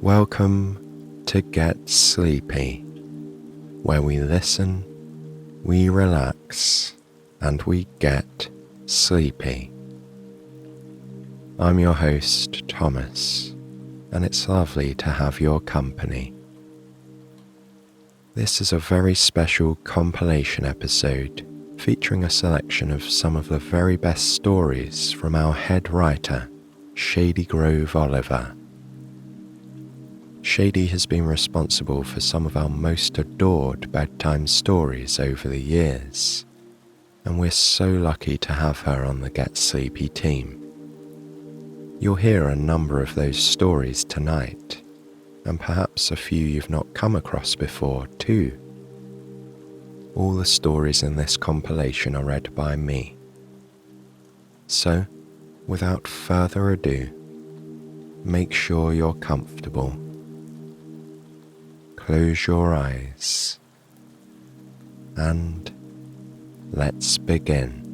Welcome to Get Sleepy, where we listen, we relax, and we get sleepy. I'm your host, Thomas, and it's lovely to have your company. This is a very special compilation episode featuring a selection of some of the very best stories from our head writer, Shady Grove Oliever. Shady has been responsible for some of our most adored bedtime stories over the years, and we're so lucky to have her on the Get Sleepy team. You'll hear a number of those stories tonight, and perhaps a few you've not come across before too. All the stories in this compilation are read by me. So, without further ado, make sure you're comfortable. Close your eyes, and let's begin.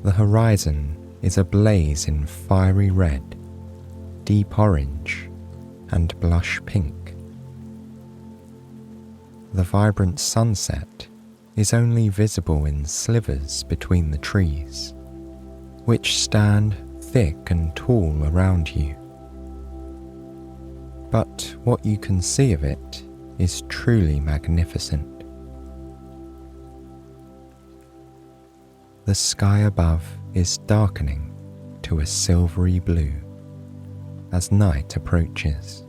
The horizon is ablaze in fiery red, deep orange, and blush pink. The vibrant sunset is only visible in slivers between the trees, which stand thick and tall around you. But what you can see of it is truly magnificent. The sky above is darkening to a silvery blue as night approaches,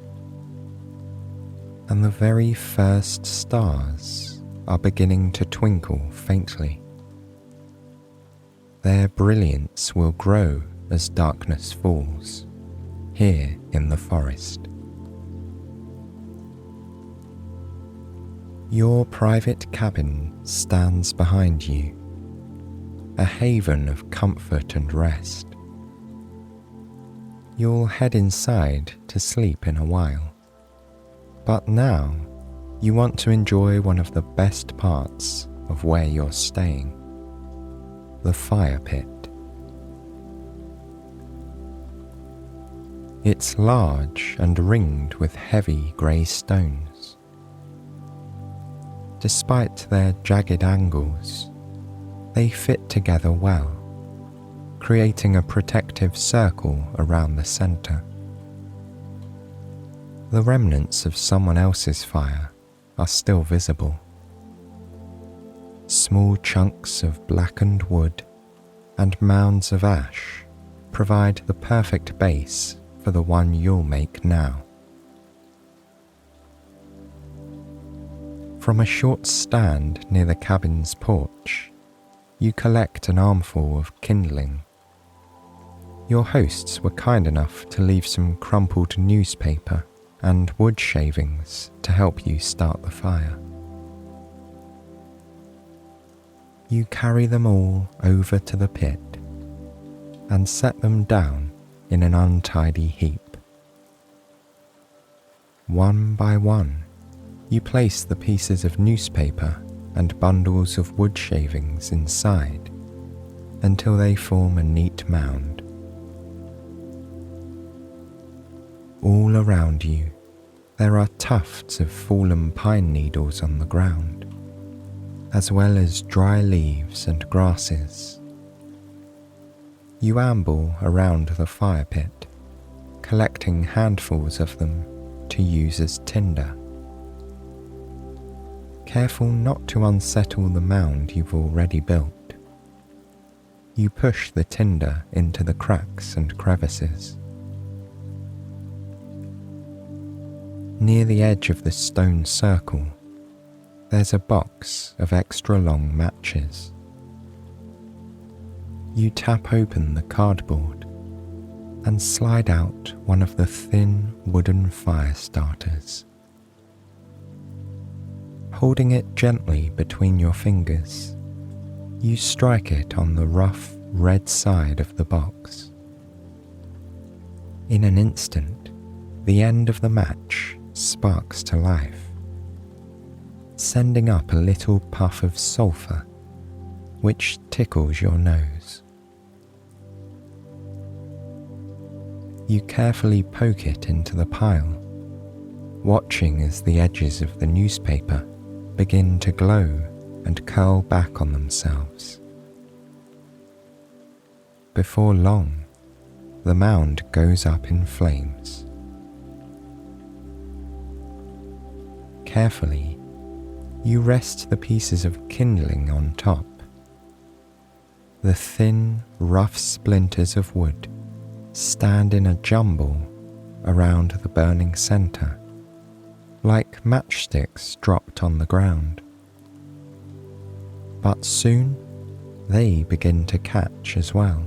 and the very first stars are beginning to twinkle faintly. Their brilliance will grow as darkness falls here in the forest. Your private cabin stands behind you, a haven of comfort and rest. You'll head inside to sleep in a while, but now you want to enjoy one of the best parts of where you're staying, the fire pit. It's large and ringed with heavy grey stones. Despite their jagged angles, they fit together well, creating a protective circle around the centre. The remnants of someone else's fire are still visible. Small chunks of blackened wood and mounds of ash provide the perfect base for the one you'll make now. From a short stand near the cabin's porch, you collect an armful of kindling. Your hosts were kind enough to leave some crumpled newspaper and wood shavings to help you start the fire. You carry them all over to the pit and set them down in an untidy heap. One by one, you place the pieces of newspaper and bundles of wood shavings inside until they form a neat mound. All around you, there are tufts of fallen pine needles on the ground, as well as dry leaves and grasses. You amble around the fire pit, collecting handfuls of them to use as tinder. Careful not to unsettle the mound you've already built. You push the tinder into the cracks and crevices. Near the edge of the stone circle, there's a box of extra long matches. You tap open the cardboard and slide out one of the thin wooden fire starters. Holding it gently between your fingers, you strike it on the rough red side of the box. In an instant, the end of the match sparks to life. sending up a little puff of sulphur, which tickles your nose. You carefully poke it into the pile, watching as the edges of the newspaper begin to glow and curl back on themselves. Before long, the mound goes up in flames. Carefully, you rest the pieces of kindling on top. The thin, rough splinters of wood stand in a jumble around the burning center, like matchsticks dropped on the ground. But soon, they begin to catch as well.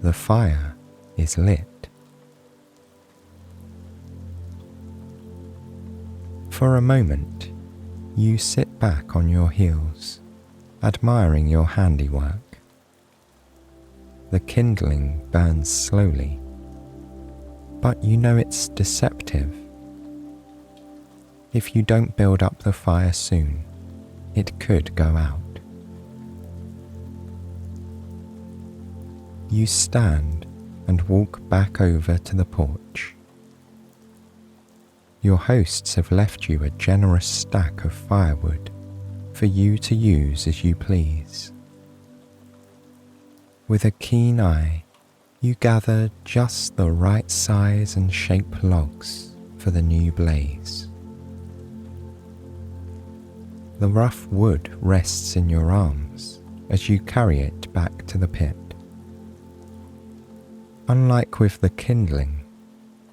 The fire is lit. For a moment, you sit back on your heels, admiring your handiwork. The kindling burns slowly, but you know it's deceptive. If you don't build up the fire soon, it could go out. You stand and walk back over to the porch. Your hosts have left you a generous stack of firewood for you to use as you please. With a keen eye, you gather just the right size and shape logs for the new blaze. The rough wood rests in your arms as you carry it back to the pit. Unlike with the kindling,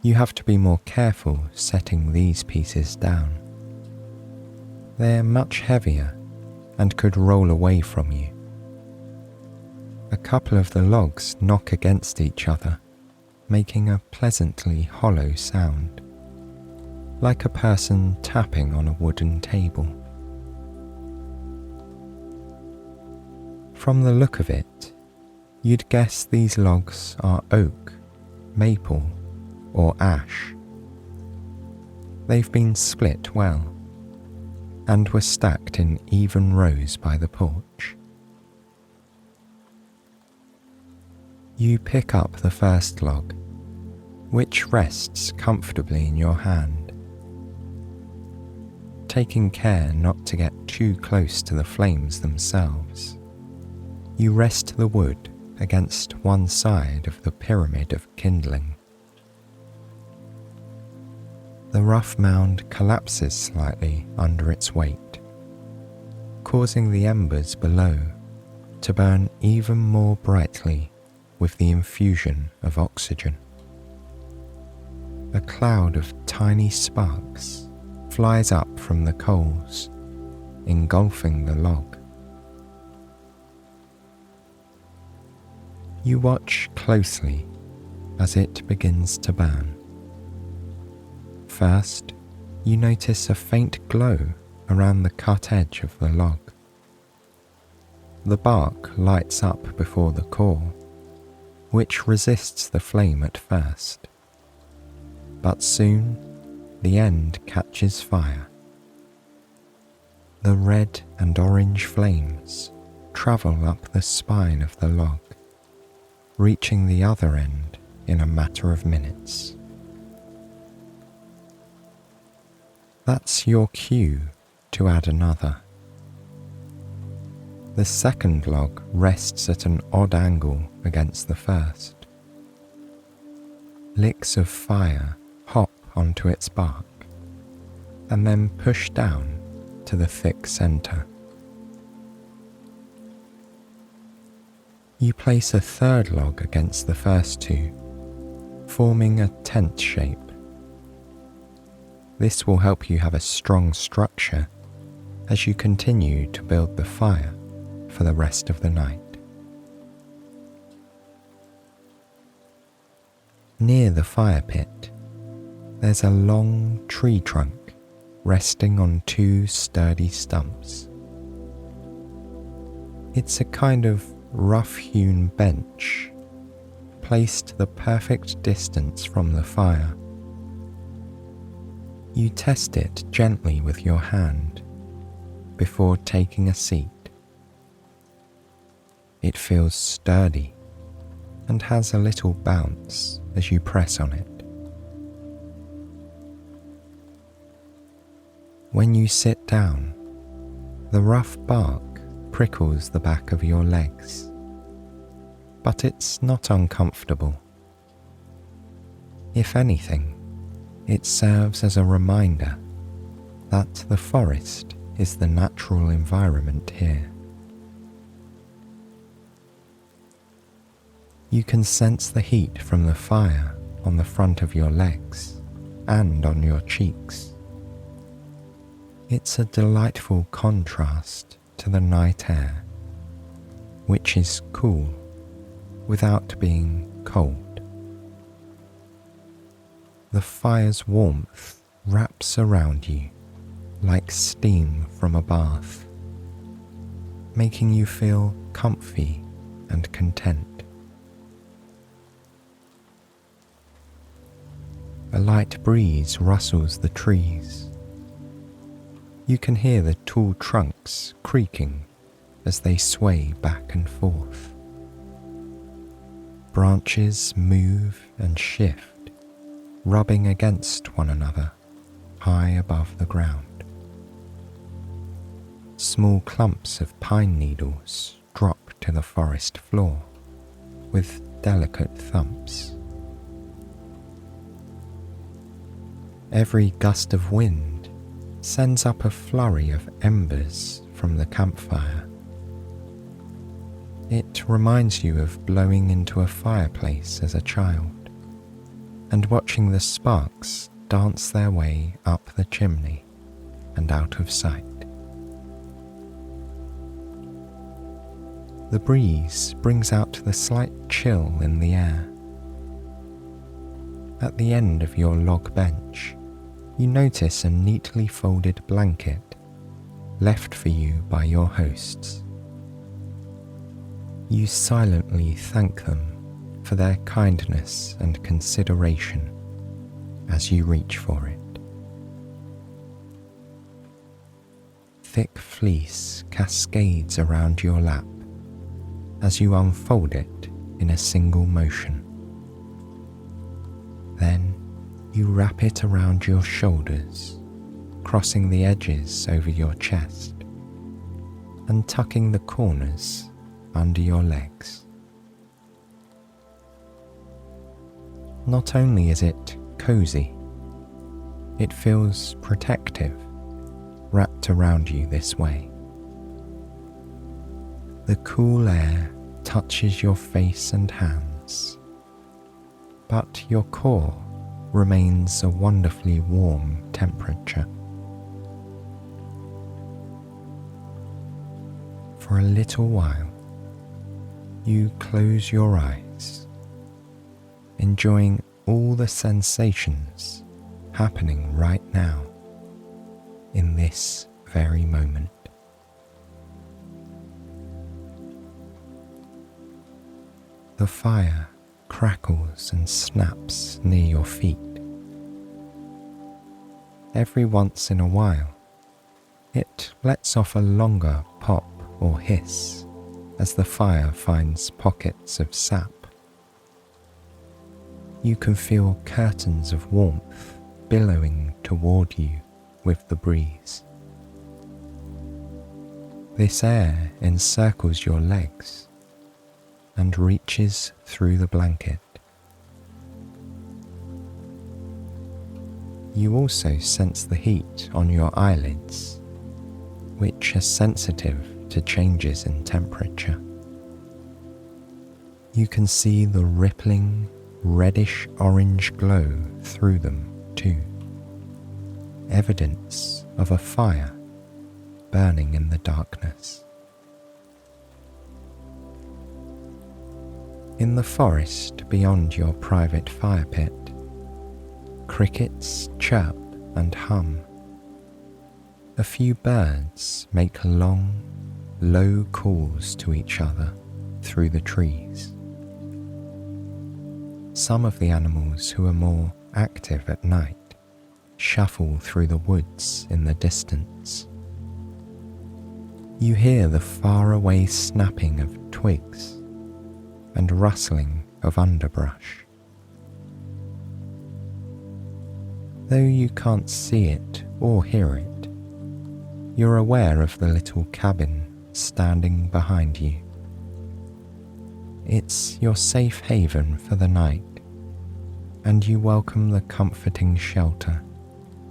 you have to be more careful setting these pieces down. They're much heavier and could roll away from you. A couple of the logs knock against each other, making a pleasantly hollow sound, like a person tapping on a wooden table. From the look of it, you'd guess these logs are oak, maple, or ash. They've been split well, and were stacked in even rows by the porch. You pick up the first log, which rests comfortably in your hand. Taking care not to get too close to the flames themselves, you rest the wood against one side of the pyramid of kindling. The rough mound collapses slightly under its weight, causing the embers below to burn even more brightly with the infusion of oxygen. A cloud of tiny sparks flies up from the coals, engulfing the log. You watch closely as it begins to burn. First, you notice a faint glow around the cut edge of the log. The bark lights up before the core, which resists the flame at first. But soon, the end catches fire. The red and orange flames travel up the spine of the log, reaching the other end in a matter of minutes. That's your cue to add another. The second log rests at an odd angle against the first. Licks of fire hop onto its bark and then push down to the thick center. You place a third log against the first two, forming a tent shape. This will help you have a strong structure as you continue to build the fire for the rest of the night. Near the fire pit, there's a long tree trunk resting on two sturdy stumps. It's a kind of rough-hewn bench, placed the perfect distance from the fire. You test it gently with your hand before taking a seat. It feels sturdy and has a little bounce as you press on it. When you sit down, the rough bark prickles the back of your legs, but it's not uncomfortable. If anything, it serves as a reminder that the forest is the natural environment here. You can sense the heat from the fire on the front of your legs and on your cheeks. It's a delightful contrast to the night air, which is cool without being cold. The fire's warmth wraps around you like steam from a bath, making you feel comfy and content. A light breeze rustles the trees. You can hear the tall trunks creaking as they sway back and forth. Branches move and shift, rubbing against one another high above the ground. Small clumps of pine needles drop to the forest floor with delicate thumps. Every gust of wind sends up a flurry of embers from the campfire. It reminds you of blowing into a fireplace as a child and watching the sparks dance their way up the chimney and out of sight. The breeze brings out the slight chill in the air. At the end of your log bench, you notice a neatly folded blanket left for you by your hosts. You silently thank them for their kindness and consideration as you reach for it. Thick fleece cascades around your lap as you unfold it in a single motion. Then you wrap it around your shoulders, crossing the edges over your chest and tucking the corners under your legs. Not only is it cozy, it feels protective, wrapped around you this way. The cool air touches your face and hands, but your core remains a wonderfully warm temperature. For a little while, you close your eyes, enjoying all the sensations happening right now, in this very moment. The fire crackles and snaps near your feet. Every once in a while, it lets off a longer pop or hiss as the fire finds pockets of sap. You can feel curtains of warmth billowing toward you with the breeze. This air encircles your legs and reaches through the blanket. You also sense the heat on your eyelids, which are sensitive to changes in temperature. You can see the rippling, reddish-orange glow through them too, evidence of a fire burning in the darkness. In the forest beyond your private fire pit, crickets chirp and hum. A few birds make long, low calls to each other through the trees. Some of the animals who are more active at night shuffle through the woods in the distance. You hear the faraway snapping of twigs and rustling of underbrush. Though you can't see it or hear it, you're aware of the little cabin standing behind you. It's your safe haven for the night, and you welcome the comforting shelter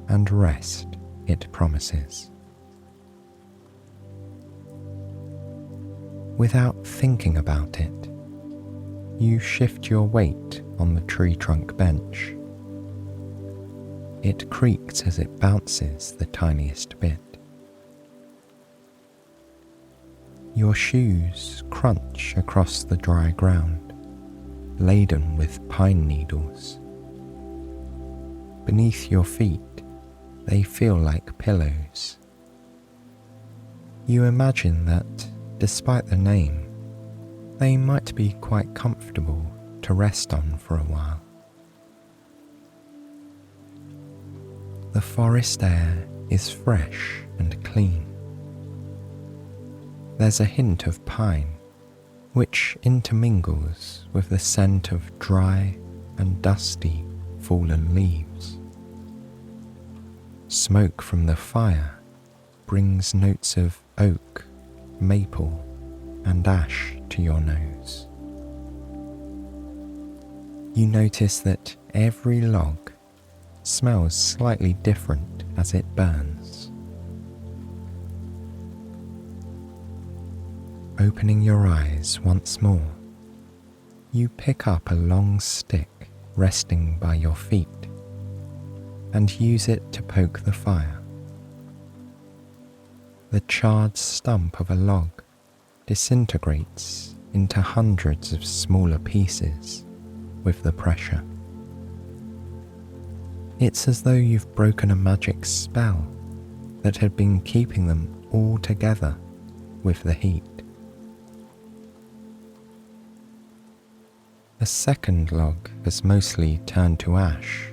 and rest it promises. Without thinking about it, you shift your weight on the tree trunk bench. It creaks as it bounces the tiniest bit. Your shoes crunch across the dry ground, laden with pine needles. Beneath your feet, they feel like pillows. You imagine that, despite the name, they might be quite comfortable to rest on for a while. The forest air is fresh and clean. There's a hint of pine, which intermingles with the scent of dry and dusty fallen leaves. Smoke from the fire brings notes of oak, maple, and ash to your nose. You notice that every log smells slightly different as it burns. Opening your eyes once more, you pick up a long stick resting by your feet and use it to poke the fire. The charred stump of a log disintegrates into hundreds of smaller pieces with the pressure. It's as though you've broken a magic spell that had been keeping them all together with the heat. A second log has mostly turned to ash,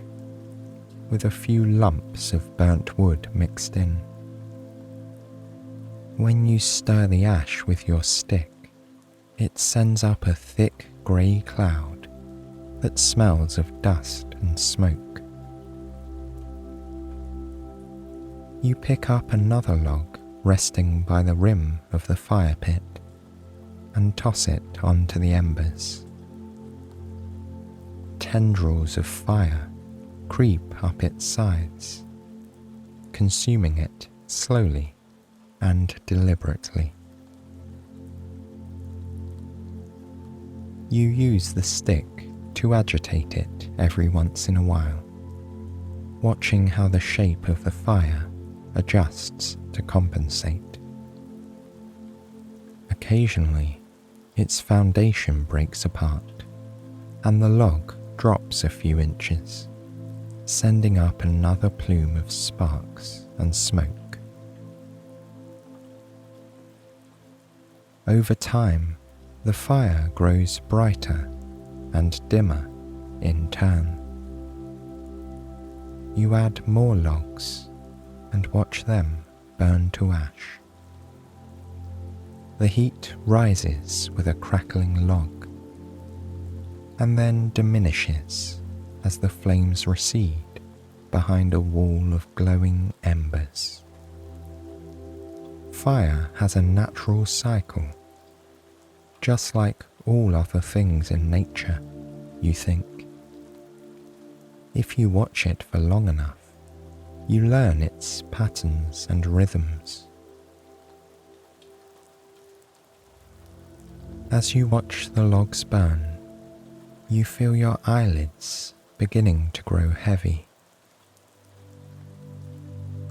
with a few lumps of burnt wood mixed in. When you stir the ash with your stick, it sends up a thick grey cloud that smells of dust and smoke. You pick up another log resting by the rim of the fire pit and toss it onto the embers. Tendrils of fire creep up its sides, consuming it slowly and deliberately. You use the stick to agitate it every once in a while, watching how the shape of the fire adjusts to compensate. Occasionally, its foundation breaks apart, and the log drops a few inches, sending up another plume of sparks and smoke. Over time, the fire grows brighter and dimmer in turn. You add more logs and watch them burn to ash. The heat rises with a crackling log and then diminishes as the flames recede behind a wall of glowing embers. Fire has a natural cycle, just like all other things in nature, you think. If you watch it for long enough, you learn its patterns and rhythms. As you watch the logs burn, you feel your eyelids beginning to grow heavy.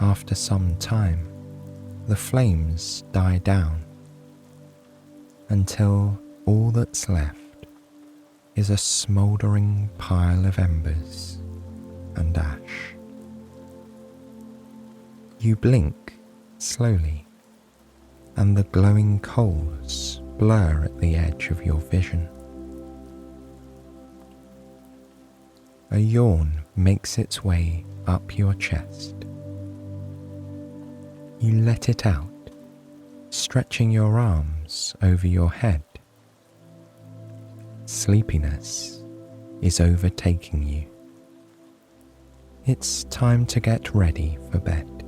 After some time, the flames die down until all that's left is a smouldering pile of embers and ash. You blink slowly, and the glowing coals blur at the edge of your vision. a yawn makes its way up your chest. You let it out, stretching your arms over your head. Sleepiness is overtaking you. It's time to get ready for bed.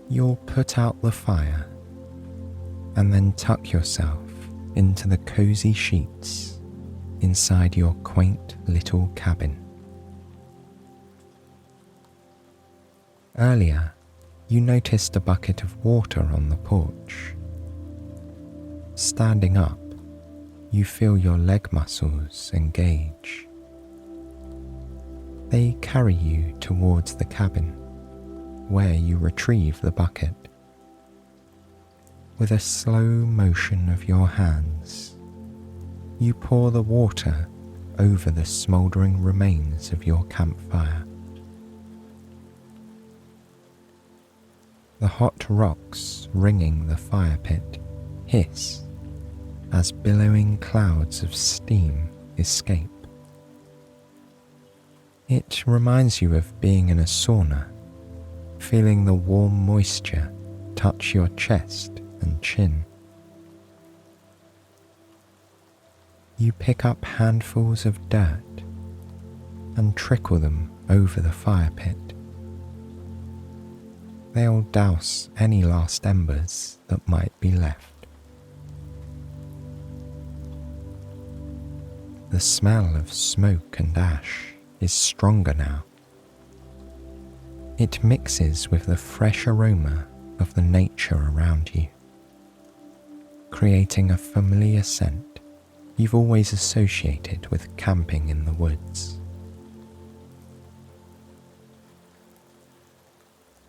You'll put out the fire and then tuck yourself into the cozy sheets inside your quaint little cabin. Earlier, you noticed a bucket of water on the porch. Standing up, you feel your leg muscles engage. They carry you towards the cabin, where you retrieve the bucket. With a slow motion of your hands, you pour the water over the smouldering remains of your campfire. The hot rocks ringing the fire pit hiss as billowing clouds of steam escape. It reminds you of being in a sauna, feeling the warm moisture touch your chest and chin. You pick up handfuls of dirt and trickle them over the fire pit. They'll douse any last embers that might be left. The smell of smoke and ash is stronger now. It mixes with the fresh aroma of the nature around you, creating a familiar scent you've always associated with camping in the woods.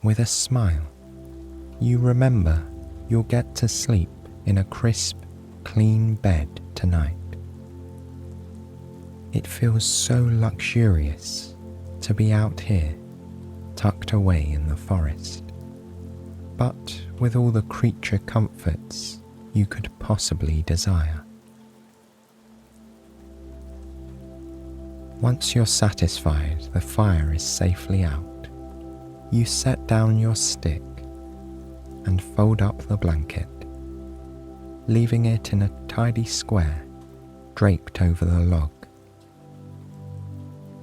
With a smile, you remember you'll get to sleep in a crisp, clean bed tonight. It feels so luxurious to be out here, tucked away in the forest, but with all the creature comforts you could possibly desire. Once you're satisfied the fire is safely out, you set down your stick and fold up the blanket, leaving it in a tidy square draped over the log.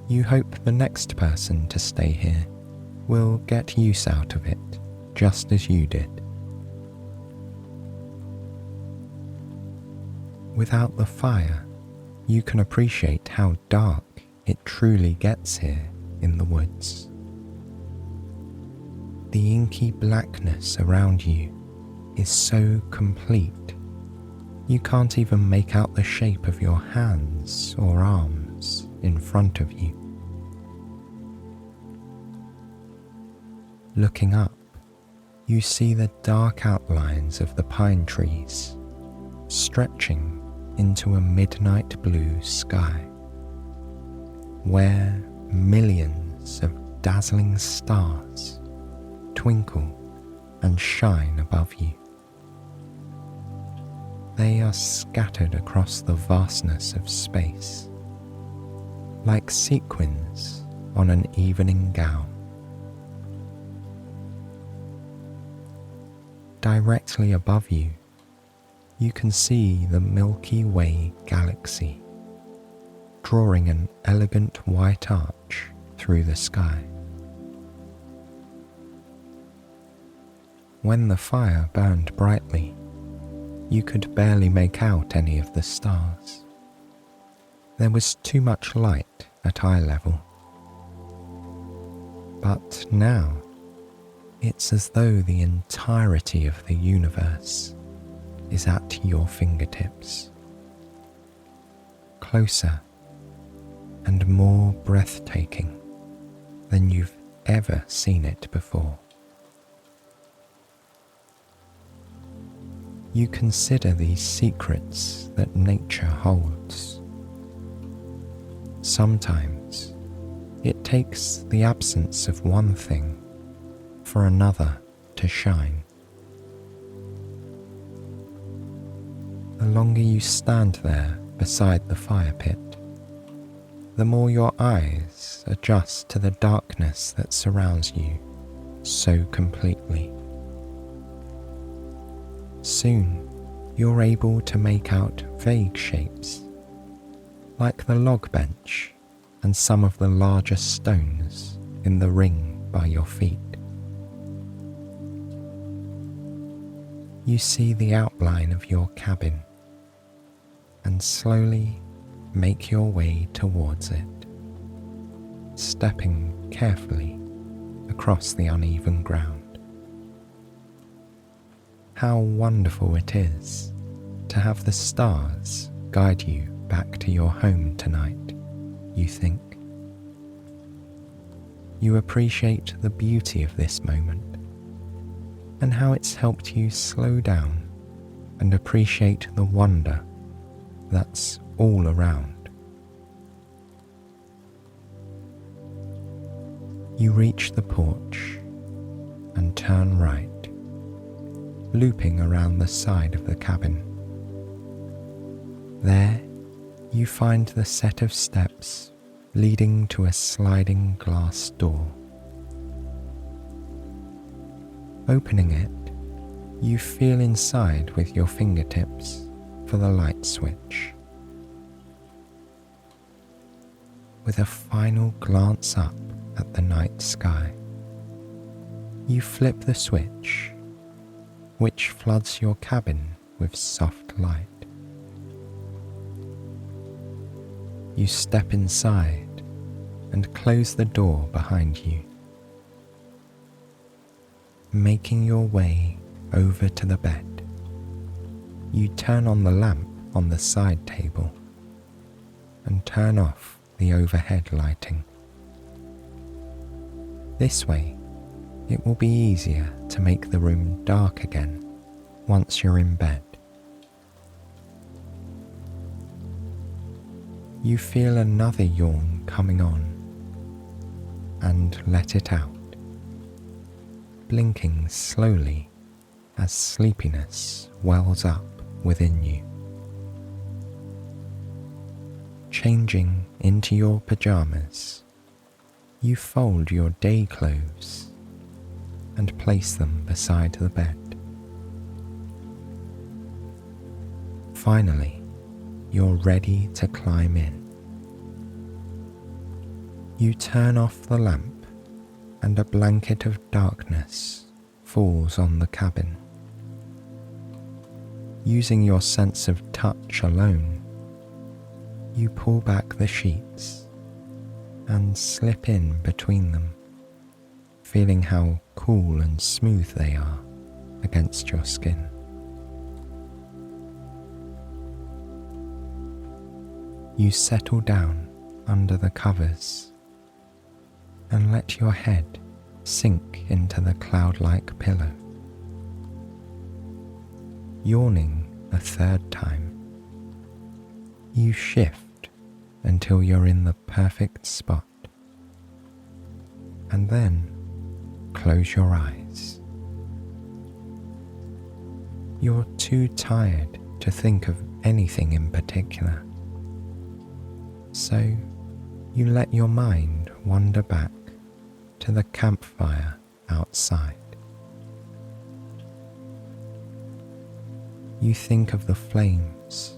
You hope the next person to stay here will get use out of it just as you did. Without the fire, you can appreciate how dark it truly gets here in the woods. The inky blackness around you is so complete, you can't even make out the shape of your hands or arms in front of you. Looking up, you see the dark outlines of the pine trees stretching into a midnight blue sky, where millions of dazzling stars twinkle and shine above you. They are scattered across the vastness of space, like sequins on an evening gown. Directly above you, you can see the Milky Way galaxy, drawing an elegant white arch through the sky. When the fire burned brightly, you could barely make out any of the stars. There was too much light at eye level. But now, it's as though the entirety of the universe is at your fingertips, closer and more breathtaking than you've ever seen it before. You consider these secrets that nature holds. Sometimes it takes the absence of one thing for another to shine. The longer you stand there beside the fire pit, the more your eyes adjust to the darkness that surrounds you so completely. Soon, you're able to make out vague shapes, like the log bench and some of the larger stones in the ring by your feet. You see the outline of your cabin and slowly make your way towards it, stepping carefully across the uneven ground. How wonderful it is to have the stars guide you back to your home tonight, you think. You appreciate the beauty of this moment and how it's helped you slow down and appreciate the wonder that's all around. You reach the porch and turn right, looping around the side of the cabin. There, you find the set of steps leading to a sliding glass door. Opening it, you feel inside with your fingertips for the light switch. With a final glance up at the night sky, you flip the switch, which floods your cabin with soft light. You step inside and close the door behind you, making your way over to the bed. You turn on the lamp on the side table and turn off the overhead lighting. This way, it will be easier to make the room dark again once you're in bed. You feel another yawn coming on and let it out, blinking slowly as sleepiness wells up within you. Changing into your pajamas, you fold your day clothes and place them beside the bed. Finally, you're ready to climb in. You turn off the lamp and a blanket of darkness falls on the cabin. Using your sense of touch alone, you pull back the sheets and slip in between them, feeling how cool and smooth they are against your skin. You settle down under the covers and let your head sink into the cloud-like pillow. Yawning a third time, you shift until you're in the perfect spot, and then close your eyes. You're too tired to think of anything in particular, so you let your mind wander back to the campfire outside. You think of the flames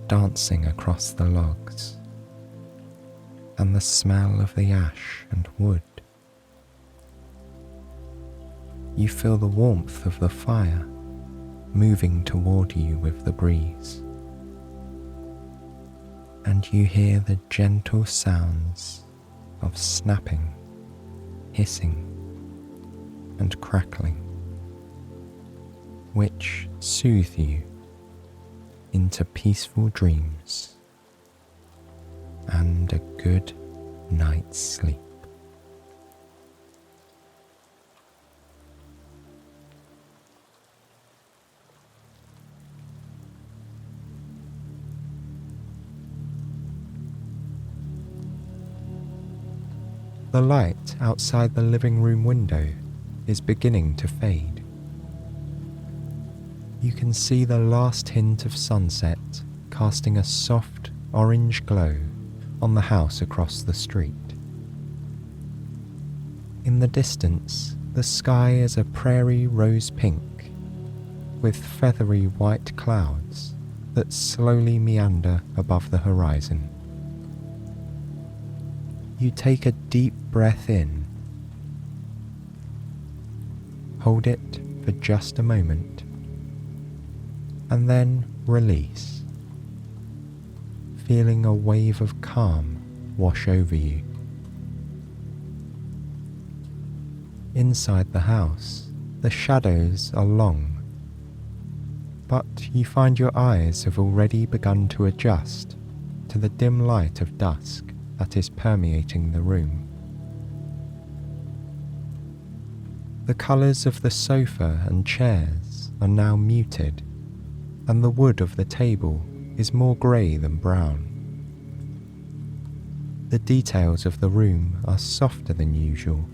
dancing across the logs and the smell of the ash and wood. You feel the warmth of the fire moving toward you with the breeze, and you hear the gentle sounds of snapping, hissing, and crackling, which soothe you into peaceful dreams and a good night's sleep. The light outside the living room window is beginning to fade. You can see the last hint of sunset casting a soft orange glow on the house across the street. In the distance, the sky is a prairie rose pink, with feathery white clouds that slowly meander above the horizon. You take a deep breath in, hold it for just a moment, and then release, feeling a wave of calm wash over you. Inside the house, the shadows are long, but you find your eyes have already begun to adjust to the dim light of dusk that is permeating the room. The colours of the sofa and chairs are now muted, and the wood of the table is more grey than brown. The details of the room are softer than usual,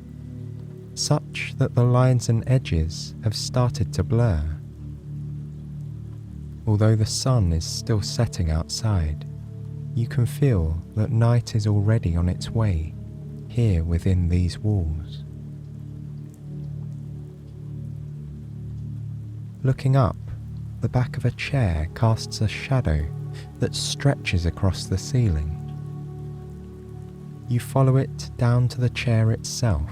such that the lines and edges have started to blur. Although the sun is still setting outside, you can feel that night is already on its way here within these walls. Looking up, the back of a chair casts a shadow that stretches across the ceiling. You follow it down to the chair itself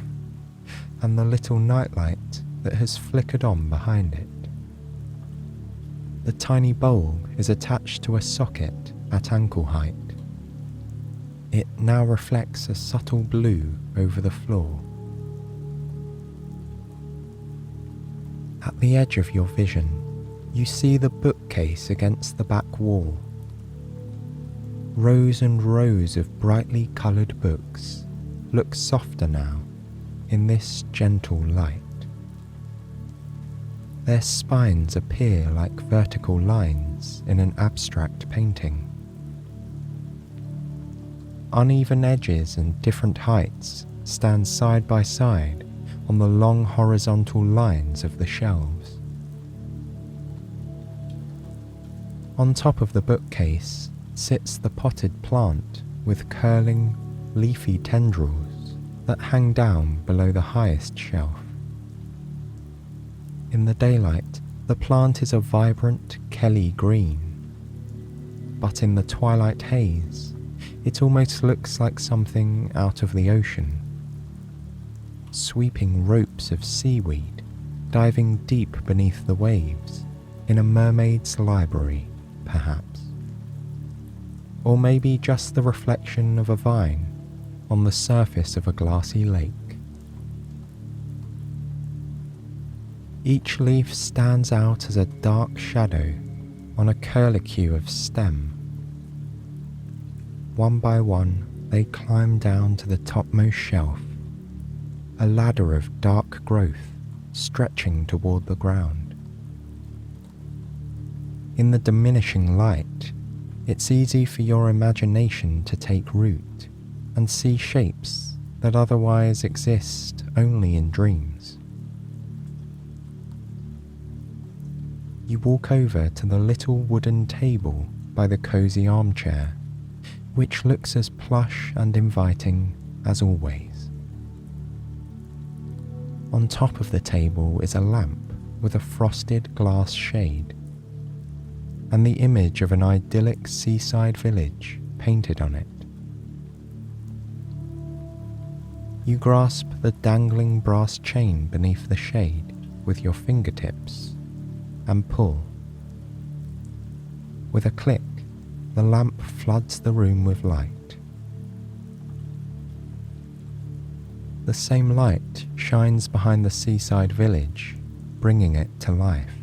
and the little nightlight that has flickered on behind it. The tiny bulb is attached to a socket at ankle height. It now reflects a subtle blue over the floor. At the edge of your vision, you see the bookcase against the back wall. Rows and rows of brightly coloured books look softer now in this gentle light. Their spines appear like vertical lines in an abstract painting. Uneven edges and different heights stand side by side on the long horizontal lines of the shelves. On top of the bookcase sits the potted plant with curling, leafy tendrils that hang down below the highest shelf. In the daylight, the plant is a vibrant Kelly green, but in the twilight haze, it almost looks like something out of the ocean. Sweeping ropes of seaweed diving deep beneath the waves in a mermaid's library, perhaps. Or maybe just the reflection of a vine on the surface of a glassy lake. Each leaf stands out as a dark shadow on a curlicue of stem. One by one, they climb down to the topmost shelf, a ladder of dark growth stretching toward the ground. In the diminishing light, it's easy for your imagination to take root and see shapes that otherwise exist only in dreams. You walk over to the little wooden table by the cozy armchair, which looks as plush and inviting as always. On top of the table is a lamp with a frosted glass shade, and the image of an idyllic seaside village painted on it. You grasp the dangling brass chain beneath the shade with your fingertips and pull. With a click, the lamp floods the room with light. The same light shines behind the seaside village, bringing it to life.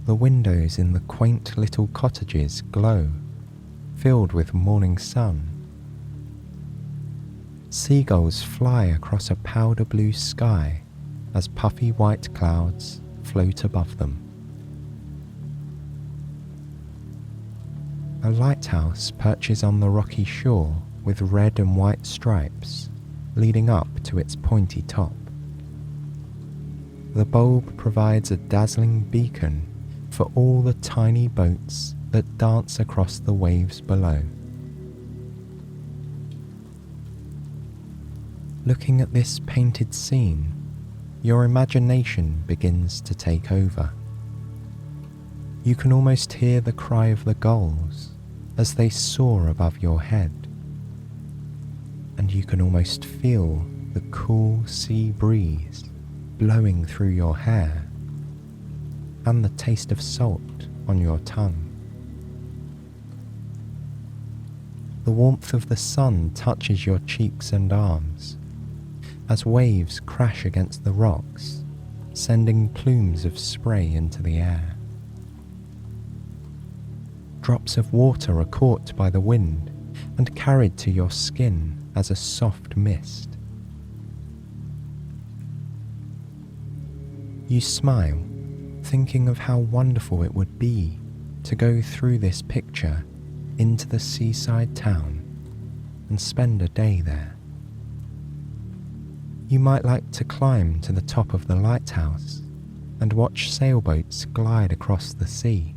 The windows in the quaint little cottages glow, filled with morning sun. Seagulls fly across a powder blue sky as puffy white clouds float above them. A lighthouse perches on the rocky shore with red and white stripes leading up to its pointy top. The bulb provides a dazzling beacon for all the tiny boats that dance across the waves below. Looking at this painted scene, your imagination begins to take over. You can almost hear the cry of the gulls as they soar above your head, and you can almost feel the cool sea breeze blowing through your hair and the taste of salt on your tongue. The warmth of the sun touches your cheeks and arms as waves crash against the rocks, sending plumes of spray into the air. Drops of water are caught by the wind and carried to your skin as a soft mist. You smile, thinking of how wonderful it would be to go through this picture into the seaside town and spend a day there. You might like to climb to the top of the lighthouse and watch sailboats glide across the sea,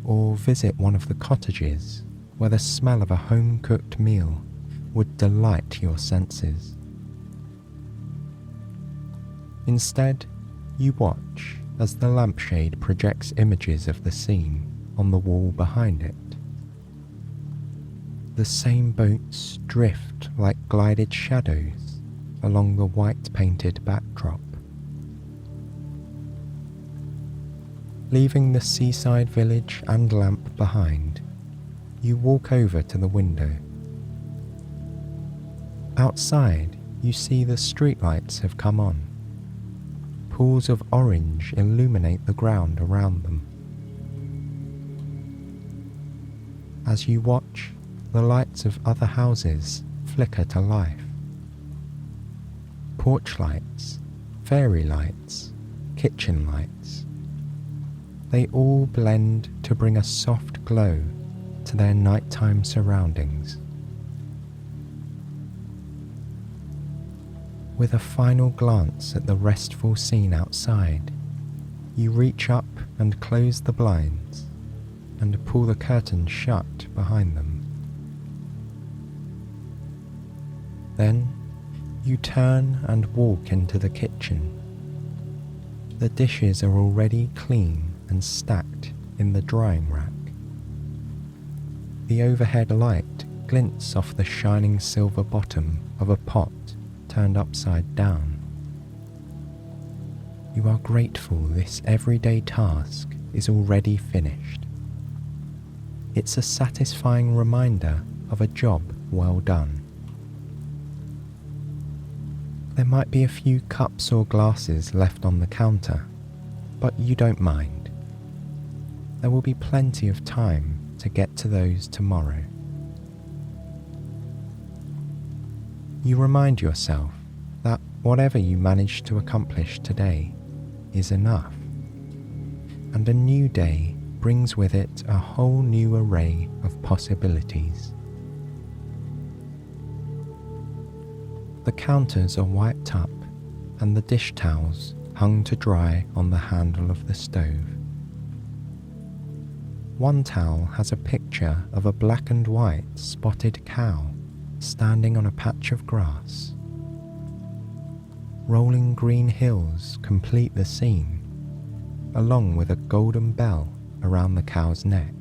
or visit one of the cottages where the smell of a home-cooked meal would delight your senses. Instead, you watch as the lampshade projects images of the scene on the wall behind it. The same boats drift like glided shadows along the white-painted backdrop. Leaving the seaside village and lamp behind, you walk over to the window. Outside, you see the streetlights have come on. Pools of orange illuminate the ground around them. As you watch, the lights of other houses flicker to life. Porch lights, fairy lights, kitchen lights. They all blend to bring a soft glow to their nighttime surroundings. With a final glance at the restful scene outside, you reach up and close the blinds and pull the curtains shut behind them. Then you turn and walk into the kitchen. The dishes are already clean and stacked in the drying rack. The overhead light glints off the shining silver bottom of a pot turned upside down. You are grateful this everyday task is already finished. It's a satisfying reminder of a job well done. There might be a few cups or glasses left on the counter, but you don't mind. There will be plenty of time to get to those tomorrow. You remind yourself that whatever you manage to accomplish today is enough, and a new day brings with it a whole new array of possibilities. The counters are wiped up and the dish towels hung to dry on the handle of the stove. One towel has a picture of a black and white spotted cow standing on a patch of grass. Rolling green hills complete the scene, along with a golden bell around the cow's neck.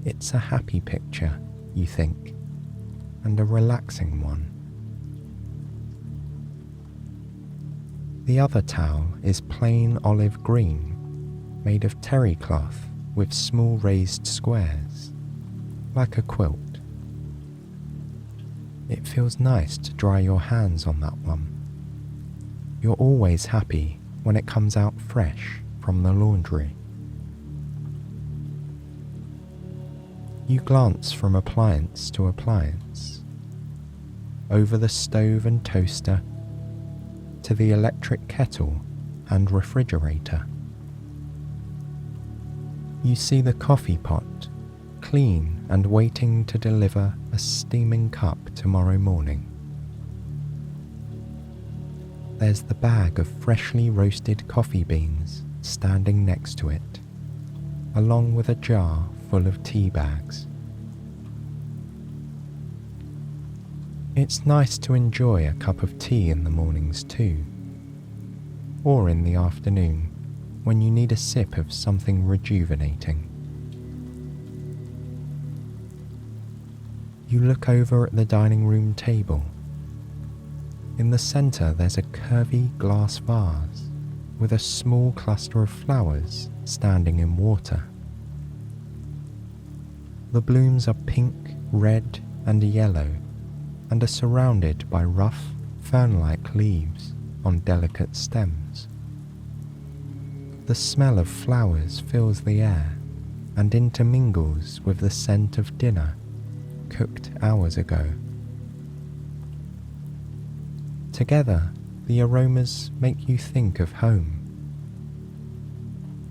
It's a happy picture, you think, and a relaxing one. The other towel is plain olive green, made of terry cloth with small raised squares, like a quilt. It feels nice to dry your hands on that one. You're always happy when it comes out fresh from the laundry. You glance from appliance to appliance, over the stove and toaster, to the electric kettle and refrigerator. You see the coffee pot, clean and waiting to deliver a steaming cup tomorrow morning. There's the bag of freshly roasted coffee beans standing next to it, along with a jar full of tea bags. It's nice to enjoy a cup of tea in the mornings too, or in the afternoon when you need a sip of something rejuvenating. You look over at the dining room table. In the centre there's a curvy glass vase with a small cluster of flowers standing in water. The blooms are pink, red and yellow and are surrounded by rough, fern-like leaves on delicate stems. The smell of flowers fills the air and intermingles with the scent of dinner cooked hours ago. Together, the aromas make you think of home.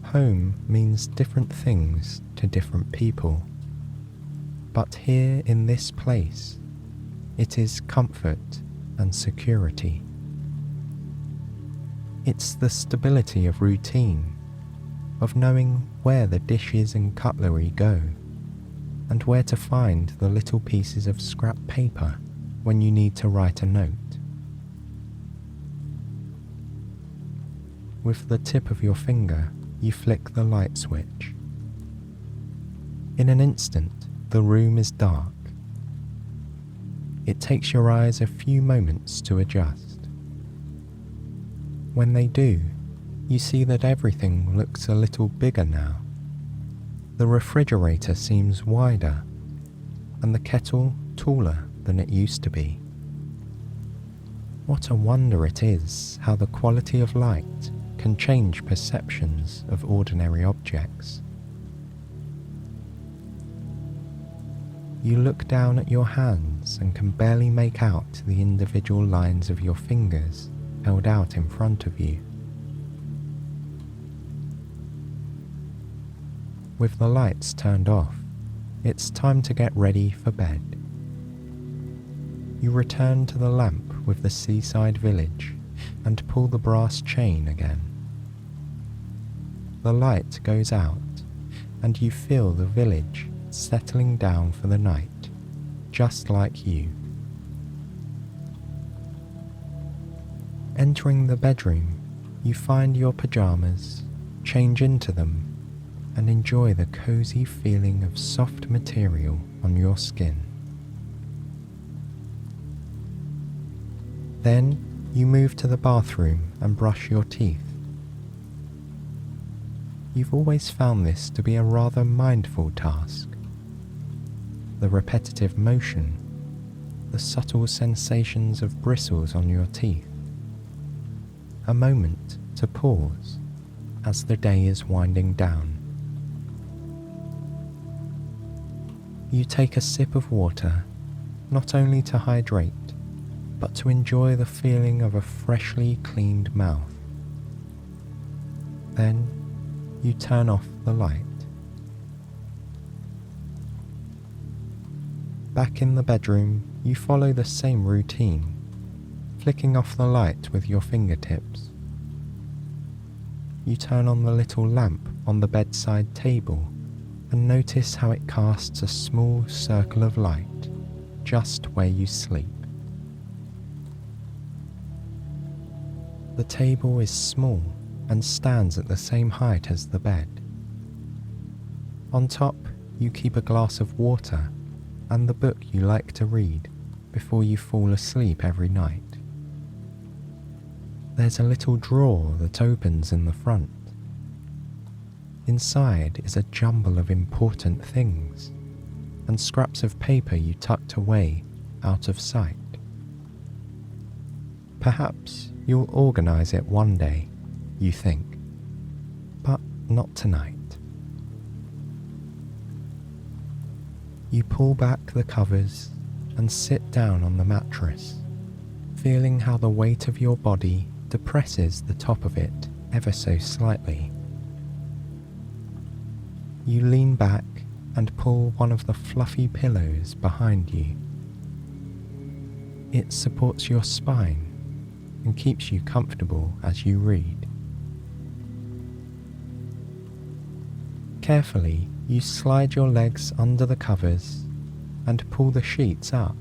Home means different things to different people, but here in this place, it is comfort and security. It's the stability of routine, of knowing where the dishes and cutlery go, and where to find the little pieces of scrap paper when you need to write a note. With the tip of your finger, you flick the light switch. In an instant, the room is dark. It takes your eyes a few moments to adjust. When they do, you see that everything looks a little bigger now. The refrigerator seems wider, and the kettle taller than it used to be. What a wonder it is how the quality of light can change perceptions of ordinary objects. You look down at your hands and can barely make out the individual lines of your fingers held out in front of you. With the lights turned off, it's time to get ready for bed. You return to the lamp with the seaside village and pull the brass chain again. The light goes out and you feel the village settling down for the night, just like you. Entering the bedroom, you find your pajamas, change into them, and enjoy the cozy feeling of soft material on your skin. Then you move to the bathroom and brush your teeth. You've always found this to be a rather mindful task. The repetitive motion, the subtle sensations of bristles on your teeth, a moment to pause as the day is winding down. You take a sip of water, not only to hydrate, but to enjoy the feeling of a freshly cleaned mouth. Then you turn off the light. Back in the bedroom, you follow the same routine, flicking off the light with your fingertips. You turn on the little lamp on the bedside table and notice how it casts a small circle of light just where you sleep. The table is small and stands at the same height as the bed. On top, you keep a glass of water and the book you like to read before you fall asleep every night. There's a little drawer that opens in the front. Inside is a jumble of important things and scraps of paper you tucked away out of sight. Perhaps you'll organize it one day, you think, but not tonight. You pull back the covers and sit down on the mattress, feeling how the weight of your body depresses the top of it ever so slightly. You lean back and pull one of the fluffy pillows behind you. It supports your spine and keeps you comfortable as you read. Carefully, you slide your legs under the covers and pull the sheets up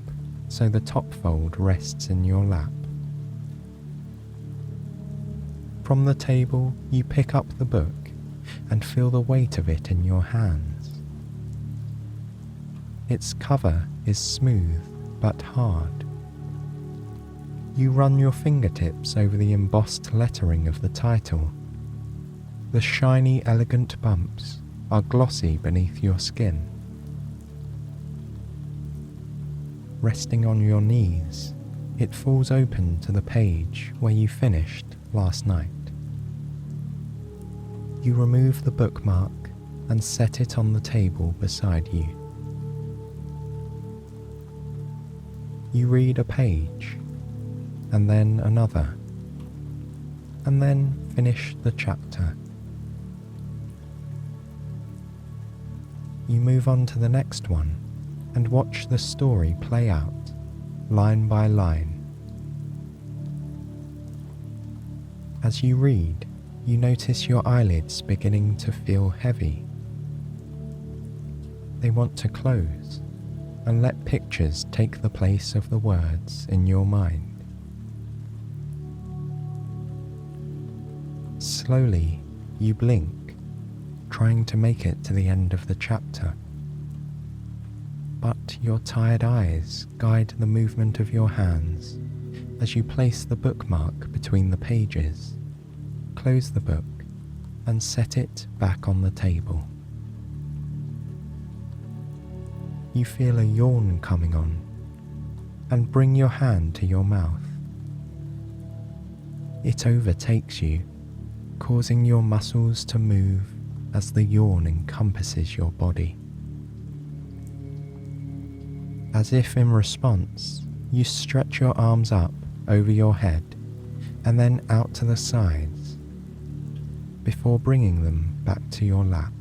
so the top fold rests in your lap. From the table, you pick up the book and feel the weight of it in your hands. Its cover is smooth but hard. You run your fingertips over the embossed lettering of the title. The shiny, elegant bumps are glossy beneath your skin. Resting on your knees, it falls open to the page where you finished last night. You remove the bookmark and set it on the table beside you. You read a page, and then another, and then finish the chapter. You move on to the next one and watch the story play out, line by line. As you read, you notice your eyelids beginning to feel heavy. They want to close and let pictures take the place of the words in your mind. Slowly, you blink, trying to make it to the end of the chapter. But your tired eyes guide the movement of your hands as you place the bookmark between the pages, close the book, and set it back on the table. You feel a yawn coming on and bring your hand to your mouth. It overtakes you, causing your muscles to move as the yawn encompasses your body. As if in response, you stretch your arms up over your head and then out to the sides before bringing them back to your lap.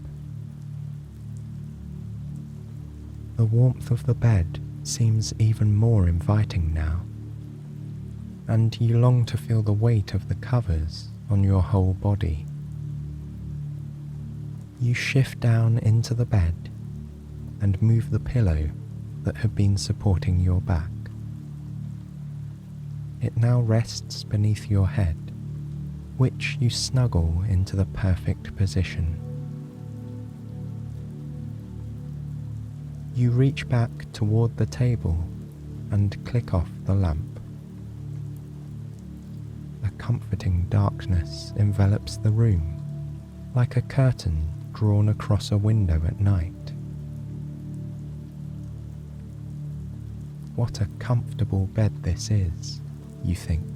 The warmth of the bed seems even more inviting now, and you long to feel the weight of the covers on your whole body. You shift down into the bed and move the pillow that had been supporting your back. It now rests beneath your head, which you snuggle into the perfect position. You reach back toward the table and click off the lamp. A comforting darkness envelops the room, like a curtain drawn across a window at night. What a comfortable bed this is, you think.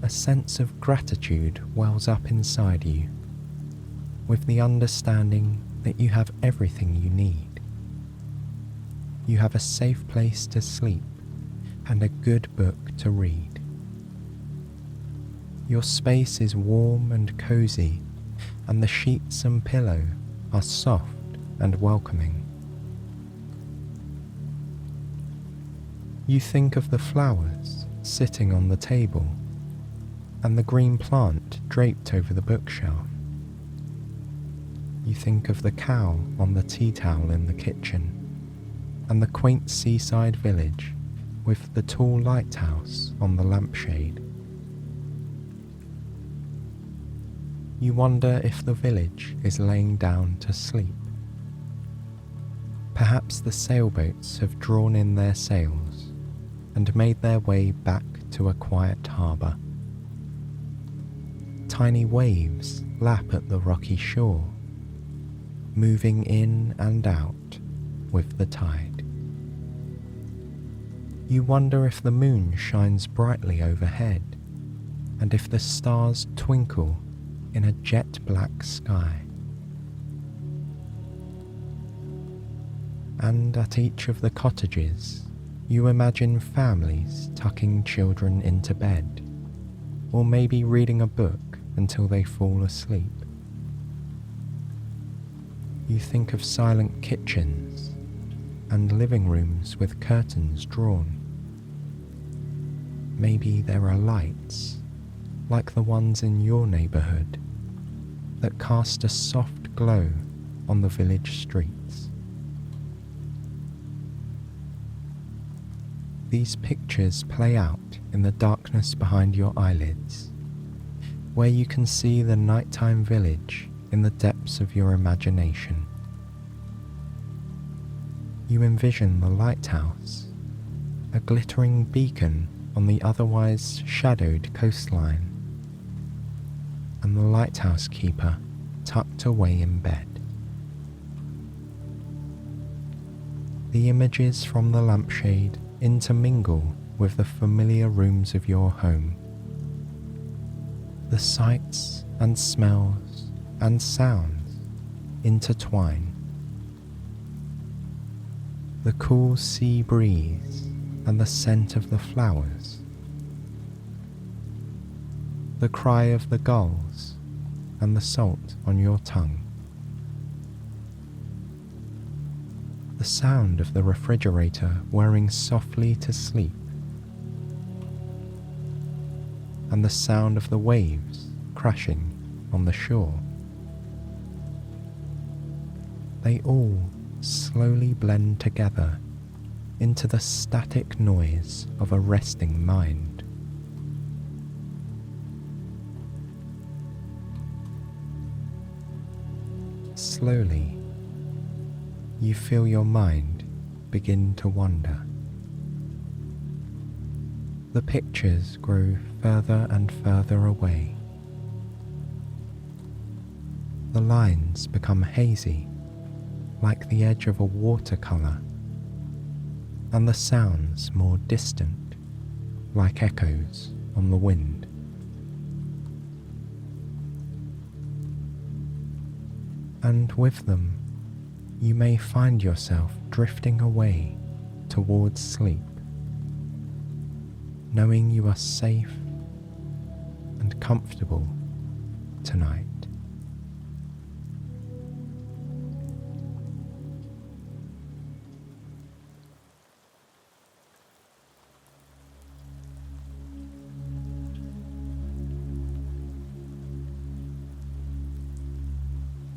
A sense of gratitude wells up inside you, with the understanding that you have everything you need. You have a safe place to sleep and a good book to read. Your space is warm and cozy, and the sheets and pillow are soft and welcoming. You think of the flowers sitting on the table and the green plant draped over the bookshelf. You think of the cow on the tea towel in the kitchen and the quaint seaside village with the tall lighthouse on the lampshade. You wonder if the village is laying down to sleep. Perhaps the sailboats have drawn in their sails and made their way back to a quiet harbour. Tiny waves lap at the rocky shore, moving in and out with the tide. You wonder if the moon shines brightly overhead and if the stars twinkle in a jet black sky. And at each of the cottages, you imagine families tucking children into bed, or maybe reading a book until they fall asleep. You think of silent kitchens and living rooms with curtains drawn. Maybe there are lights, like the ones in your neighbourhood, that cast a soft glow on the village streets. These pictures play out in the darkness behind your eyelids, where you can see the nighttime village in the depths of your imagination. You envision the lighthouse, a glittering beacon on the otherwise shadowed coastline, and the lighthouse keeper tucked away in bed. The images from the lampshade intermingle with the familiar rooms of your home. The sights and smells and sounds intertwine. The cool sea breeze and the scent of the flowers. The cry of the gulls and the salt on your tongue. The sound of the refrigerator whirring softly to sleep, and the sound of the waves crashing on the shore. They all slowly blend together into the static noise of a resting mind. Slowly, you feel your mind begin to wander. The pictures grow further and further away. The lines become hazy, like the edge of a watercolor, and the sounds more distant, like echoes on the wind. And with them, you may find yourself drifting away towards sleep, knowing you are safe and comfortable tonight.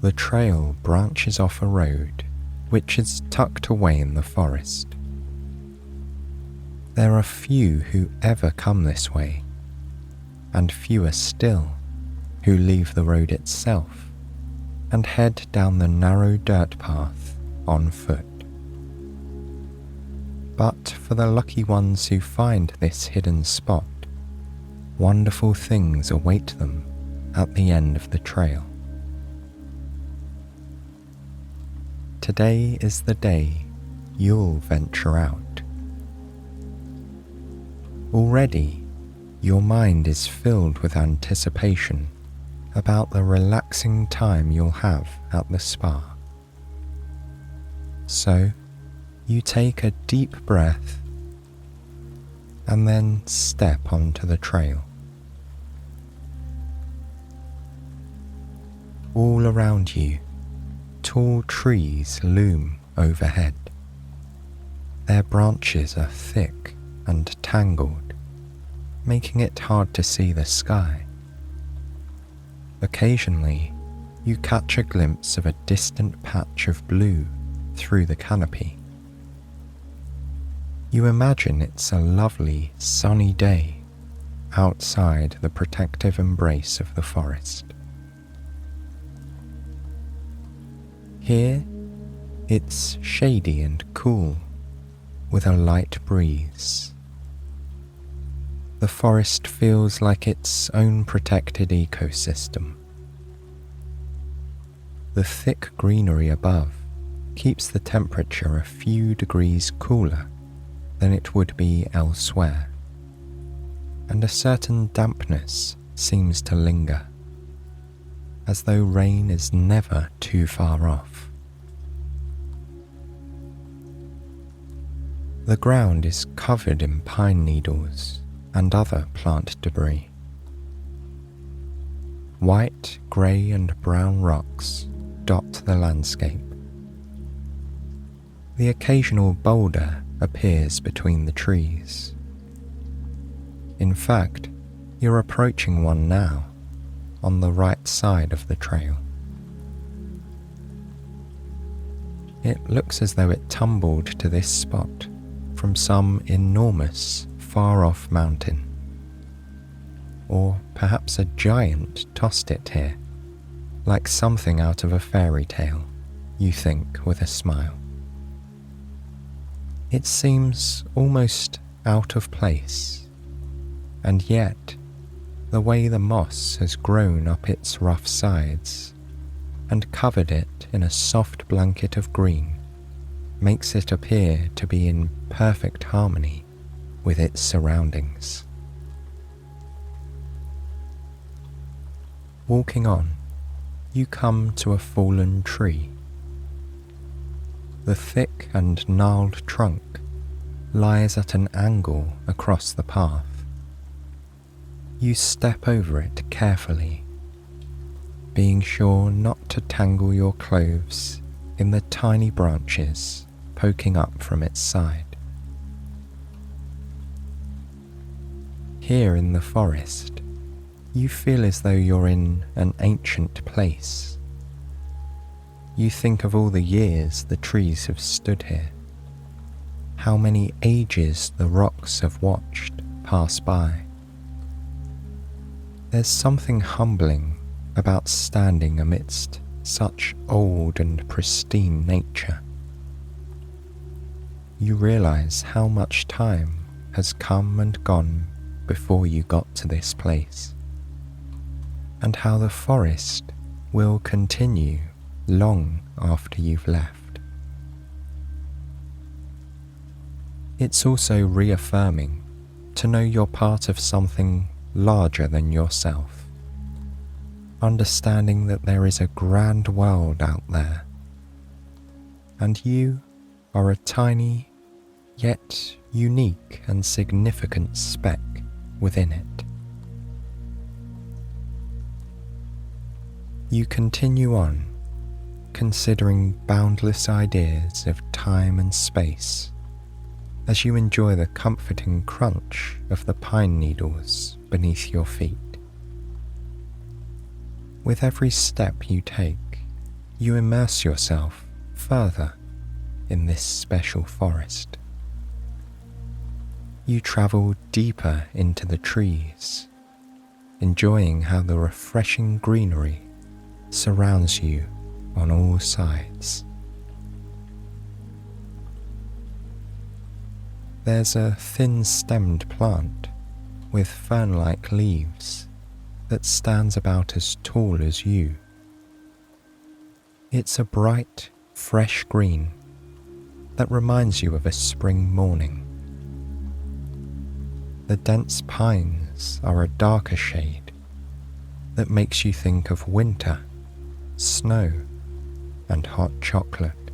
The trail branches off a road which is tucked away in the forest. There are few who ever come this way, and fewer still who leave the road itself and head down the narrow dirt path on foot. But for the lucky ones who find this hidden spot, wonderful things await them at the end of the trail. Today is the day you'll venture out. Already, your mind is filled with anticipation about the relaxing time you'll have at the spa. So, you take a deep breath and then step onto the trail. All around you, tall trees loom overhead. Their branches are thick and tangled, making it hard to see the sky. Occasionally, you catch a glimpse of a distant patch of blue through the canopy. You imagine it's a lovely, sunny day outside the protective embrace of the forest. Here, it's shady and cool, with a light breeze. The forest feels like its own protected ecosystem. The thick greenery above keeps the temperature a few degrees cooler than it would be elsewhere, and a certain dampness seems to linger, as though rain is never too far off. The ground is covered in pine needles and other plant debris. White, grey and brown rocks dot the landscape. The occasional boulder appears between the trees. In fact, you're approaching one now, on the right side of the trail. It looks as though it tumbled to this spot from some enormous, far-off mountain. Or perhaps a giant tossed it here, like something out of a fairy tale, you think with a smile. It seems almost out of place, and yet the way the moss has grown up its rough sides and covered it in a soft blanket of green makes it appear to be in perfect harmony with its surroundings. Walking on, you come to a fallen tree. The thick and gnarled trunk lies at an angle across the path. You step over it carefully, being sure not to tangle your clothes in the tiny branches poking up from its side. Here in the forest, you feel as though you're in an ancient place. You think of all the years the trees have stood here, how many ages the rocks have watched pass by. There's something humbling about standing amidst such old and pristine nature. You realize how much time has come and gone before you got to this place, and how the forest will continue long after you've left. It's also reaffirming to know you're part of something larger than yourself, understanding that there is a grand world out there, and you are a tiny yet unique and significant speck within it. You continue on, considering boundless ideas of time and space as you enjoy the comforting crunch of the pine needles beneath your feet. With every step you take, you immerse yourself further in this special forest. You travel deeper into the trees, enjoying how the refreshing greenery surrounds you on all sides. There's a thin-stemmed plant with fern-like leaves that stands about as tall as you. It's a bright, fresh green that reminds you of a spring morning. The dense pines are a darker shade that makes you think of winter, snow, and hot chocolate.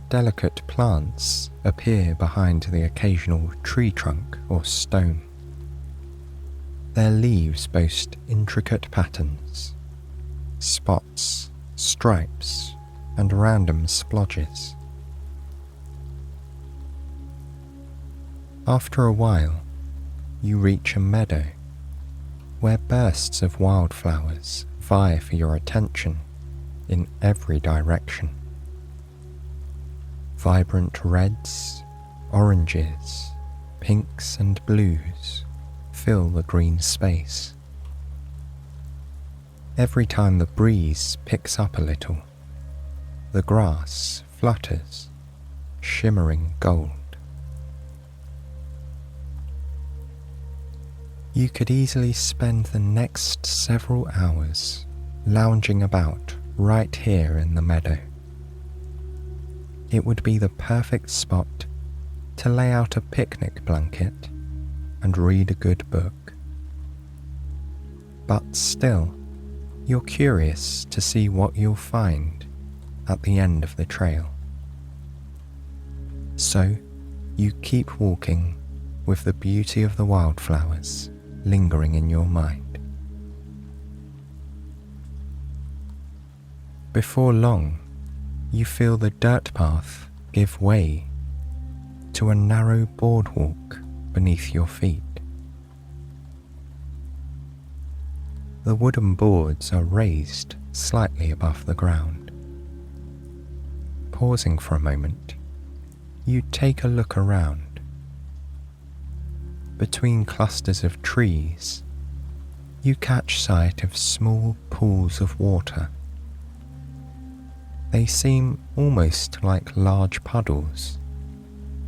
Delicate plants appear behind the occasional tree trunk or stone. Their leaves boast intricate patterns, spots, stripes, and random splodges. After a while, you reach a meadow where bursts of wildflowers vie for your attention in every direction. Vibrant reds, oranges, pinks and blues fill the green space. Every time the breeze picks up a little, the grass flutters, shimmering gold. You could easily spend the next several hours lounging about right here in the meadow. It would be the perfect spot to lay out a picnic blanket and read a good book. But still, you're curious to see what you'll find at the end of the trail. So, you keep walking with the beauty of the wildflowers lingering in your mind. Before long, you feel the dirt path give way to a narrow boardwalk beneath your feet. The wooden boards are raised slightly above the ground. Pausing for a moment, you take a look around. Between clusters of trees, you catch sight of small pools of water. They seem almost like large puddles,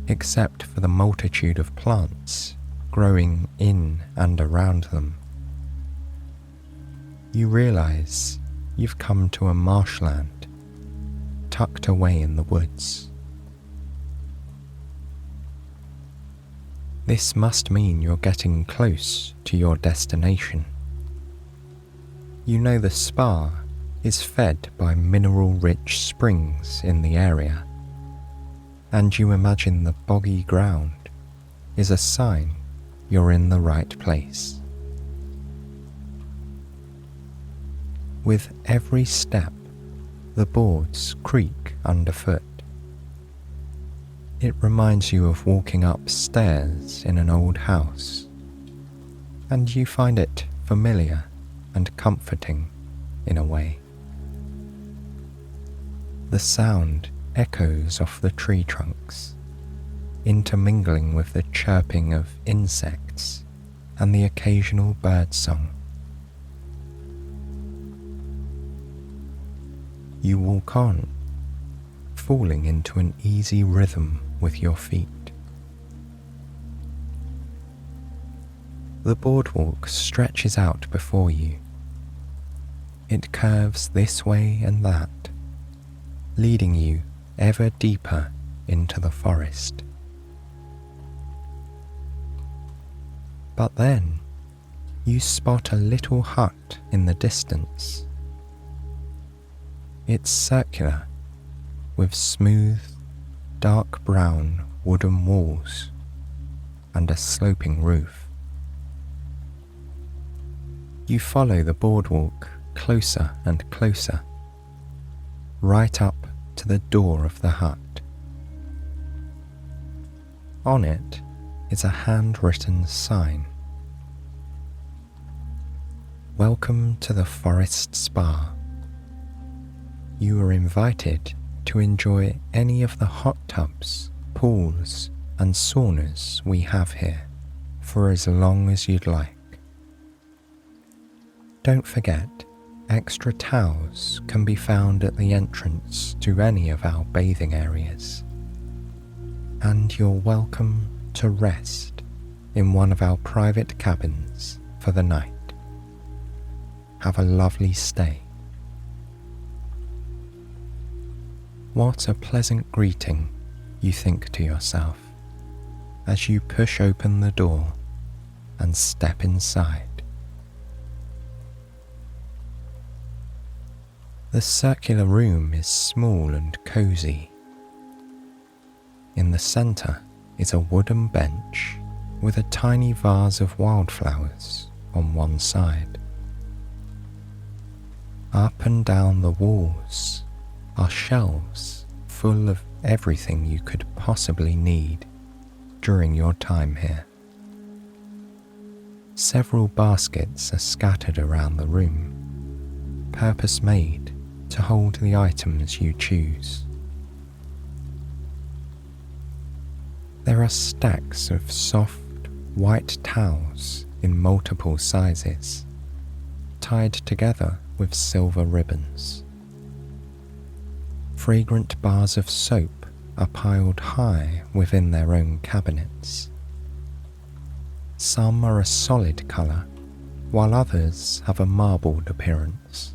except for the multitude of plants growing in and around them. You realize you've come to a marshland tucked away in the woods. This must mean you're getting close to your destination. You know the spa is fed by mineral-rich springs in the area, and you imagine the boggy ground is a sign you're in the right place. With every step, the boards creak underfoot. It reminds you of walking upstairs in an old house, and you find it familiar and comforting in a way. The sound echoes off the tree trunks, intermingling with the chirping of insects and the occasional bird song. You walk on, falling into an easy rhythm with your feet. The boardwalk stretches out before you. It curves this way and that, leading you ever deeper into the forest. But then, you spot a little hut in the distance. It's circular, with smooth, dark brown wooden walls and a sloping roof. You follow the boardwalk closer and closer, right up to the door of the hut. On it is a handwritten sign. Welcome to the Forest Spa. You are invited to enjoy any of the hot tubs, pools, and saunas we have here for as long as you'd like. Don't forget, extra towels can be found at the entrance to any of our bathing areas. And you're welcome to rest in one of our private cabins for the night. Have a lovely stay. What a pleasant greeting, you think to yourself, as you push open the door and step inside. The circular room is small and cozy. In the centre is a wooden bench with a tiny vase of wildflowers on one side. Up and down the walls are shelves full of everything you could possibly need during your time here. Several baskets are scattered around the room, purpose-made to hold the items you choose. There are stacks of soft, white towels in multiple sizes, tied together with silver ribbons. Fragrant bars of soap are piled high within their own cabinets. Some are a solid colour, while others have a marbled appearance.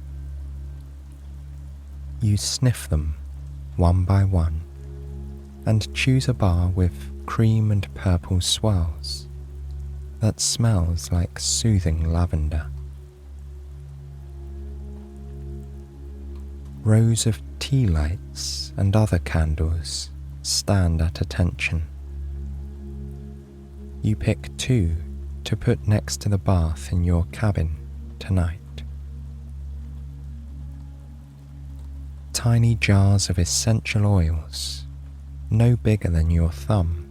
You sniff them one by one and choose a bar with cream and purple swirls that smells like soothing lavender. Rows of tea lights and other candles stand at attention. You pick 2 to put next to the bath in your cabin tonight. Tiny jars of essential oils, no bigger than your thumb,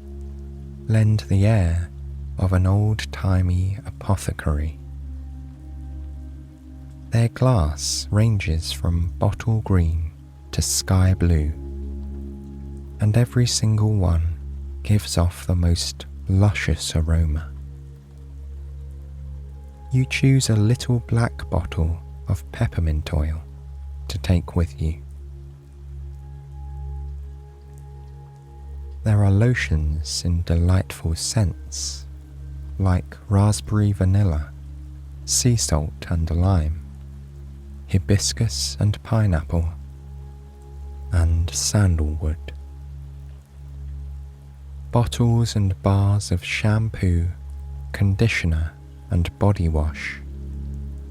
lend the air of an old-timey apothecary. Their glass ranges from bottle green to sky blue, and every single one gives off the most luscious aroma. You choose a little black bottle of peppermint oil to take with you. There are lotions in delightful scents like raspberry vanilla, sea salt and lime, hibiscus and pineapple, and sandalwood. Bottles and bars of shampoo, conditioner, and body wash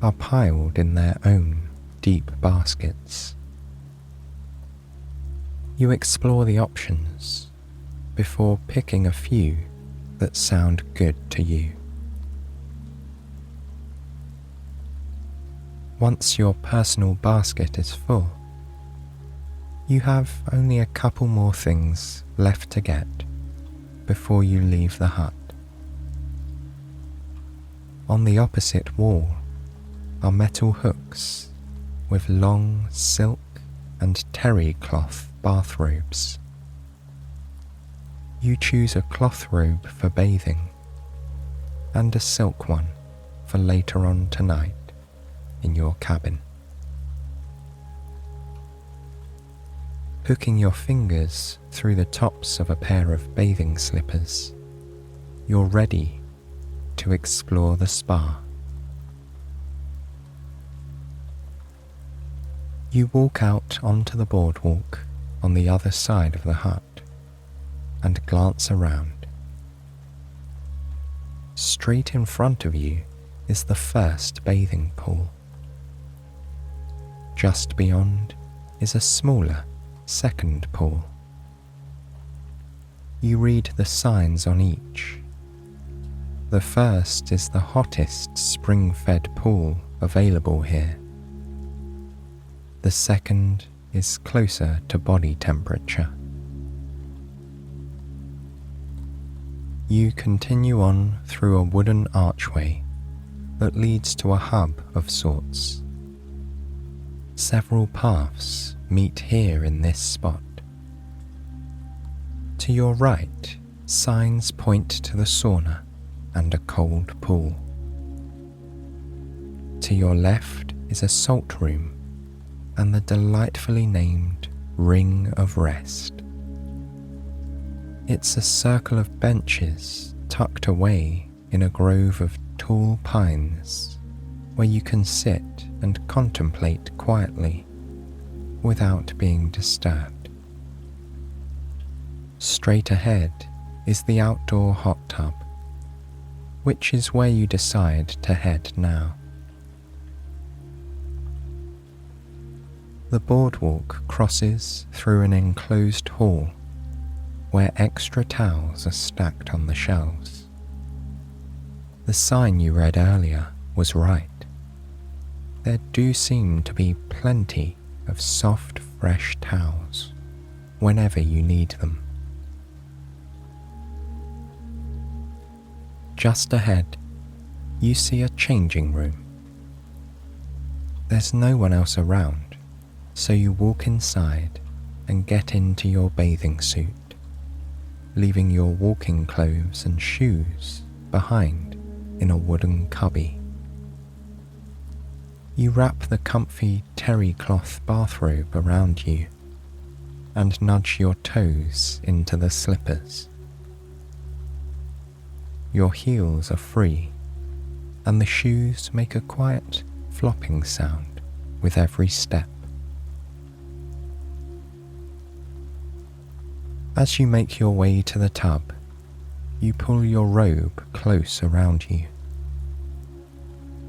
are piled in their own deep baskets. You explore the options before picking a few that sound good to you. Once your personal basket is full, you have only a couple more things left to get before you leave the hut. On the opposite wall are metal hooks with long silk and terry cloth bathrobes. You choose a cloth robe for bathing and a silk one for later on tonight in your cabin. Hooking your fingers through the tops of a pair of bathing slippers, you're ready to explore the spa. You walk out onto the boardwalk on the other side of the hut and glance around. Straight in front of you is the first bathing pool. Just beyond is a smaller second pool. You read the signs on each. The first is the hottest spring-fed pool available here. The second is closer to body temperature. You continue on through a wooden archway that leads to a hub of sorts. Several paths meet here in this spot. To your right, signs point to the sauna and a cold pool. To your left is a salt room and the delightfully named Ring of Rest. It's a circle of benches tucked away in a grove of tall pines where you can sit and contemplate quietly without being disturbed. Straight ahead is the outdoor hot tub, which is where you decide to head now. The boardwalk crosses through an enclosed hall where extra towels are stacked on the shelves. The sign you read earlier was right. There do seem to be plenty of soft, fresh towels whenever you need them. Just ahead, you see a changing room. There's no one else around, so you walk inside and get into your bathing suit, leaving your walking clothes and shoes behind in a wooden cubby. You wrap the comfy terry cloth bathrobe around you and nudge your toes into the slippers. Your heels are free, and the shoes make a quiet flopping sound with every step. As you make your way to the tub, you pull your robe close around you.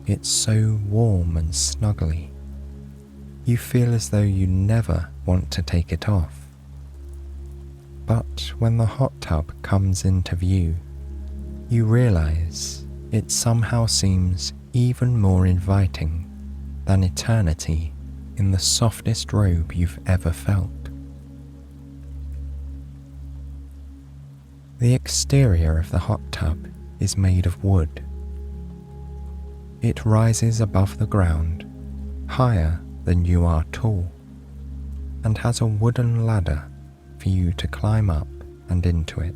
It's so warm and snuggly. You feel as though you never want to take it off. But when the hot tub comes into view, you realize it somehow seems even more inviting than eternity in the softest robe you've ever felt. The exterior of the hot tub is made of wood. It rises above the ground, higher than you are tall, and has a wooden ladder for you to climb up and into it.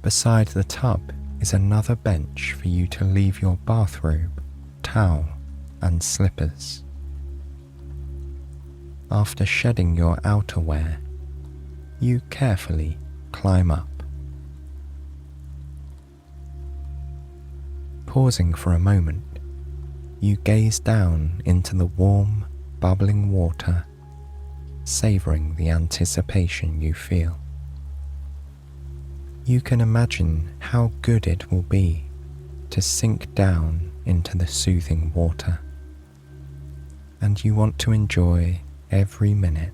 Beside the tub is another bench for you to leave your bathrobe, towel, and slippers. After shedding your outerwear, you carefully climb up. Pausing for a moment, you gaze down into the warm, bubbling water, savouring the anticipation you feel. You can imagine how good it will be to sink down into the soothing water, and you want to enjoy every minute.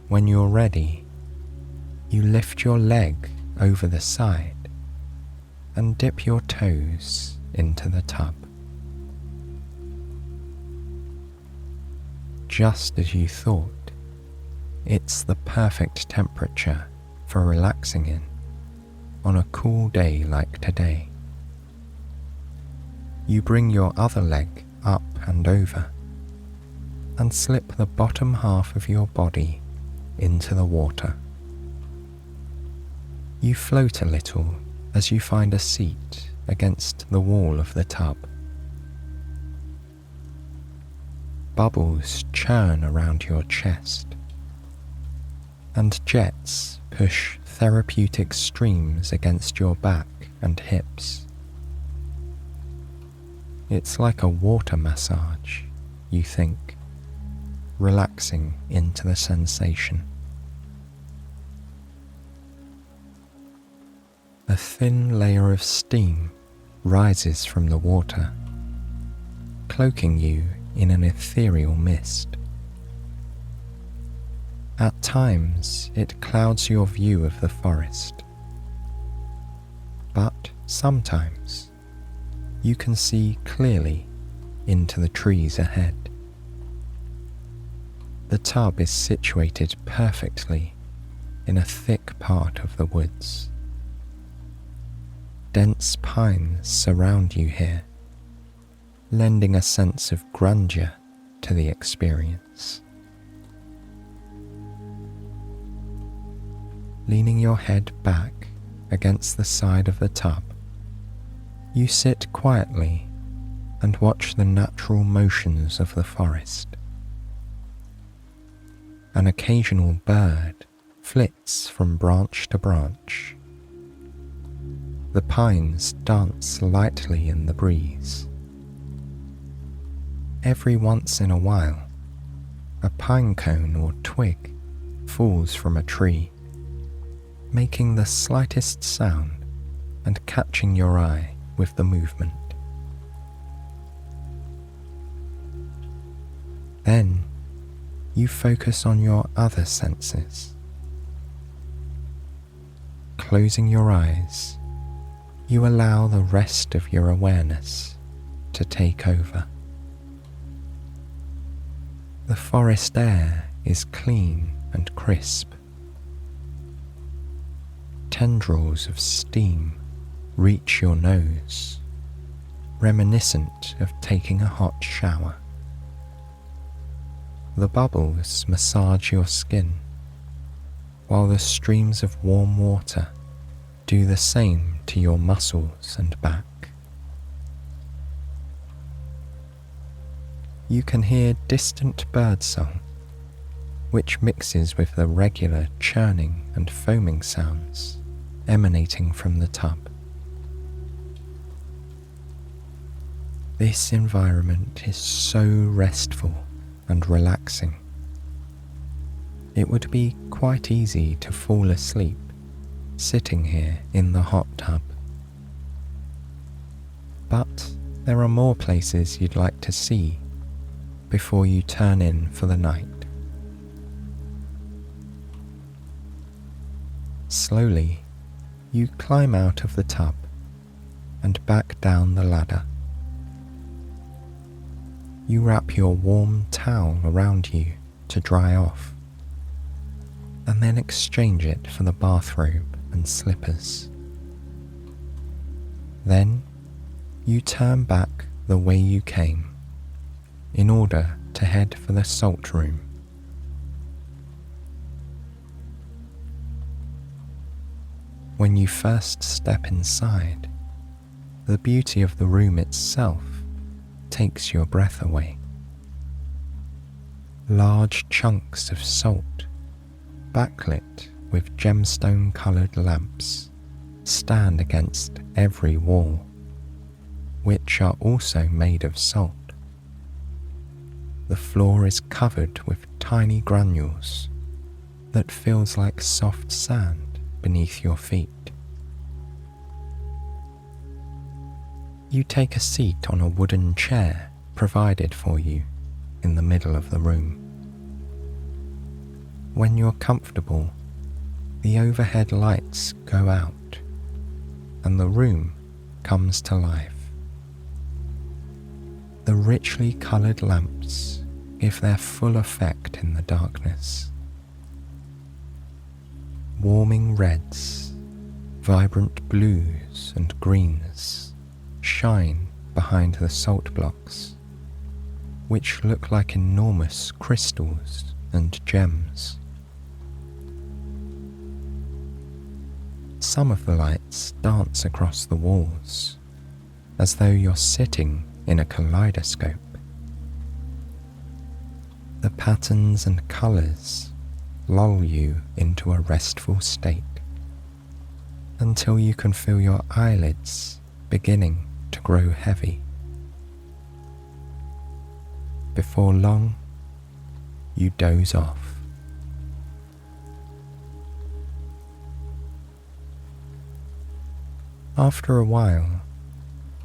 When you're ready, you lift your leg over the side and dip your toes into the tub. Just as you thought, it's the perfect temperature for relaxing in on a cool day like today. You bring your other leg up and over and slip the bottom half of your body into the water. You float a little as you find a seat against the wall of the tub. Bubbles churn around your chest, and jets push therapeutic streams against your back and hips. It's like a water massage, you think, relaxing into the sensation. A thin layer of steam rises from the water, cloaking you in an ethereal mist. At times, it clouds your view of the forest, but sometimes you can see clearly into the trees ahead. The tub is situated perfectly in a thick part of the woods. Dense pines surround you here, lending a sense of grandeur to the experience. Leaning your head back against the side of the tub, you sit quietly and watch the natural motions of the forest. An occasional bird flits from branch to branch. The pines dance lightly in the breeze. Every once in a while, a pine cone or twig falls from a tree, making the slightest sound and catching your eye with the movement. Then you focus on your other senses. Closing your eyes, you allow the rest of your awareness to take over. The forest air is clean and crisp. Tendrils of steam reach your nose, reminiscent of taking a hot shower. The bubbles massage your skin, while the streams of warm water do the same to your muscles and back. You can hear distant birdsong, which mixes with the regular churning and foaming sounds emanating from the tub. This environment is so restful and relaxing. It would be quite easy to fall asleep sitting here in the hot tub. But there are more places you'd like to see before you turn in for the night. Slowly, you climb out of the tub and back down the ladder. You wrap your warm towel around you to dry off, and then exchange it for the bathrobe and slippers. Then you turn back the way you came in order to head for the salt room. When you first step inside, the beauty of the room itself takes your breath away. Large chunks of salt, backlit with gemstone-coloured lamps, stand against every wall, which are also made of salt. The floor is covered with tiny granules that feels like soft sand beneath your feet. You take a seat on a wooden chair provided for you in the middle of the room. When you're comfortable, the overhead lights go out and the room comes to life. The richly coloured lamps give their full effect in the darkness. Warming reds, vibrant blues and greens shine behind the salt blocks, which look like enormous crystals and gems. Some of the lights dance across the walls, as though you're sitting in a kaleidoscope. The patterns and colours lull you into a restful state until you can feel your eyelids beginning to grow heavy. Before long, you doze off. After a while,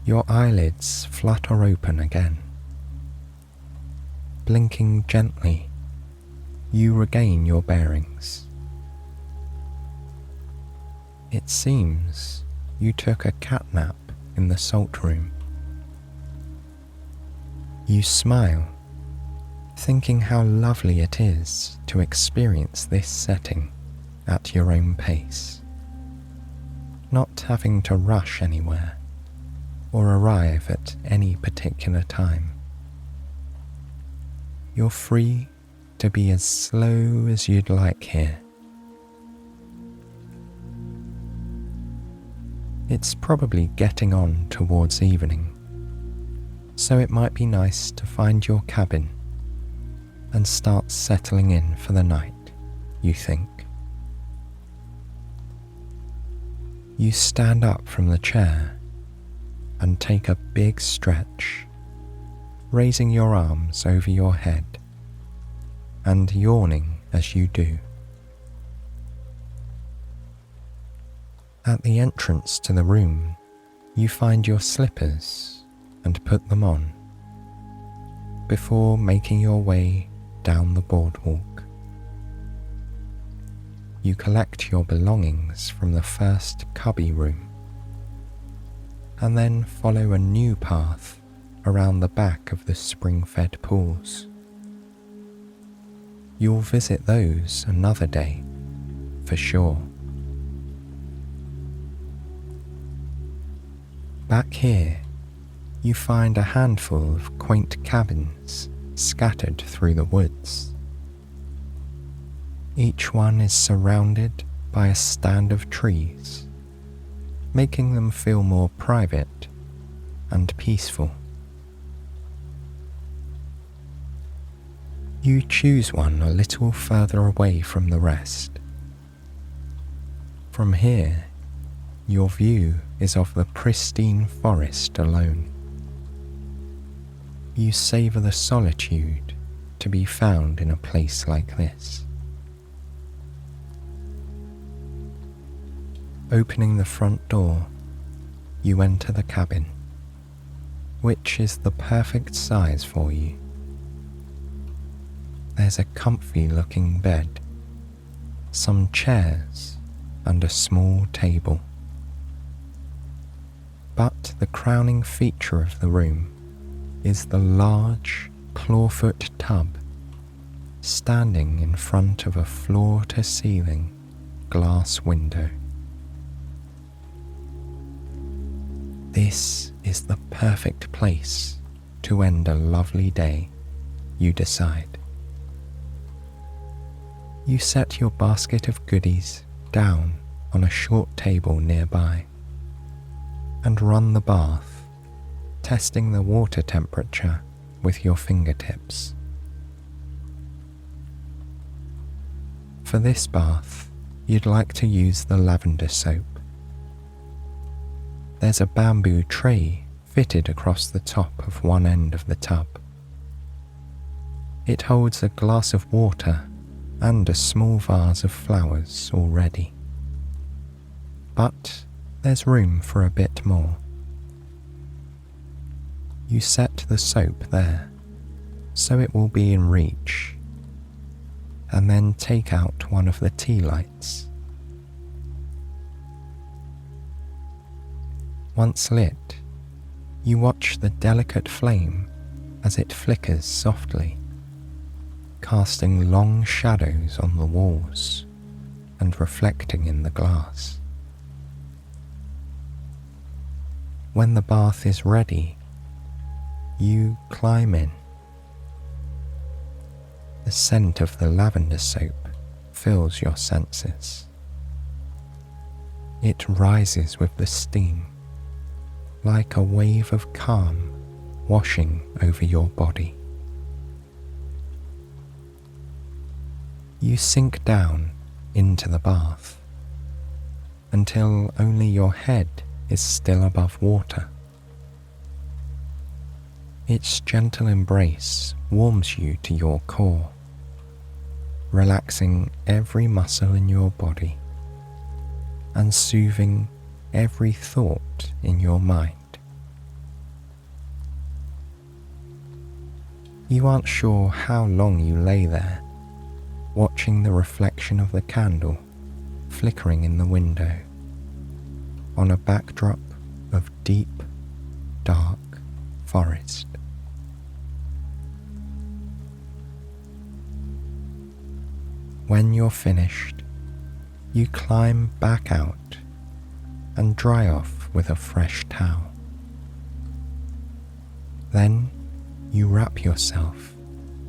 your eyelids flutter open again. Blinking gently, you regain your bearings. It seems you took a catnap in the salt room. You smile, thinking how lovely it is to experience this setting at your own pace, not having to rush anywhere or arrive at any particular time. You're free to be as slow as you'd like here. It's probably getting on towards evening, so it might be nice to find your cabin and start settling in for the night, you think. You stand up from the chair and take a big stretch, raising your arms over your head and yawning as you do. At the entrance to the room, you find your slippers and put them on before making your way down the boardwalk. You collect your belongings from the first cubby room and then follow a new path around the back of the spring-fed pools. You'll visit those another day, for sure. Back here, you find a handful of quaint cabins scattered through the woods. Each one is surrounded by a stand of trees, making them feel more private and peaceful. You choose one a little further away from the rest. From here, your view is of the pristine forest alone. You savour the solitude to be found in a place like this. Opening the front door, you enter the cabin, which is the perfect size for you. There's a comfy-looking bed, some chairs, and a small table. But the crowning feature of the room is the large, clawfoot tub standing in front of a floor-to-ceiling glass window. This is the perfect place to end a lovely day you decide. You set your basket of goodies down on a short table nearby and run the bath, testing the water temperature with your fingertips. For this bath, you'd like to use the lavender soap. There's a bamboo tray fitted across the top of one end of the tub. It holds a glass of water and a small vase of flowers already. But there's room for a bit more. You set the soap there, so it will be in reach, and then take out one of the tea lights. Once lit, you watch the delicate flame as it flickers softly, casting long shadows on the walls and reflecting in the glass. When the bath is ready, you climb in. The scent of the lavender soap fills your senses. It rises with the steam, like a wave of calm washing over your body. You sink down into the bath until only your head is still above water. Its gentle embrace warms you to your core, relaxing every muscle in your body and soothing every thought in your mind. You aren't sure how long you lay there, watching the reflection of the candle flickering in the window on a backdrop of deep, dark forest. When you're finished, you climb back out and dry off with a fresh towel. Then you wrap yourself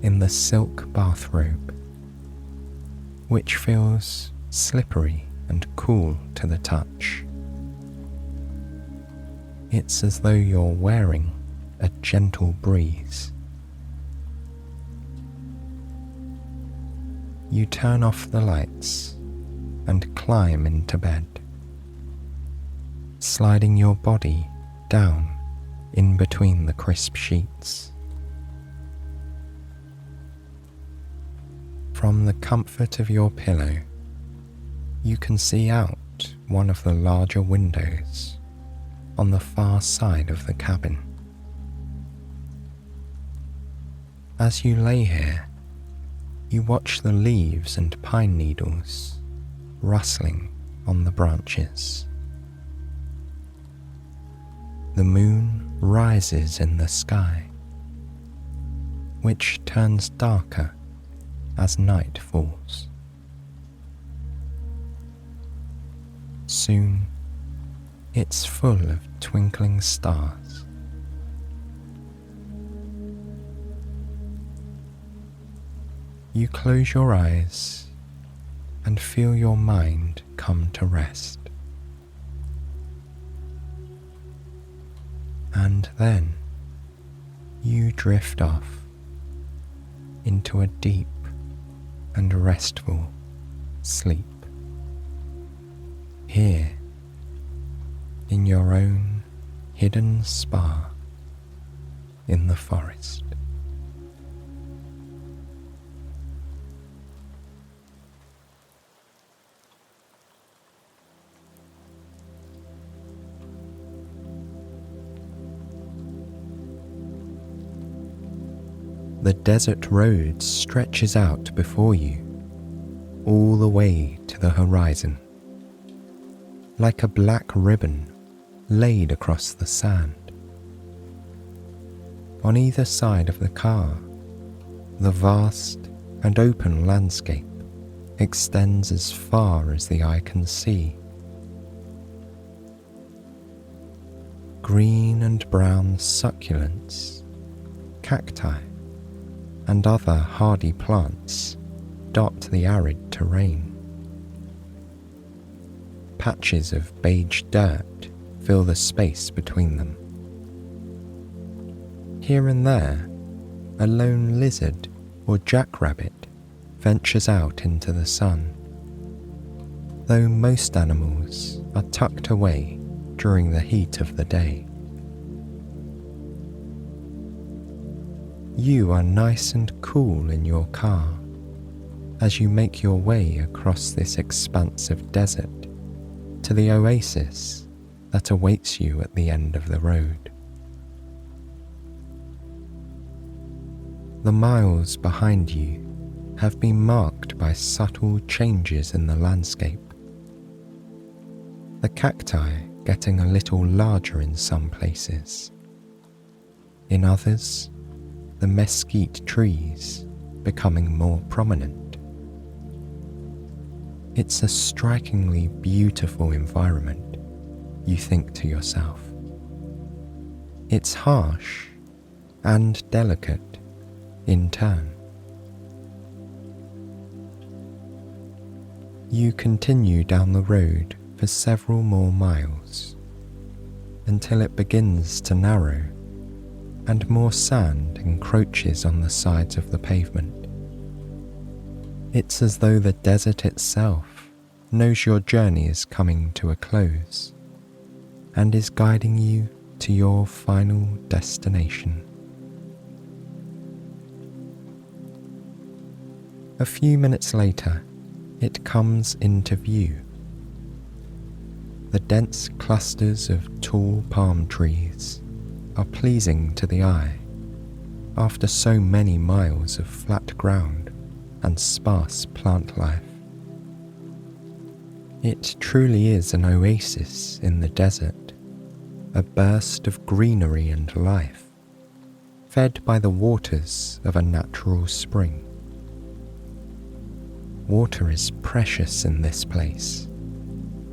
in the silk bathrobe, which feels slippery and cool to the touch. It's as though you're wearing a gentle breeze. You turn off the lights and climb into bed, sliding your body down in between the crisp sheets. From the comfort of your pillow, you can see out one of the larger windows on the far side of the cabin. As you lay here, you watch the leaves and pine needles rustling on the branches. The moon rises in the sky, which turns darker as night falls. Soon, it's full of twinkling stars. You close your eyes and feel your mind come to rest. And then you drift off into a deep and restful sleep, here in your own hidden spa in the forest. The desert road stretches out before you, all the way to the horizon, like a black ribbon laid across the sand. On either side of the car, the vast and open landscape extends as far as the eye can see. Green and brown succulents, cacti, and other hardy plants dot the arid terrain. Patches of beige dirt fill the space between them. Here and there, a lone lizard or jackrabbit ventures out into the sun, though most animals are tucked away during the heat of the day. You are nice and cool in your car as you make your way across this expanse of desert to the oasis that awaits you at the end of the road. The miles behind you have been marked by subtle changes in the landscape. The cacti getting a little larger in some places. In others, the mesquite trees becoming more prominent. It's a strikingly beautiful environment, you think to yourself. It's harsh and delicate in turn. You continue down the road for several more miles until it begins to narrow and more sand encroaches on the sides of the pavement. It's as though the desert itself knows your journey is coming to a close and is guiding you to your final destination. A few minutes later, it comes into view. The dense clusters of tall palm trees are pleasing to the eye after so many miles of flat ground and sparse plant life. It truly is an oasis in the desert, a burst of greenery and life, fed by the waters of a natural spring. Water is precious in this place,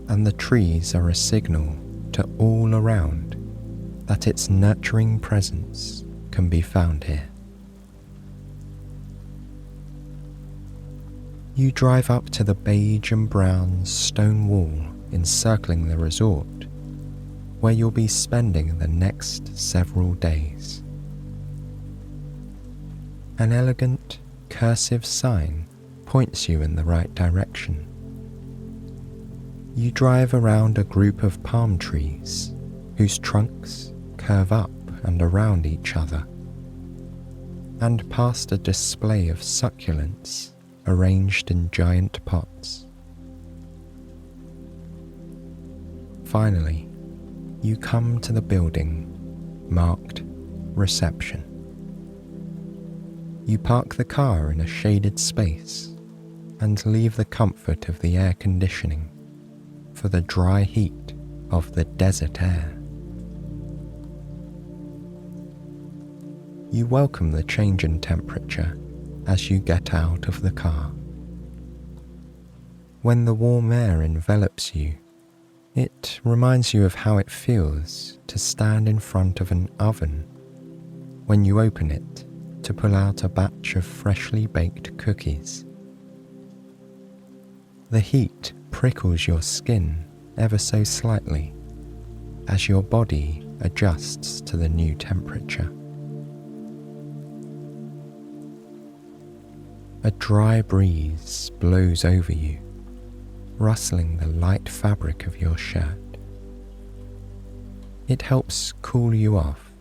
and the trees are a signal to all around that its nurturing presence can be found here. You drive up to the beige and brown stone wall encircling the resort, where you'll be spending the next several days. An elegant, cursive sign points you in the right direction. You drive around a group of palm trees whose trunks curve up and around each other, and past a display of succulents arranged in giant pots. Finally, you come to the building marked Reception. You park the car in a shaded space and leave the comfort of the air conditioning for the dry heat of the desert air. You welcome the change in temperature as you get out of the car. When the warm air envelops you, it reminds you of how it feels to stand in front of an oven when you open it to pull out a batch of freshly baked cookies. The heat prickles your skin ever so slightly as your body adjusts to the new temperature. A dry breeze blows over you, rustling the light fabric of your shirt. It helps cool you off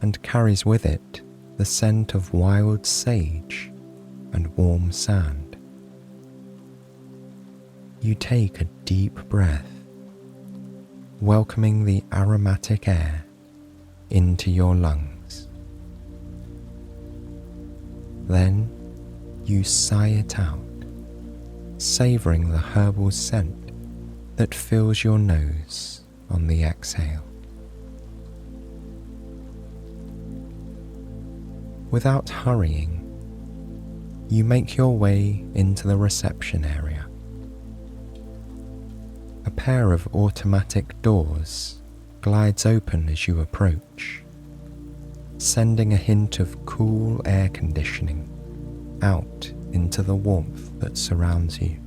and carries with it the scent of wild sage and warm sand. You take a deep breath, welcoming the aromatic air into your lungs. Then you sigh it out, savouring the herbal scent that fills your nose on the exhale. Without hurrying, you make your way into the reception area. A pair of automatic doors glides open as you approach, sending a hint of cool air conditioning out into the warmth that surrounds you.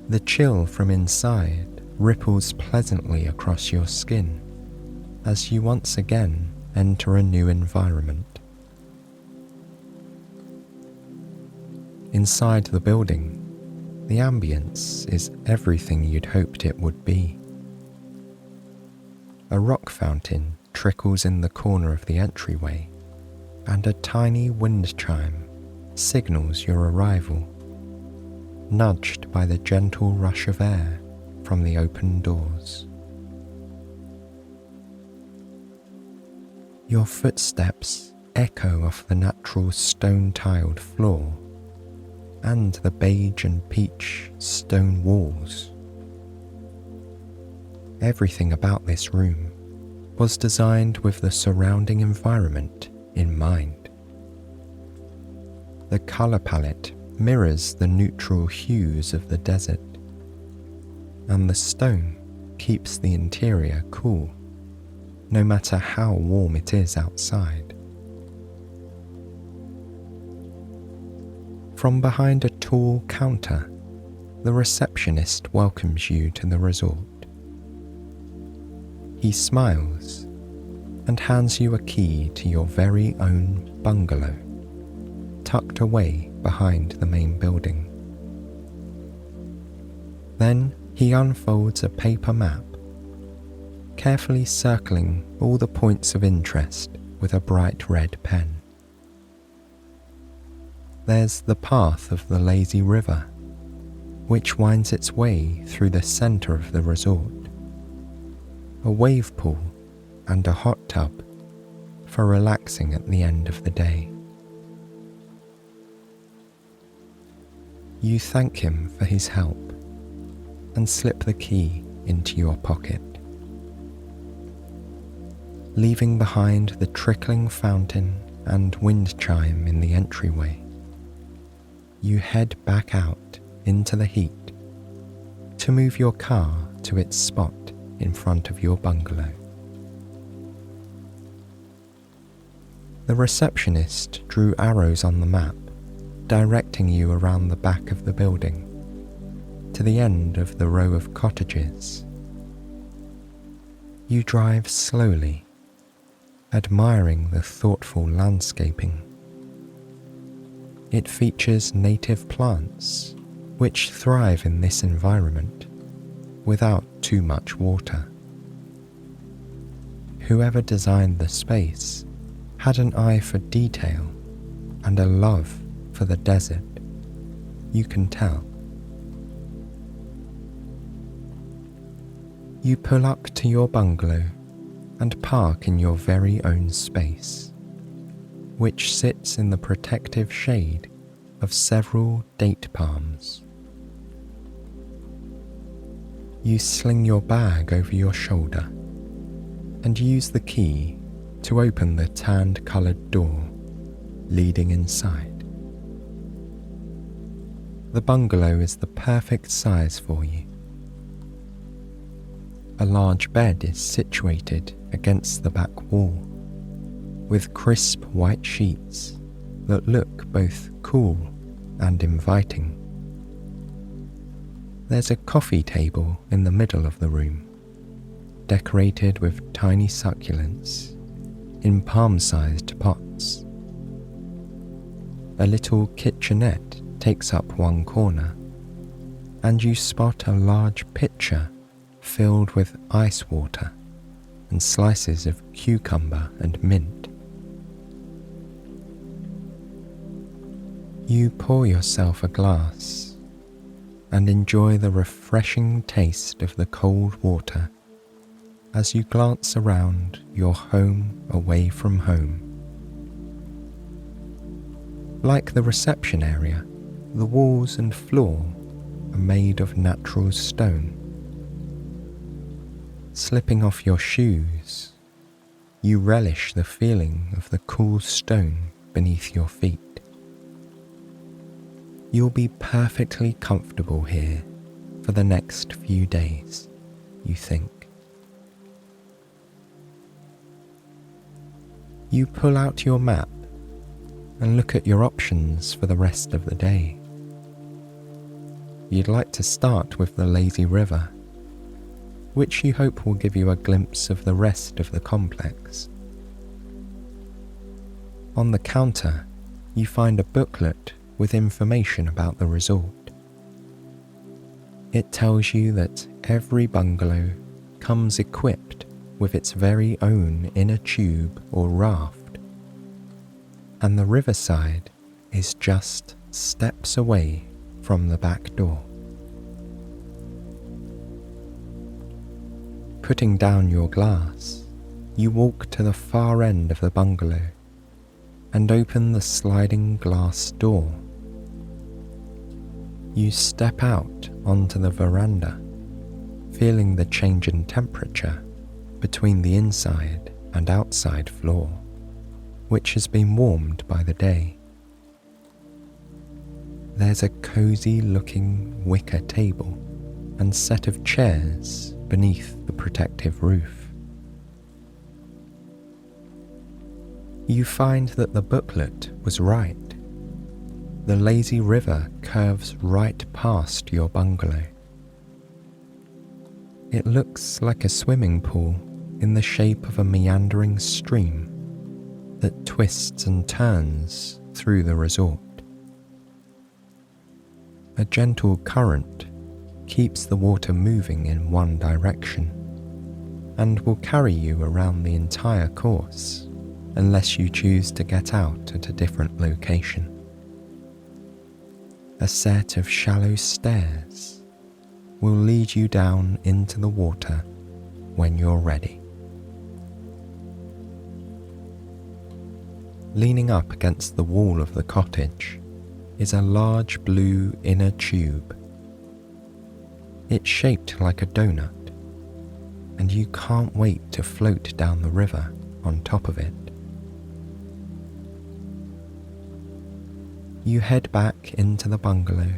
The chill from inside ripples pleasantly across your skin as you once again enter a new environment. Inside the building, the ambience is everything you'd hoped it would be. A rock fountain trickles in the corner of the entryway, and a tiny wind chime signals your arrival, nudged by the gentle rush of air from the open doors. Your footsteps echo off the natural stone-tiled floor and the beige and peach stone walls. Everything about this room was designed with the surrounding environment in mind. The color palette mirrors the neutral hues of the desert, and the stone keeps the interior cool, no matter how warm it is outside. From behind a tall counter, the receptionist welcomes you to the resort. He smiles and hands you a key to your very own bungalow, tucked away behind the main building. Then he unfolds a paper map, carefully circling all the points of interest with a bright red pen. There's the path of the lazy river, which winds its way through the center of the resort, a wave pool and a hot tub for relaxing at the end of the day. You thank him for his help and slip the key into your pocket. Leaving behind the trickling fountain and wind chime in the entryway, you head back out into the heat to move your car to its spot in front of your bungalow. The receptionist drew arrows on the map, directing you around the back of the building to the end of the row of cottages. You drive slowly, admiring the thoughtful landscaping. It features native plants which thrive in this environment without too much water. Whoever designed the space had an eye for detail and a love for the desert, you can tell. You pull up to your bungalow and park in your very own space, which sits in the protective shade of several date palms. You sling your bag over your shoulder and use the key to open the tanned-coloured door leading inside. The bungalow is the perfect size for you. A large bed is situated against the back wall, with crisp white sheets that look both cool and inviting. There's a coffee table in the middle of the room, decorated with tiny succulents in palm-sized pots. A little kitchenette takes up one corner, and you spot a large pitcher filled with ice water and slices of cucumber and mint. You pour yourself a glass and enjoy the refreshing taste of the cold water as you glance around your home away from home. Like the reception area, the walls and floor are made of natural stone. Slipping off your shoes, you relish the feeling of the cool stone beneath your feet. You'll be perfectly comfortable here for the next few days, you think. You pull out your map and look at your options for the rest of the day. You'd like to start with the lazy river, which you hope will give you a glimpse of the rest of the complex. On the counter, you find a booklet with information about the resort. It tells you that every bungalow comes equipped with its very own inner tube or raft, and the riverside is just steps away from the back door. Putting down your glass, you walk to the far end of the bungalow and open the sliding glass door. You step out onto the veranda, feeling the change in temperature between the inside and outside floor, which has been warmed by the day. There's a cozy looking wicker table and set of chairs beneath the protective roof. You find that the booklet was right. The lazy river curves right past your bungalow. It looks like a swimming pool in the shape of a meandering stream that twists and turns through the resort. A gentle current keeps the water moving in one direction and will carry you around the entire course unless you choose to get out at a different location. A set of shallow stairs will lead you down into the water when you're ready. Leaning up against the wall of the cottage is a large blue inner tube. It's shaped like a donut, and you can't wait to float down the river on top of it. You head back into the bungalow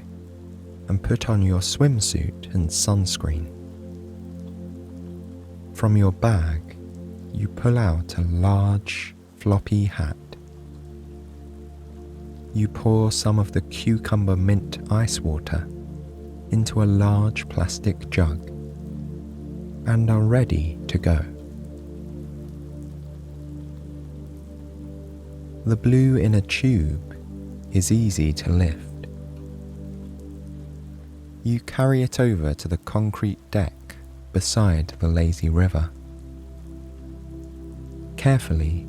and put on your swimsuit and sunscreen. From your bag, you pull out a large, floppy hat. You pour some of the cucumber mint ice water into a large plastic jug and are ready to go. The blue inner tube is easy to lift. You carry it over to the concrete deck beside the lazy river. Carefully,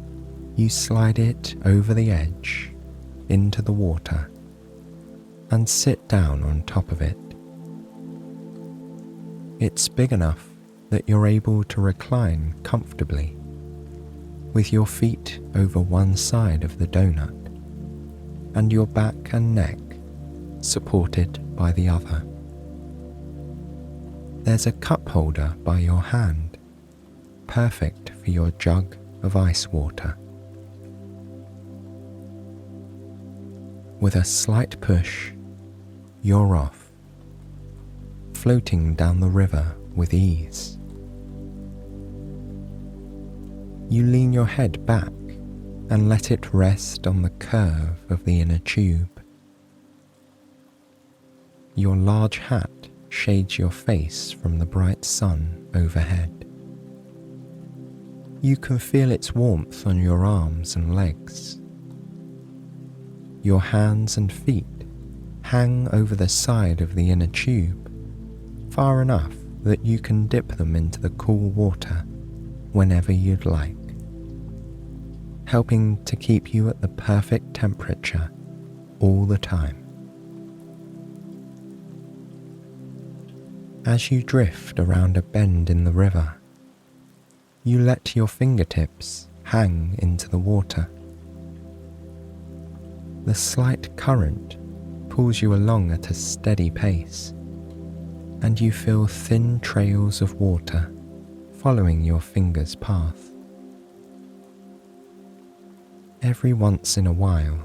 you slide it over the edge into the water and sit down on top of it. It's big enough that you're able to recline comfortably with your feet over one side of the donut and your back and neck supported by the other. There's a cup holder by your hand, perfect for your jug of ice water. With a slight push, you're off, floating down the river with ease. You lean your head back and let it rest on the curve of the inner tube. Your large hat shades your face from the bright sun overhead. You can feel its warmth on your arms and legs. Your hands and feet hang over the side of the inner tube, far enough that you can dip them into the cool water whenever you'd like, helping to keep you at the perfect temperature all the time. As you drift around a bend in the river, you let your fingertips hang into the water. The slight current pulls you along at a steady pace, and you feel thin trails of water following your finger's path. Every once in a while,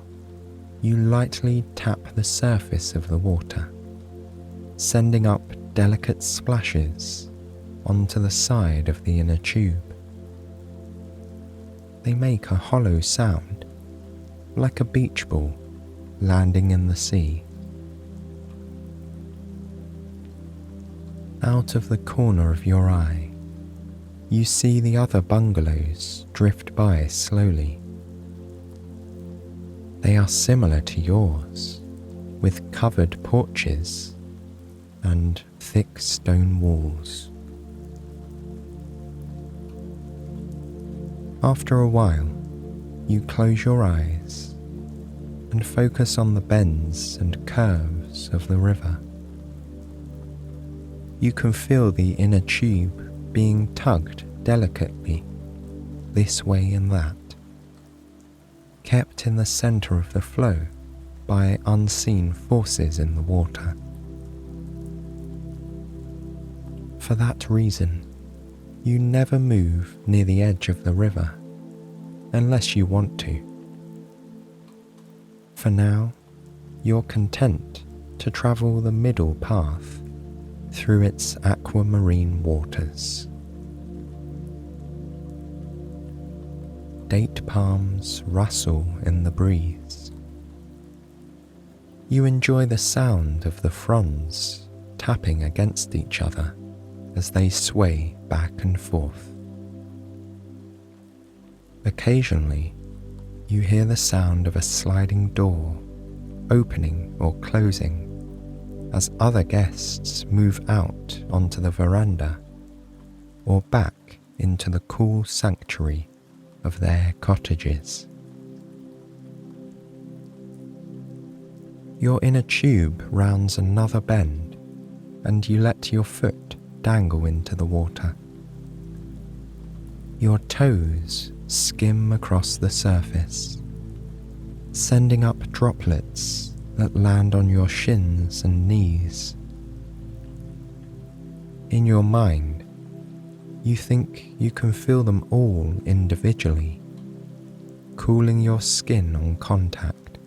you lightly tap the surface of the water, sending up delicate splashes onto the side of the inner tube. They make a hollow sound, like a beach ball landing in the sea. Out of the corner of your eye, you see the other bungalows drift by slowly. They are similar to yours, with covered porches and thick stone walls. After a while, you close your eyes and focus on the bends and curves of the river. You can feel the inner tube being tugged delicately this way and that, kept in the center of the flow by unseen forces in the water. For that reason, you never move near the edge of the river unless you want to. For now, you're content to travel the middle path through its aquamarine waters. Date palms rustle in the breeze. You enjoy the sound of the fronds tapping against each other as they sway back and forth. Occasionally, you hear the sound of a sliding door opening or closing as other guests move out onto the veranda or back into the cool sanctuary of their cottages. Your inner tube rounds another bend and you let your foot dangle into the water. Your toes skim across the surface, sending up droplets that land on your shins and knees. In your mind, you think you can feel them all individually, cooling your skin on contact.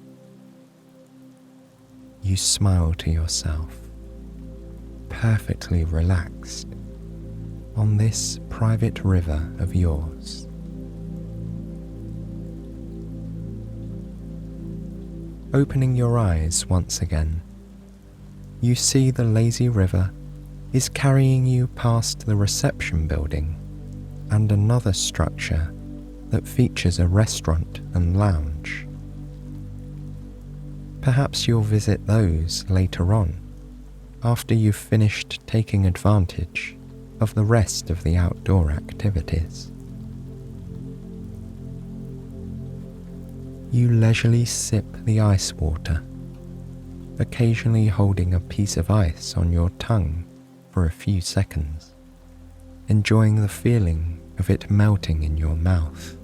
You smile to yourself, perfectly relaxed on this private river of yours. Opening your eyes once again, you see the lazy river is carrying you past the reception building and another structure that features a restaurant and lounge. Perhaps you'll visit those later on, after you've finished taking advantage of the rest of the outdoor activities. You leisurely sip the ice water, occasionally holding a piece of ice on your tongue for a few seconds, enjoying the feeling of it melting in your mouth.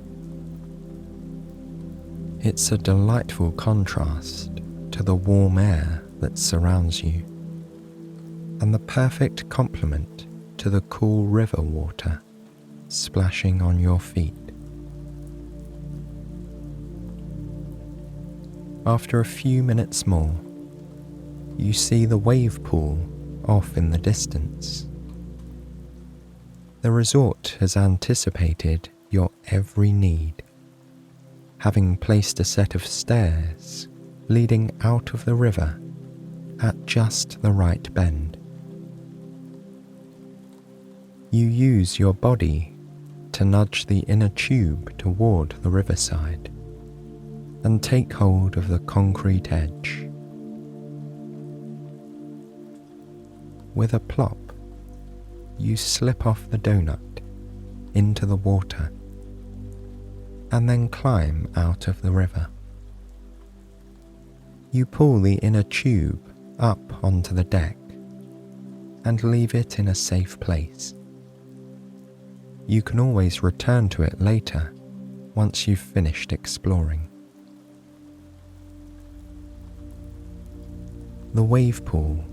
It's a delightful contrast to the warm air that surrounds you, and the perfect complement to the cool river water splashing on your feet. After a few minutes more, you see the wave pool off in the distance. The resort has anticipated your every need, having placed a set of stairs leading out of the river at just the right bend. You use your body to nudge the inner tube toward the riverside and take hold of the concrete edge. With a plop, you slip off the donut into the water and then climb out of the river. You pull the inner tube up onto the deck and leave it in a safe place. You can always return to it later once you've finished exploring. The wave pool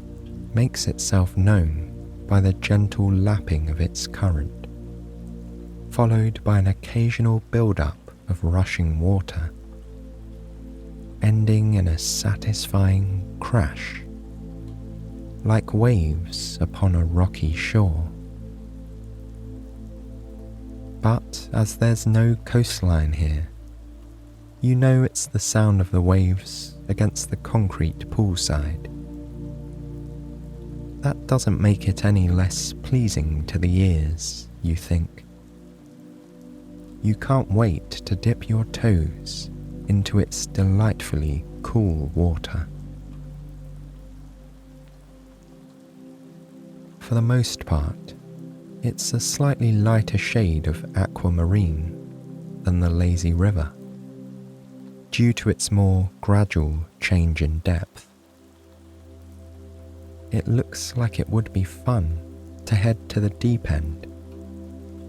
makes itself known by the gentle lapping of its current, followed by an occasional build-up of rushing water, ending in a satisfying crash, like waves upon a rocky shore. But as there's no coastline here, you know it's the sound of the waves against the concrete poolside. That doesn't make it any less pleasing to the ears, you think. You can't wait to dip your toes into its delightfully cool water. For the most part, it's a slightly lighter shade of aquamarine than the lazy river, due to its more gradual change in depth. It looks like it would be fun to head to the deep end,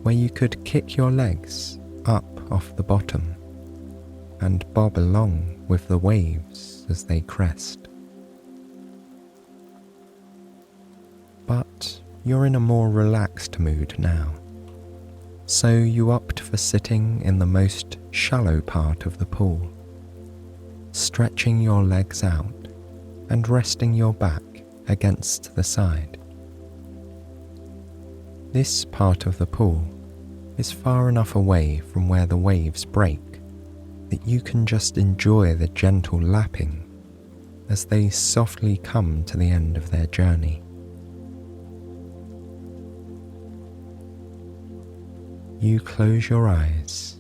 where you could kick your legs up off the bottom and bob along with the waves as they crest. But you're in a more relaxed mood now, so you opt for sitting in the most shallow part of the pool, stretching your legs out and resting your back against the side. This part of the pool is far enough away from where the waves break that you can just enjoy the gentle lapping as they softly come to the end of their journey. You close your eyes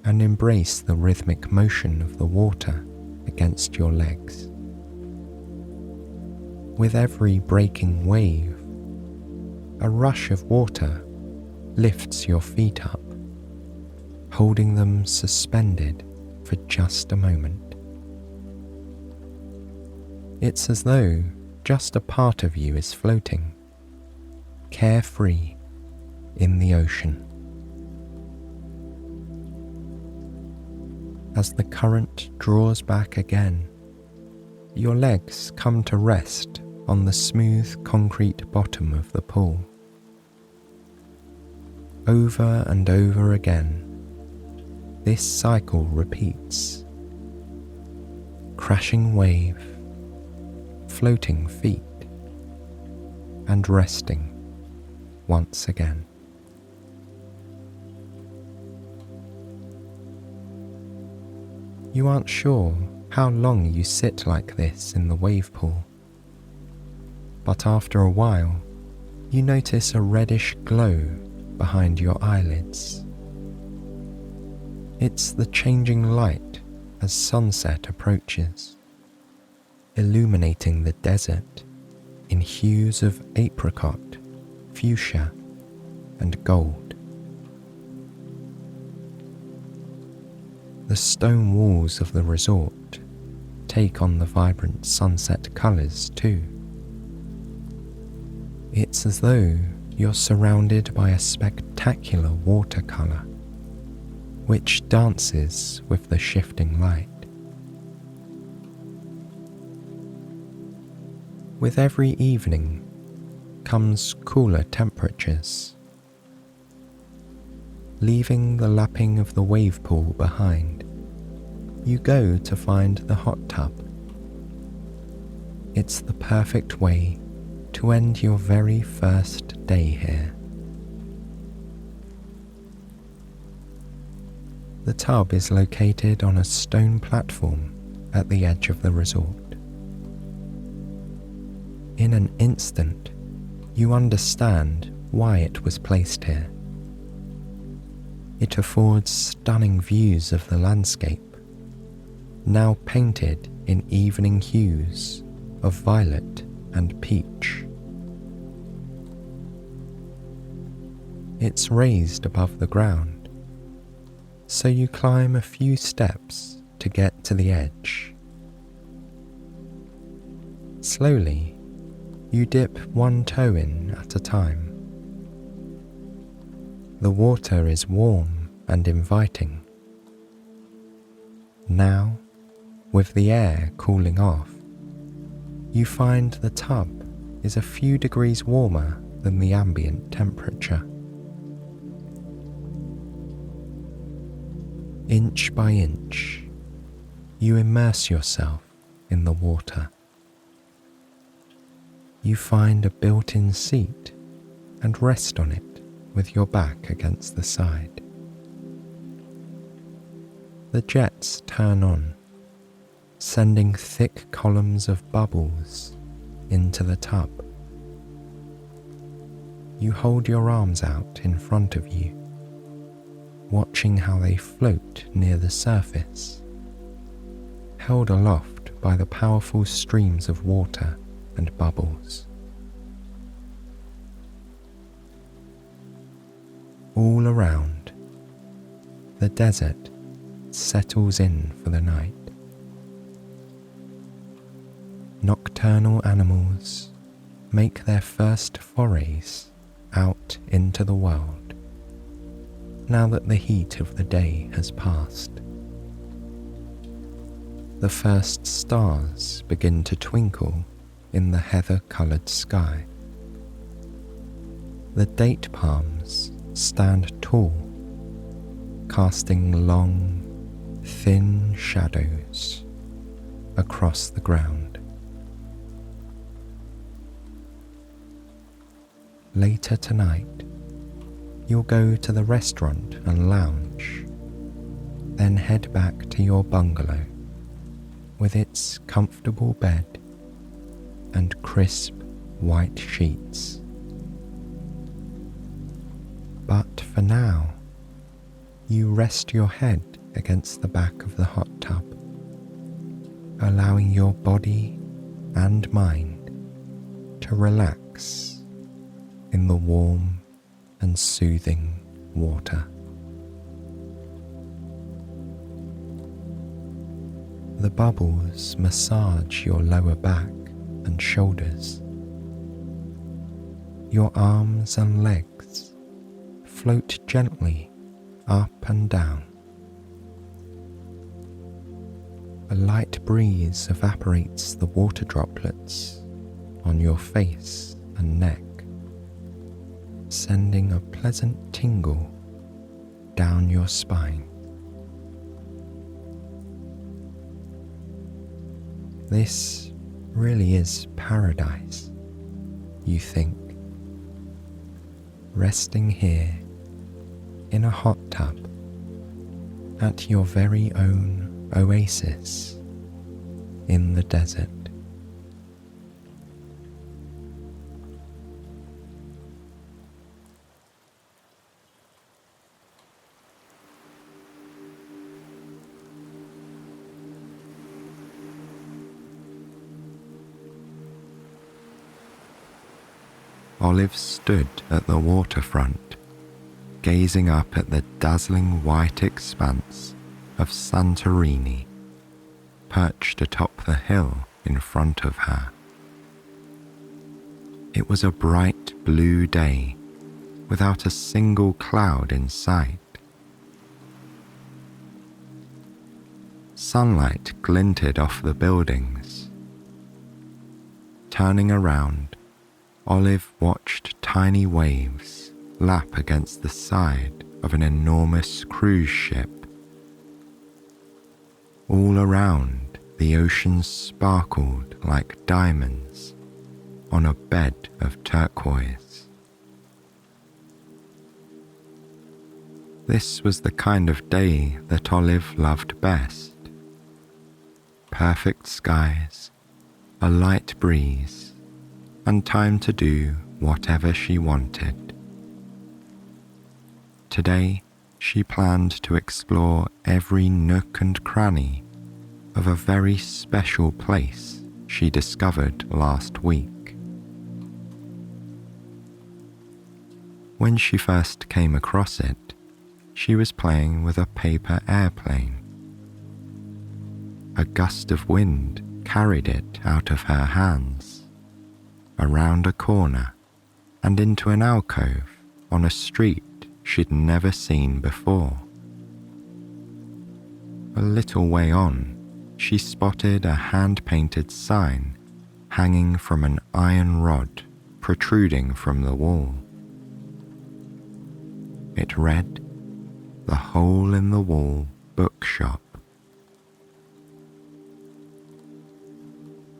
and embrace the rhythmic motion of the water against your legs. With every breaking wave, a rush of water lifts your feet up, holding them suspended for just a moment. It's as though just a part of you is floating, carefree, in the ocean. As the current draws back again, your legs come to rest on the smooth concrete bottom of the pool. Over and over again, this cycle repeats. Crashing wave, floating feet, and resting once again. You aren't sure how long you sit like this in the wave pool, but after a while, you notice a reddish glow behind your eyelids. It's the changing light as sunset approaches, illuminating the desert in hues of apricot, fuchsia, and gold. The stone walls of the resort take on the vibrant sunset colours too. It's as though you're surrounded by a spectacular watercolour, which dances with the shifting light. With every evening comes cooler temperatures. Leaving the lapping of the wave pool behind, you go to find the hot tub. It's the perfect way to end your very first day here. The tub is located on a stone platform at the edge of the resort. In an instant, you understand why it was placed here. It affords stunning views of the landscape, now painted in evening hues of violet and peach. It's raised above the ground, so you climb a few steps to get to the edge. Slowly, you dip one toe in at a time. The water is warm and inviting. Now, with the air cooling off, you find the tub is a few degrees warmer than the ambient temperature. Inch by inch, you immerse yourself in the water. You find a built-in seat and rest on it with your back against the side. The jets turn on, sending thick columns of bubbles into the tub. You hold your arms out in front of you, watching how they float near the surface, held aloft by the powerful streams of water and bubbles. All around, the desert settles in for the night. Nocturnal animals make their first forays out into the world, now that the heat of the day has passed. The first stars begin to twinkle in the heather-coloured sky. The date palms stand tall, casting long, thin shadows across the ground. Later tonight, you'll go to the restaurant and lounge, then head back to your bungalow with its comfortable bed and crisp white sheets. But for now, you rest your head against the back of the hot tub, allowing your body and mind to relax in the warm and soothing water. The bubbles massage your lower back and shoulders. Your arms and legs float gently up and down. A light breeze evaporates the water droplets on your face and neck, sending a pleasant tingle down your spine. This really is paradise, you think, resting here in a hot tub at your very own oasis in the desert. Olive stood at the waterfront, gazing up at the dazzling white expanse of Santorini, perched atop the hill in front of her. It was a bright blue day, without a single cloud in sight. Sunlight glinted off the buildings. Turning around, Olive watched tiny waves lap against the side of an enormous cruise ship. All around, the ocean sparkled like diamonds on a bed of turquoise. This was the kind of day that Olive loved best. Perfect skies, a light breeze, and time to do whatever she wanted. Today, she planned to explore every nook and cranny of a very special place she discovered last week. When she first came across it, she was playing with a paper airplane. A gust of wind carried it out of her hands, around a corner, and into an alcove on a street she'd never seen before. A little way on, she spotted a hand-painted sign hanging from an iron rod protruding from the wall. It read, "The Hole in the Wall Bookshop."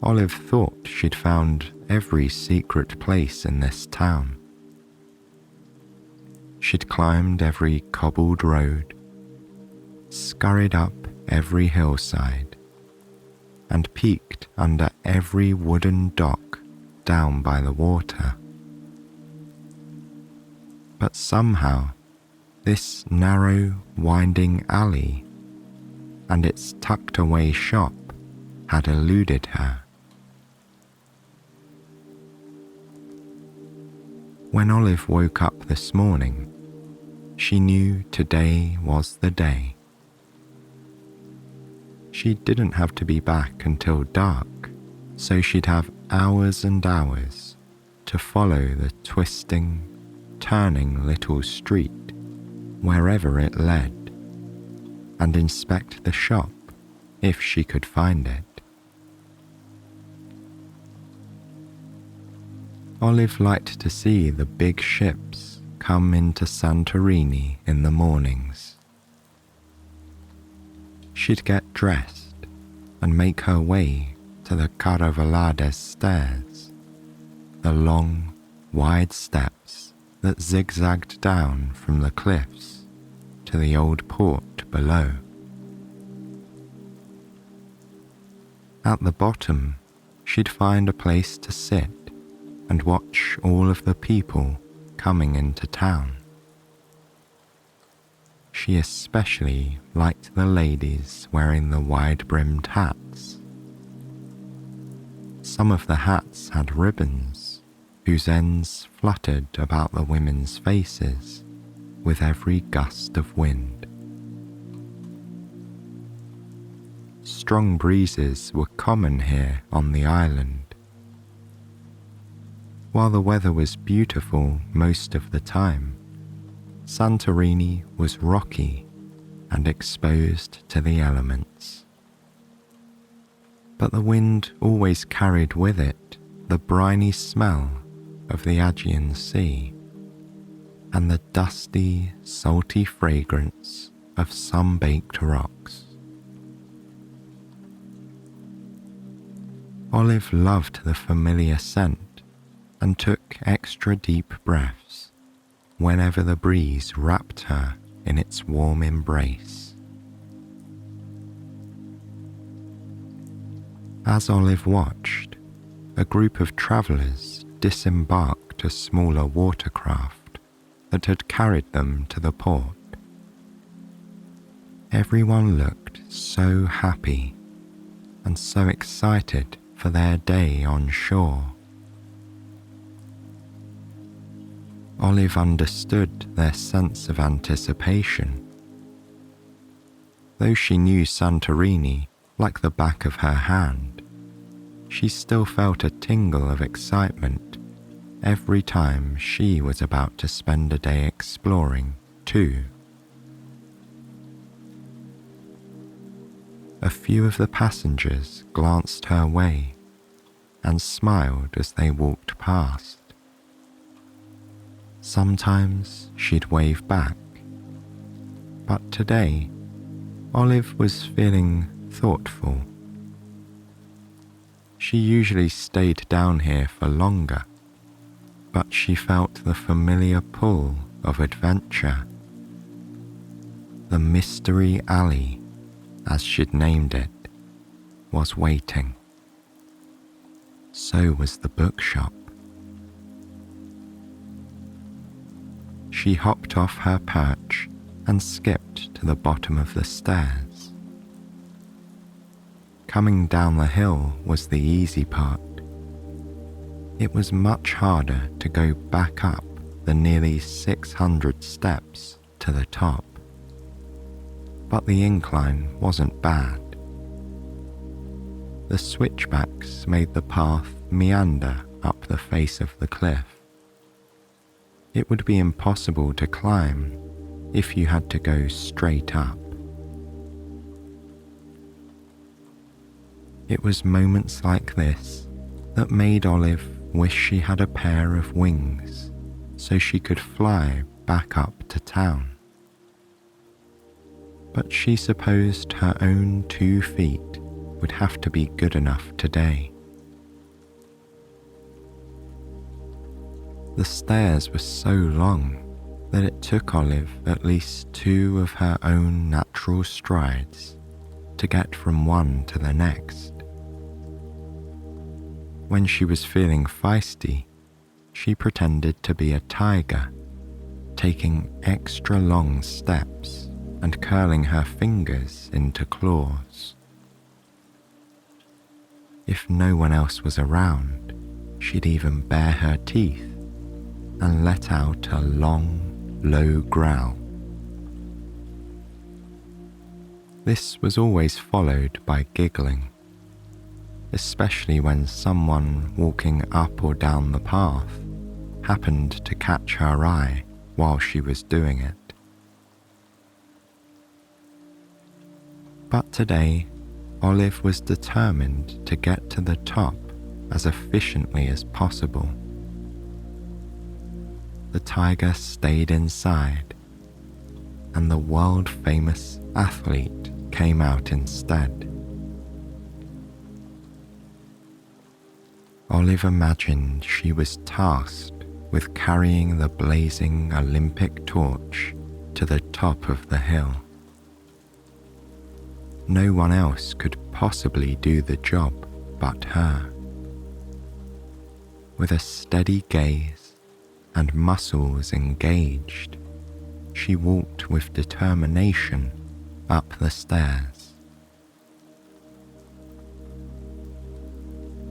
Olive thought she'd found every secret place in this town. she'd climbed every cobbled road, scurried up every hillside, and peeked under every wooden dock down by the water. But somehow, this narrow, winding alley and its tucked-away shop had eluded her. When Olive woke up this morning, she knew today was the day. She didn't have to be back until dark, so she'd have hours and hours to follow the twisting, turning little street wherever it led, and inspect the shop if she could find it. Olive liked to see the big ships come into Santorini in the mornings. She'd get dressed and make her way to the Caravalades stairs, the long, wide steps that zigzagged down from the cliffs to the old port below. At the bottom, she'd find a place to sit and watch all of the people coming into town. She especially liked the ladies wearing the wide-brimmed hats. Some of the hats had ribbons whose ends fluttered about the women's faces with every gust of wind. Strong breezes were common here on the island. While the weather was beautiful most of the time, Santorini was rocky and exposed to the elements. But the wind always carried with it the briny smell of the Aegean Sea and the dusty, salty fragrance of sun-baked rocks. Olive loved the familiar scent and took extra deep breaths whenever the breeze wrapped her in its warm embrace. As Olive watched, a group of travellers disembarked a smaller watercraft that had carried them to the port. Everyone looked so happy and so excited for their day on shore. Olive understood their sense of anticipation. Though she knew Santorini like the back of her hand, she still felt a tingle of excitement every time she was about to spend a day exploring too. A few of the passengers glanced her way and smiled as they walked past. Sometimes she'd wave back, but today Olive was feeling thoughtful. She usually stayed down here for longer, but she felt the familiar pull of adventure. The mystery alley, as she'd named it, was waiting. So was the bookshop. She hopped off her perch and skipped to the bottom of the stairs. Coming down the hill was the easy part. It was much harder to go back up the nearly 600 steps to the top. But the incline wasn't bad. The switchbacks made the path meander up the face of the cliff. It would be impossible to climb if you had to go straight up. It was moments like this that made Olive wish she had a pair of wings so she could fly back up to town. But she supposed her own 2 feet would have to be good enough today. The stairs were so long that it took Olive at least 2 of her own natural strides to get from one to the next. When she was feeling feisty, she pretended to be a tiger, taking extra long steps and curling her fingers into claws. If no one else was around, she'd even bare her teeth and let out a long, low growl. This was always followed by giggling, especially when someone walking up or down the path happened to catch her eye while she was doing it. But today, Olive was determined to get to the top as efficiently as possible. The tiger stayed inside, and the world-famous athlete came out instead. Olive imagined she was tasked with carrying the blazing Olympic torch to the top of the hill. No one else could possibly do the job but her. With a steady gaze and muscles engaged, she walked with determination up the stairs.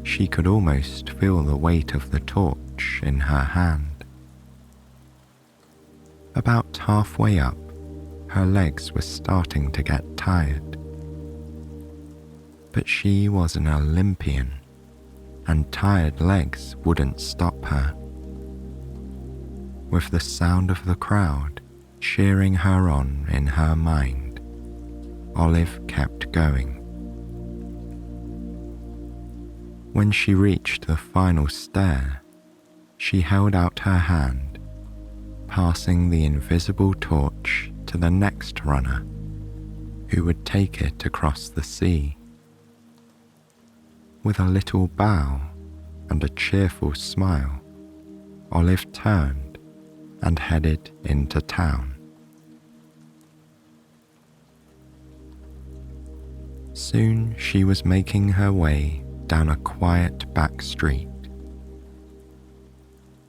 She could almost feel the weight of the torch in her hand. About halfway up, her legs were starting to get tired. But she was an Olympian, and tired legs wouldn't stop her. With the sound of the crowd cheering her on in her mind, Olive kept going. When she reached the final stair, she held out her hand, passing the invisible torch to the next runner, who would take it across the sea. With a little bow and a cheerful smile, Olive turned and headed into town. Soon she was making her way down a quiet back street.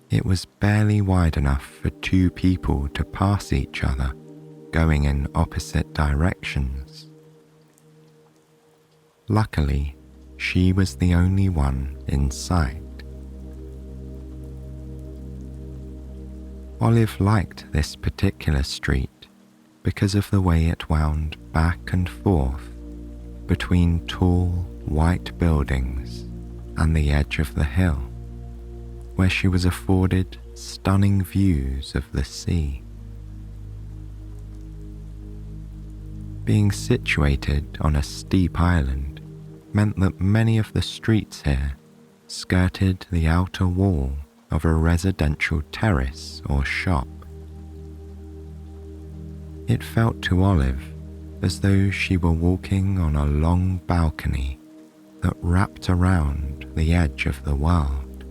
It was barely wide enough for 2 people to pass each other, going in opposite directions. Luckily, she was the only one in sight. Olive liked this particular street because of the way it wound back and forth between tall, white buildings and the edge of the hill, where she was afforded stunning views of the sea. Being situated on a steep island meant that many of the streets here skirted the outer wall of a residential terrace or shop. It felt to Olive as though she were walking on a long balcony that wrapped around the edge of the world.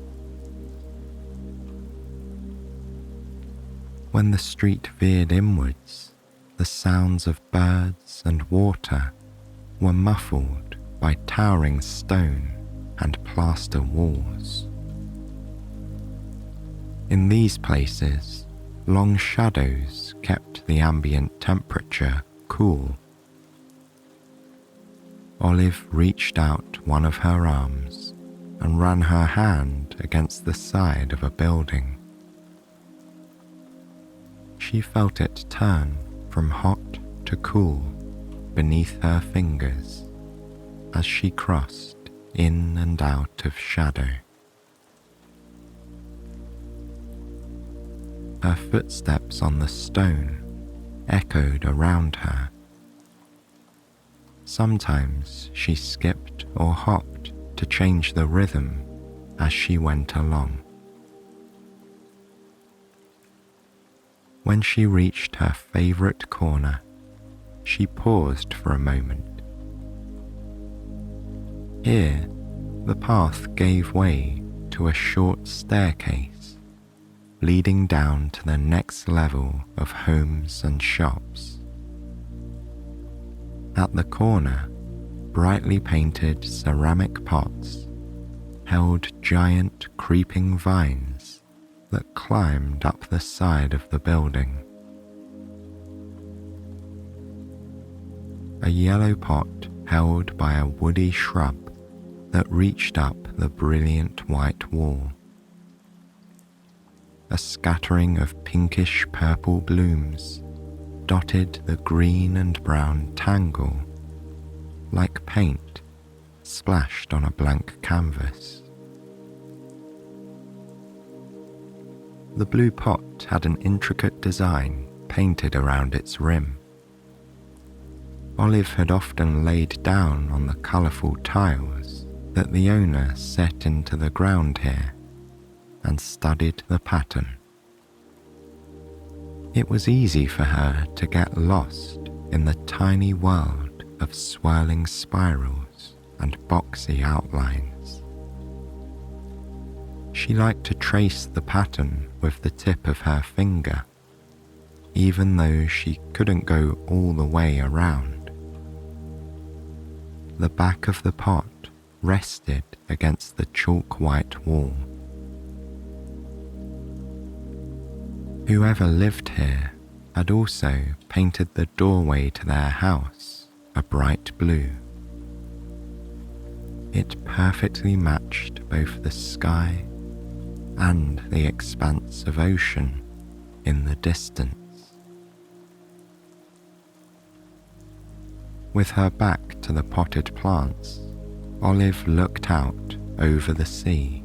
When the street veered inwards, the sounds of birds and water were muffled by towering stone and plaster walls. In these places, long shadows kept the ambient temperature cool. Olive reached out one of her arms and ran her hand against the side of a building. She felt it turn from hot to cool beneath her fingers as she crossed in and out of shadow. Her footsteps on the stone echoed around her. Sometimes she skipped or hopped to change the rhythm as she went along. When she reached her favorite corner, she paused for a moment. Here, the path gave way to a short staircase leading down to the next level of homes and shops. At the corner, brightly painted ceramic pots held giant creeping vines that climbed up the side of the building. A yellow pot held by a woody shrub that reached up the brilliant white wall. A scattering of pinkish purple blooms dotted the green and brown tangle like paint splashed on a blank canvas. The blue pot had an intricate design painted around its rim. Olive had often laid down on the colourful tiles that the owner set into the ground here and studied the pattern. It was easy for her to get lost in the tiny world of swirling spirals and boxy outlines. She liked to trace the pattern with the tip of her finger, even though she couldn't go all the way around. The back of the pot rested against the chalk white wall. Whoever lived here had also painted the doorway to their house a bright blue. It perfectly matched both the sky and the expanse of ocean in the distance. With her back to the potted plants, Olive looked out over the sea.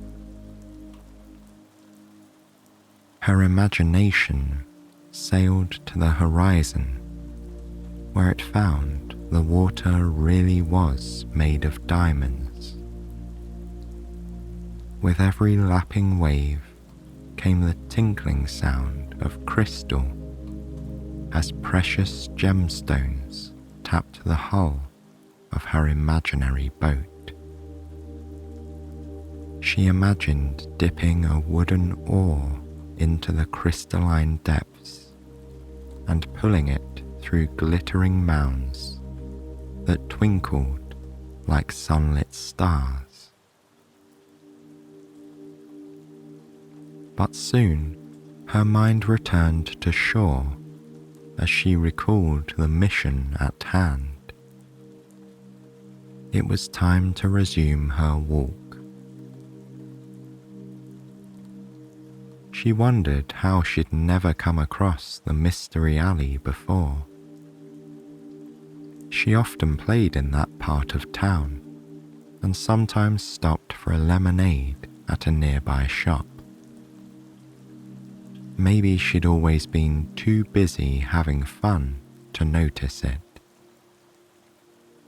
Her imagination sailed to the horizon, where it found the water really was made of diamonds. With every lapping wave came the tinkling sound of crystal as precious gemstones tapped the hull of her imaginary boat. She imagined dipping a wooden oar into the crystalline depths and pulling it through glittering mounds that twinkled like sunlit stars. But soon her mind returned to shore as she recalled the mission at hand. It was time to resume her walk. She wondered how she'd never come across the mystery alley before. She often played in that part of town and sometimes stopped for a lemonade at a nearby shop. Maybe she'd always been too busy having fun to notice it.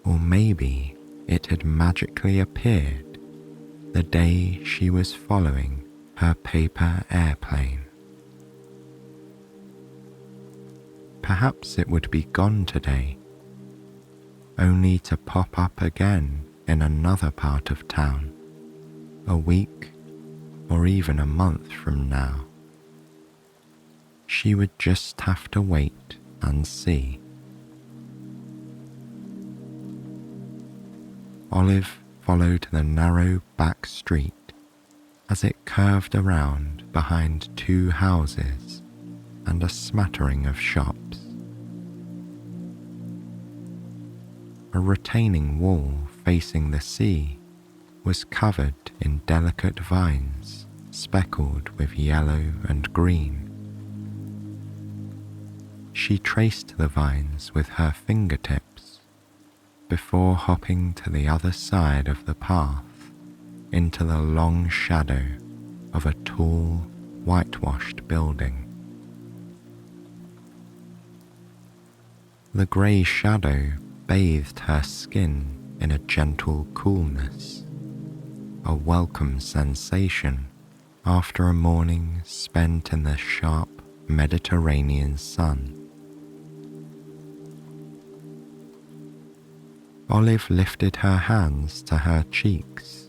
Or maybe it had magically appeared the day she was following her paper airplane. Perhaps it would be gone today, only to pop up again in another part of town, a week or even a month from now. She would just have to wait and see. Olive followed the narrow back street as it curved around behind two houses and a smattering of shops. A retaining wall facing the sea was covered in delicate vines speckled with yellow and green. She traced the vines with her fingertips before hopping to the other side of the path into the long shadow of a tall, whitewashed building. The grey shadow bathed her skin in a gentle coolness, a welcome sensation after a morning spent in the sharp Mediterranean sun. Olive lifted her hands to her cheeks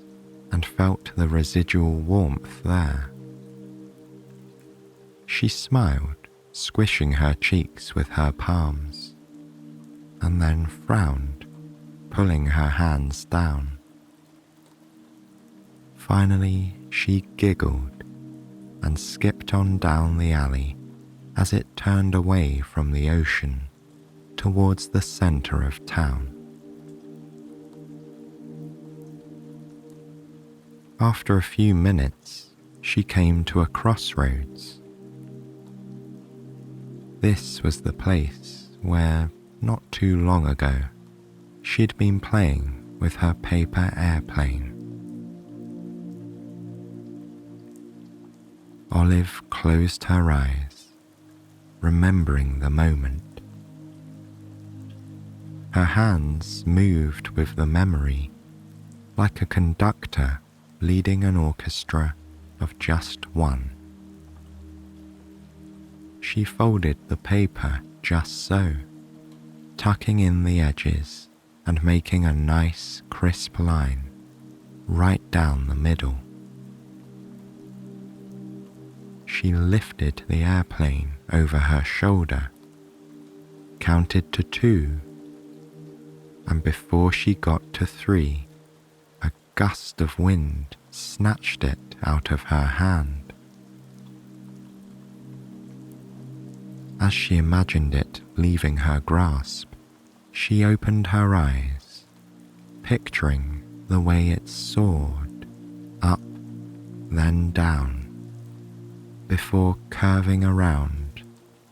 and felt the residual warmth there. She smiled, squishing her cheeks with her palms, and then frowned, pulling her hands down. Finally, she giggled and skipped on down the alley as it turned away from the ocean towards the center of town. After a few minutes, she came to a crossroads. This was the place where, not too long ago, she'd been playing with her paper airplane. Olive closed her eyes, remembering the moment. Her hands moved with the memory, like a conductor leading an orchestra of just one. She folded the paper just so, tucking in the edges and making a nice crisp line right down the middle. She lifted the airplane over her shoulder, counted to 2, and before she got to 3, a gust of wind snatched it out of her hand. As she imagined it leaving her grasp, she opened her eyes, picturing the way it soared, up, then down, before curving around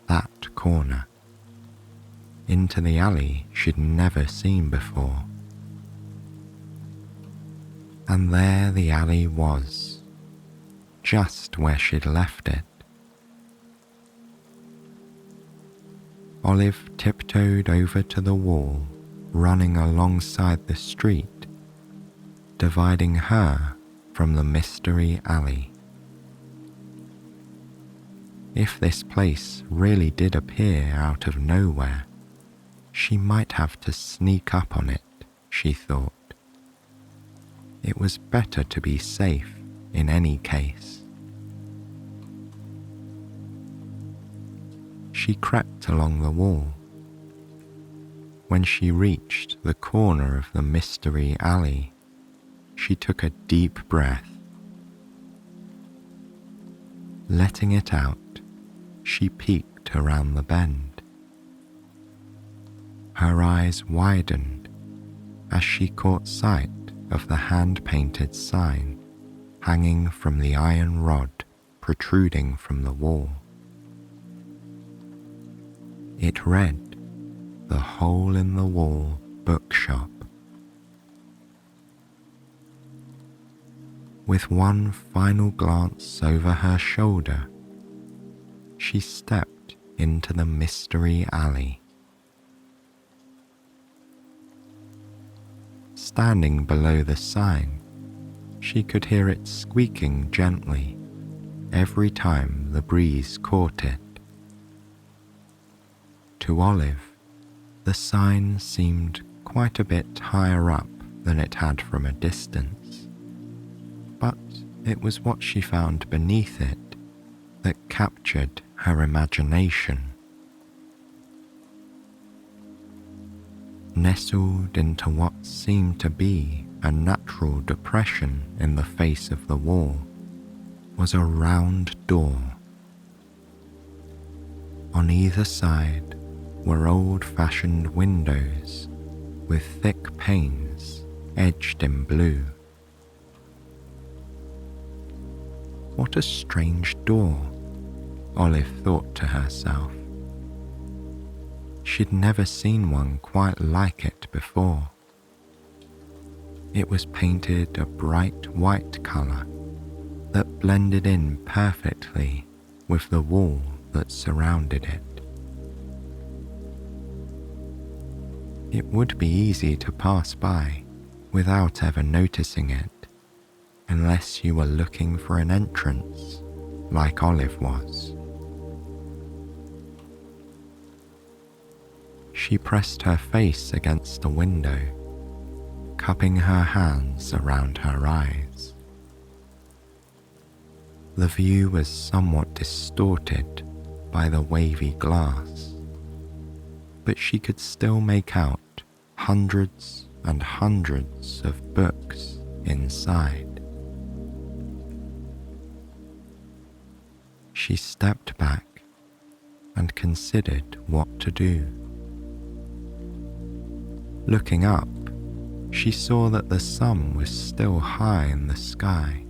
that corner, into the alley she'd never seen before. And there the alley was, just where she'd left it. Olive tiptoed over to the wall running alongside the street, dividing her from the mystery alley. If this place really did appear out of nowhere, she might have to sneak up on it, she thought. It was better to be safe in any case. She crept along the wall. When she reached the corner of the mystery alley, she took a deep breath. Letting it out, she peeked around the bend. Her eyes widened as she caught sight of the hand-painted sign hanging from the iron rod protruding from the wall. It read, "The Hole-in-the-Wall Bookshop." With one final glance over her shoulder, she stepped into the mystery alley. Standing below the sign, she could hear it squeaking gently every time the breeze caught it. To Olive, the sign seemed quite a bit higher up than it had from a distance, but it was what she found beneath it that captured her imagination. Nestled into what seemed to be a natural depression in the face of the wall was a round door. On either side were old-fashioned windows with thick panes edged in blue. What a strange door, Olive thought to herself. She'd never seen one quite like it before. It was painted a bright white colour that blended in perfectly with the wall that surrounded it. It would be easy to pass by without ever noticing it, unless you were looking for an entrance, like Olive was. She pressed her face against the window, cupping her hands around her eyes. The view was somewhat distorted by the wavy glass, but she could still make out hundreds and hundreds of books inside. She stepped back and considered what to do. Looking up, she saw that the sun was still high in the sky.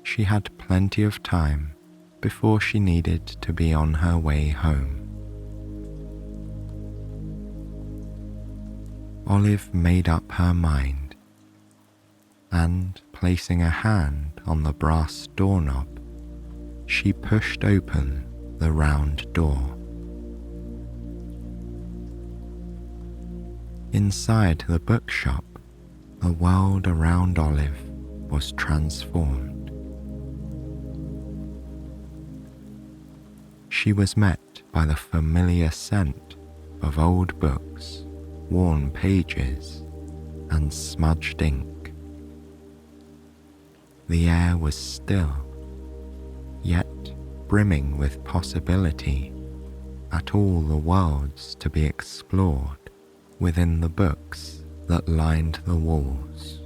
She had plenty of time before she needed to be on her way home. Olive made up her mind, and placing a hand on the brass doorknob, she pushed open the round door. Inside the bookshop, the world around Olive was transformed. She was met by the familiar scent of old books, worn pages, and smudged ink. The air was still, yet brimming with possibility at all the worlds to be explored within the books that lined the walls.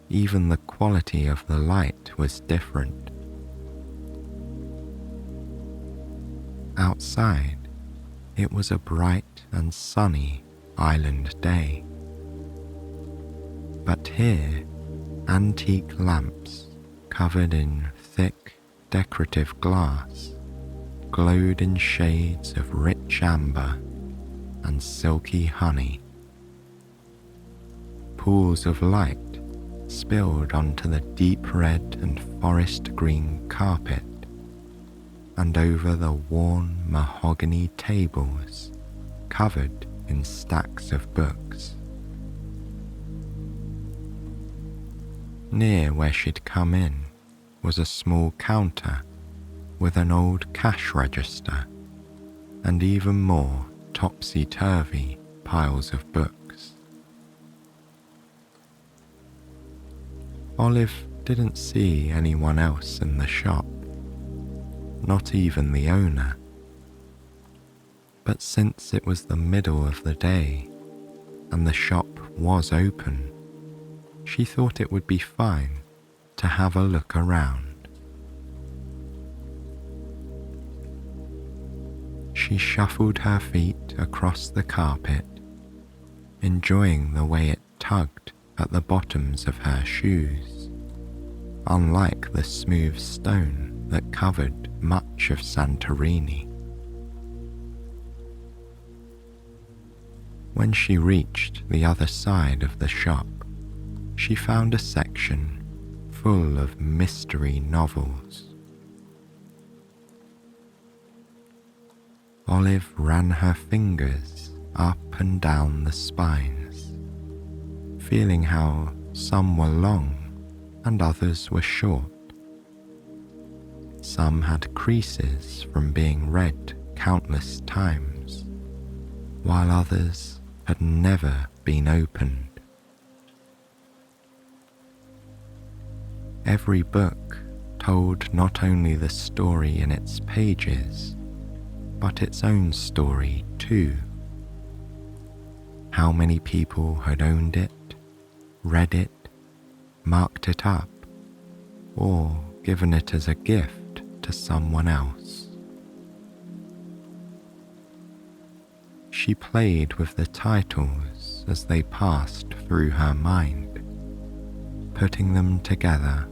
Even the quality of the light was different. Outside, it was a bright and sunny island day. But here, antique lamps covered in thick, decorative glass glowed in shades of rich amber and silky honey. Pools of light spilled onto the deep red and forest green carpet and over the worn mahogany tables covered in stacks of books. Near where she'd come in was a small counter with an old cash register and even more topsy-turvy piles of books. Olive didn't see anyone else in the shop, not even the owner. But since it was the middle of the day and the shop was open, she thought it would be fine to have a look around. She shuffled her feet across the carpet, enjoying the way it tugged at the bottoms of her shoes, unlike the smooth stone that covered much of Santorini. When she reached the other side of the shop, she found a section full of mystery novels. Olive ran her fingers up and down the spines, feeling how some were long and others were short. Some had creases from being read countless times, while others had never been opened. Every book told not only the story in its pages, but its own story too. How many people had owned it, read it, marked it up, or given it as a gift to someone else. She played with the titles as they passed through her mind, putting them together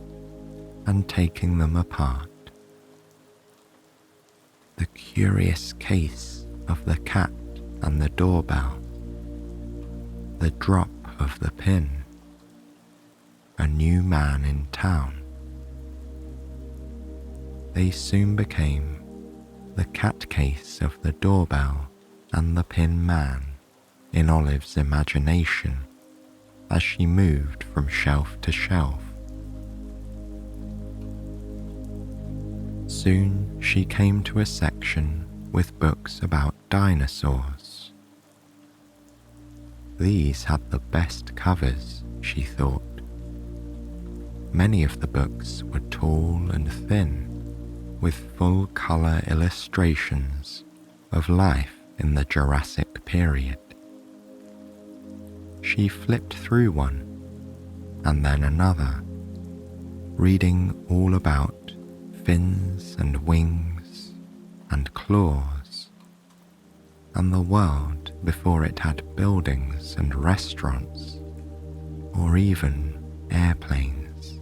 and taking them apart. The curious case of the cat and the doorbell, the drop of the pin, a new man in town. They soon became the cat case of the doorbell and the pin man in Olive's imagination as she moved from shelf to shelf. Soon she came to a section with books about dinosaurs. These had the best covers, she thought, Many of the books were tall and thin, with full colour illustrations of life in the Jurassic period. She flipped through one and then another, reading all about fins and wings and claws, and the world before it had buildings and restaurants, or even airplanes.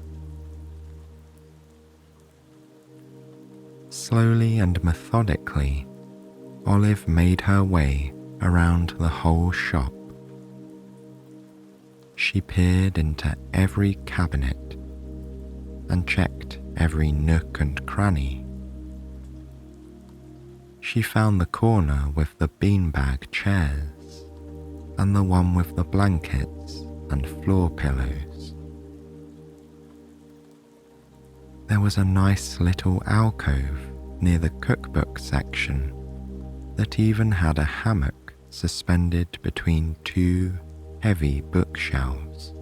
Slowly and methodically, Olive made her way around the whole shop. She peered into every cabinet and checked every nook and cranny. She found the corner with the beanbag chairs and the one with the blankets and floor pillows. There was a nice little alcove near the cookbook section that even had a hammock suspended between two heavy bookshelves.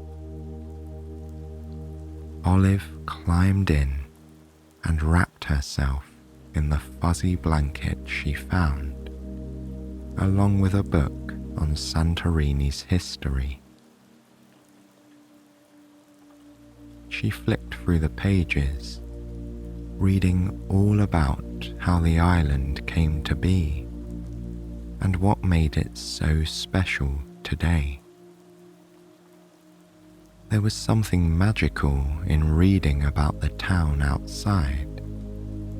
Olive climbed in and wrapped herself in the fuzzy blanket she found, along with a book on Santorini's history. She flicked through the pages, reading all about how the island came to be and what made it so special today. There was something magical in reading about the town outside,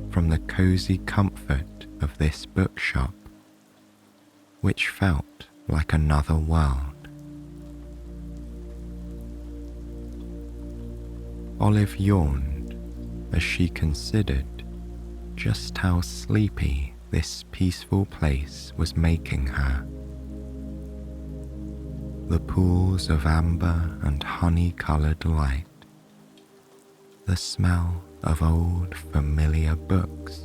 from the cozy comfort of this bookshop, which felt like another world. Olive yawned as she considered just how sleepy this peaceful place was making her. The pools of amber and honey-coloured light, the smell of old familiar books,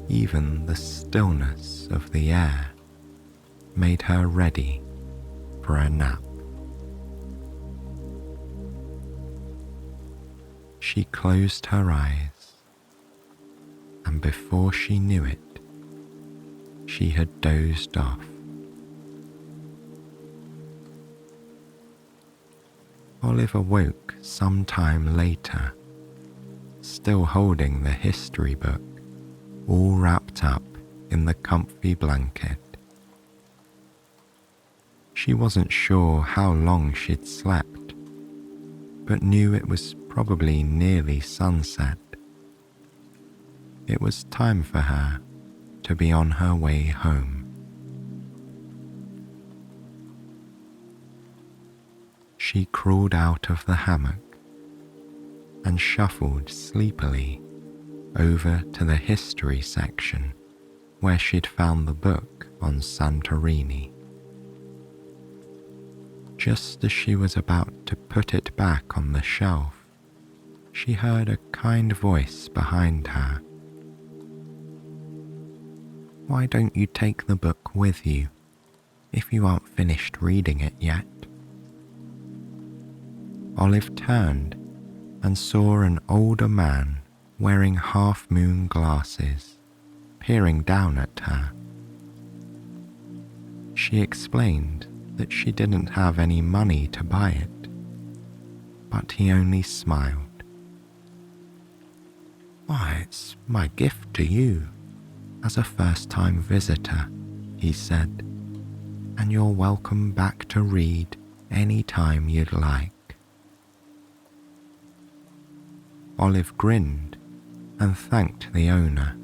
even the stillness of the air made her ready for a nap. She closed her eyes, and before she knew it, she had dozed off. Olive awoke some time later, still holding the history book, all wrapped up in the comfy blanket. She wasn't sure how long she'd slept, but knew it was probably nearly sunset. It was time for her to be on her way home. She crawled out of the hammock and shuffled sleepily over to the history section where she'd found the book on Santorini. Just as she was about to put it back on the shelf, she heard a kind voice behind her. "Why don't you take the book with you, if you aren't finished reading it yet?" Olive turned and saw an older man wearing half-moon glasses, peering down at her. She explained that she didn't have any money to buy it, but he only smiled. "Why, it's my gift to you, as a first-time visitor," he said, "and you're welcome back to read any time you'd like." Olive grinned and thanked the owner,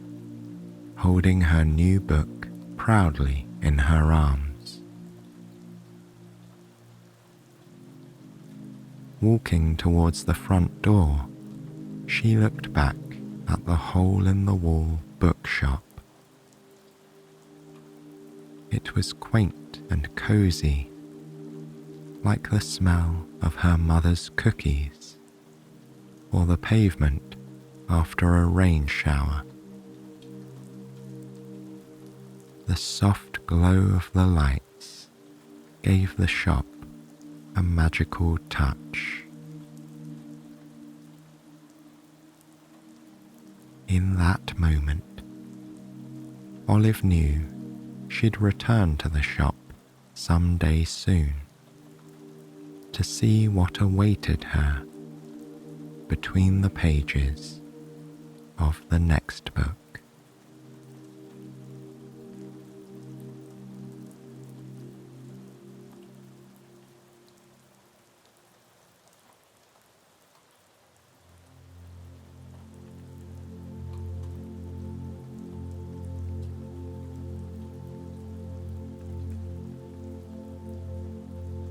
holding her new book proudly in her arms. Walking towards the front door, she looked back at the hole-in-the-wall bookshop. It was quaint and cozy, like the smell of her mother's cookies, or the pavement after a rain shower. The soft glow of the lights gave the shop a magical touch. In that moment, Olive knew she'd return to the shop some day soon to see what awaited her between the pages of the next book.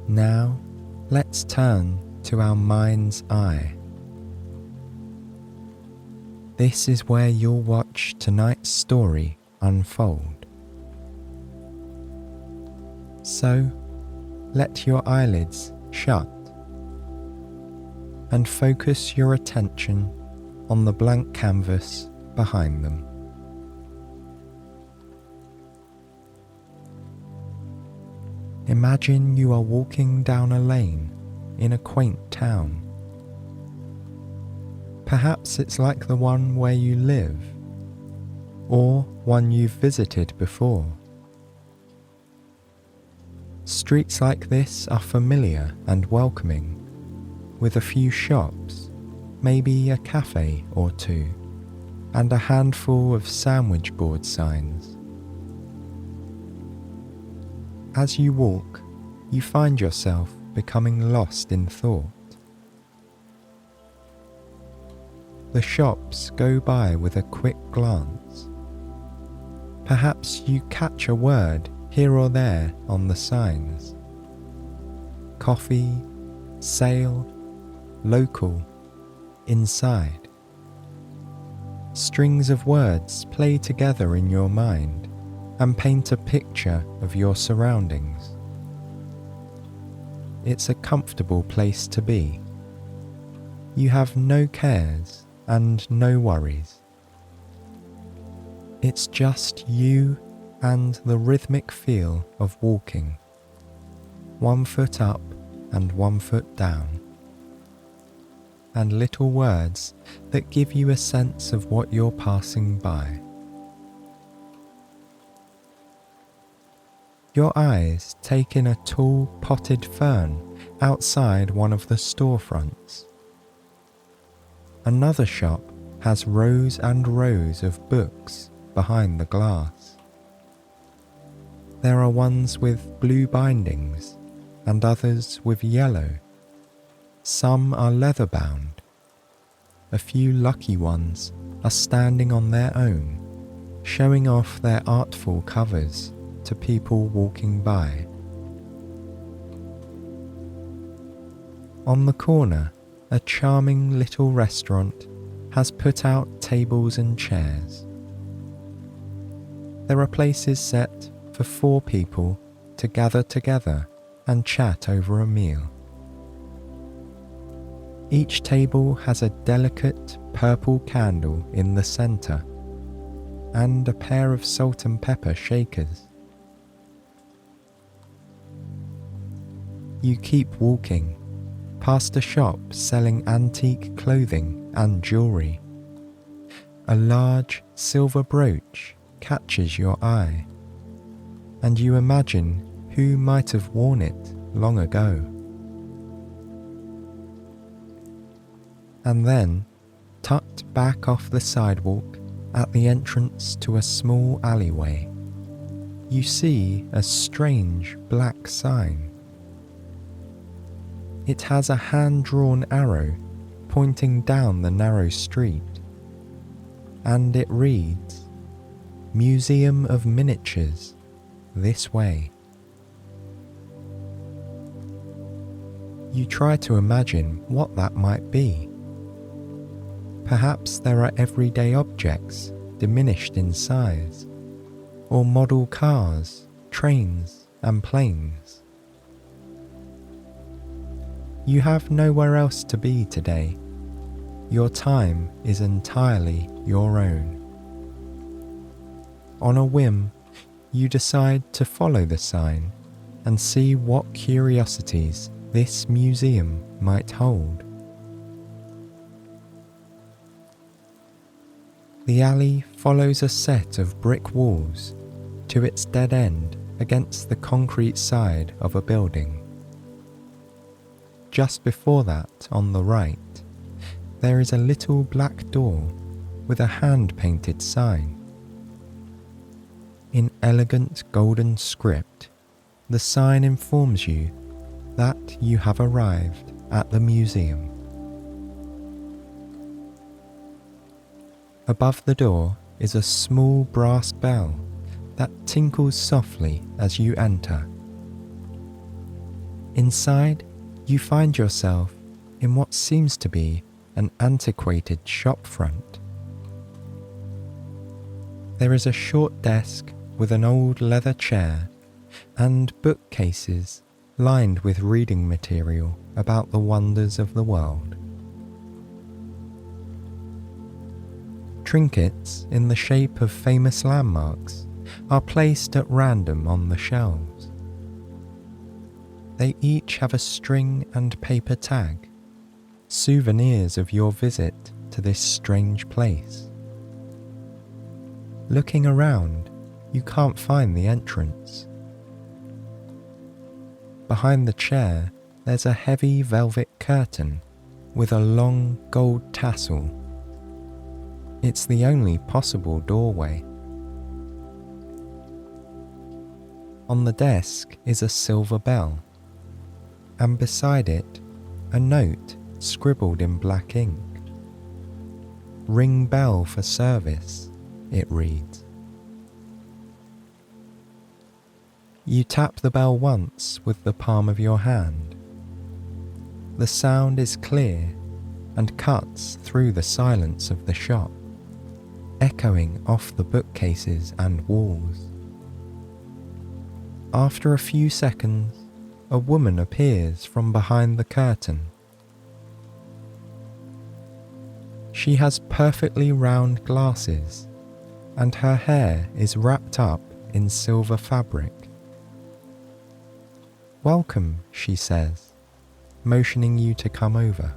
Now, let's turn to our mind's eye. This is where you'll watch tonight's story unfold. So, let your eyelids shut and focus your attention on the blank canvas behind them. Imagine you are walking down a lane in a quaint town. Perhaps it's like the one where you live, or one you've visited before. Streets like this are familiar and welcoming, with a few shops, maybe a cafe or two, and a handful of sandwich board signs. As you walk, you find yourself becoming lost in thought. The shops go by with a quick glance. Perhaps you catch a word here or there on the signs. Coffee, sale, local, inside. Strings of words play together in your mind and paint a picture of your surroundings. It's a comfortable place to be. You have no cares and no worries. It's just you and the rhythmic feel of walking, 1 foot up and 1 foot down, and little words that give you a sense of what you're passing by. Your eyes take in a tall potted fern outside one of the storefronts. Another shop has rows and rows of books behind the glass. There are ones with blue bindings and others with yellow. Some are leather-bound. A few lucky ones are standing on their own, showing off their artful covers to people walking by. On the corner, a charming little restaurant has put out tables and chairs. There are places set for 4 people to gather together and chat over a meal. Each table has a delicate purple candle in the center and a pair of salt and pepper shakers. You keep walking past a shop selling antique clothing and jewelry. A large silver brooch catches your eye, and you imagine who might have worn it long ago. And then, tucked back off the sidewalk at the entrance to a small alleyway, you see a strange black sign. It has a hand-drawn arrow pointing down the narrow street, and it reads, "Museum of Miniatures, this way." You try to imagine what that might be. Perhaps there are everyday objects diminished in size, or model cars, trains, and planes. You have nowhere else to be today. Your time is entirely your own. On a whim, you decide to follow the sign and see what curiosities this museum might hold. The alley follows a set of brick walls to its dead end against the concrete side of a building. Just before that, on the right, there is a little black door with a hand-painted sign. In elegant golden script, the sign informs you that you have arrived at the museum. Above the door is a small brass bell that tinkles softly as you enter. Inside, you find yourself in what seems to be an antiquated shop front. There is a short desk with an old leather chair and bookcases lined with reading material about the wonders of the world. Trinkets in the shape of famous landmarks are placed at random on the shelves. They each have a string and paper tag, souvenirs of your visit to this strange place. Looking around, you can't find the entrance. Behind the chair, there's a heavy velvet curtain with a long gold tassel. It's the only possible doorway. On the desk is a silver bell, and beside it, a note scribbled in black ink. "Ring bell for service," it reads. You tap the bell once with the palm of your hand. The sound is clear and cuts through the silence of the shop, echoing off the bookcases and walls. After a few seconds, a woman appears from behind the curtain. She has perfectly round glasses, and her hair is wrapped up in silver fabric. "Welcome," she says, motioning you to come over.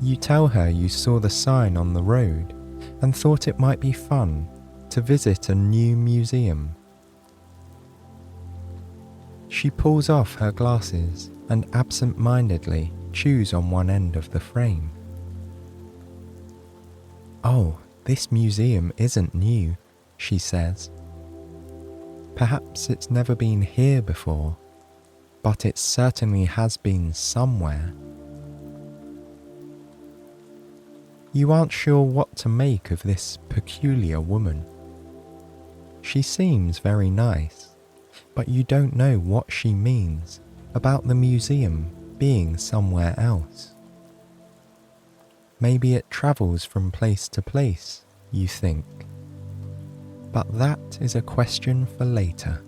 You tell her you saw the sign on the road and thought it might be fun to visit a new museum. She pulls off her glasses and absent-mindedly chews on one end of the frame. "Oh, this museum isn't new," she says. "Perhaps it's never been here before, but it certainly has been somewhere." You aren't sure what to make of this peculiar woman. She seems very nice, but you don't know what she means about the museum being somewhere else. Maybe it travels from place to place, you think. But that is a question for later.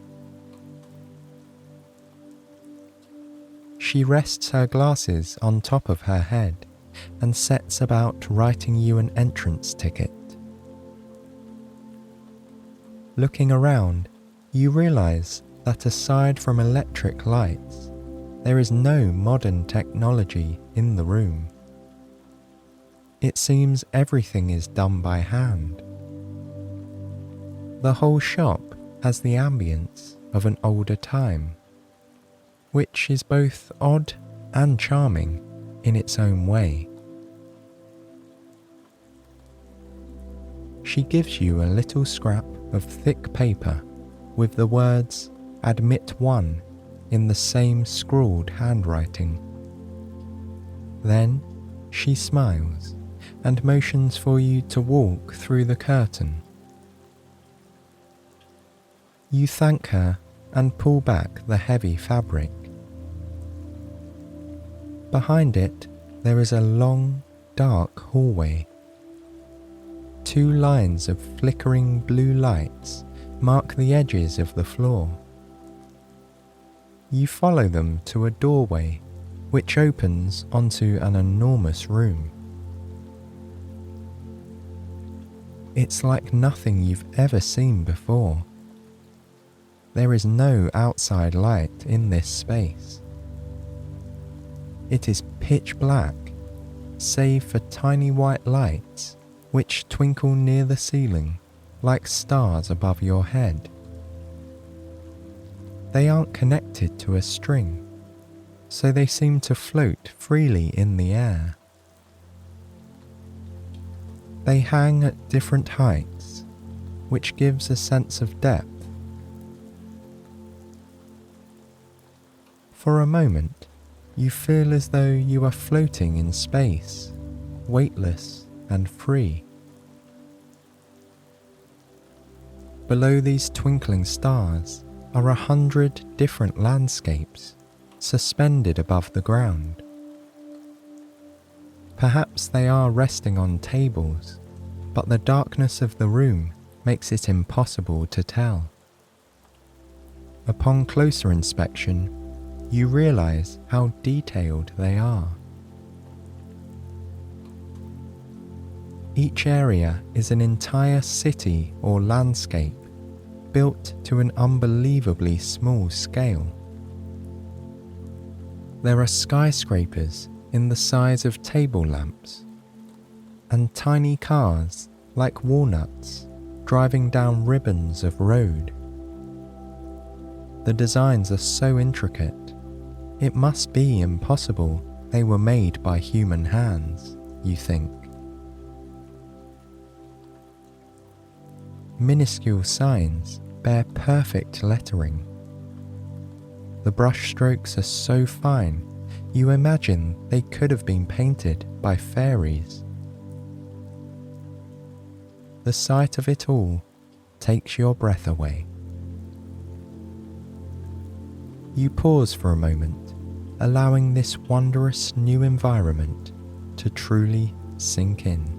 She rests her glasses on top of her head and sets about writing you an entrance ticket. Looking around, you realize that aside from electric lights, there is no modern technology in the room. It seems everything is done by hand. The whole shop has the ambience of an older time, which is both odd and charming in its own way. She gives you a little scrap of thick paper with the words "Admit 1" in the same scrawled handwriting. Then she smiles and motions for you to walk through the curtain. You thank her and pull back the heavy fabric. Behind it, there is a long, dark hallway. 2 lines of flickering blue lights mark the edges of the floor. You follow them to a doorway which opens onto an enormous room. It's like nothing you've ever seen before. There is no outside light in this space. It is pitch black, save for tiny white lights which twinkle near the ceiling like stars above your head. They aren't connected to a string, so they seem to float freely in the air. They hang at different heights, which gives a sense of depth. For a moment, you feel as though you are floating in space, weightless and free. Below these twinkling stars are 100 different landscapes suspended above the ground. Perhaps they are resting on tables, but the darkness of the room makes it impossible to tell. Upon closer inspection, you realize how detailed they are. Each area is an entire city or landscape built to an unbelievably small scale. There are skyscrapers in the size of table lamps, and tiny cars like walnuts driving down ribbons of road. The designs are so intricate, it must be impossible they were made by human hands, you think. Minuscule signs bear perfect lettering. The brush strokes are so fine, you imagine they could have been painted by fairies. The sight of it all takes your breath away. You pause for a moment, allowing this wondrous new environment to truly sink in.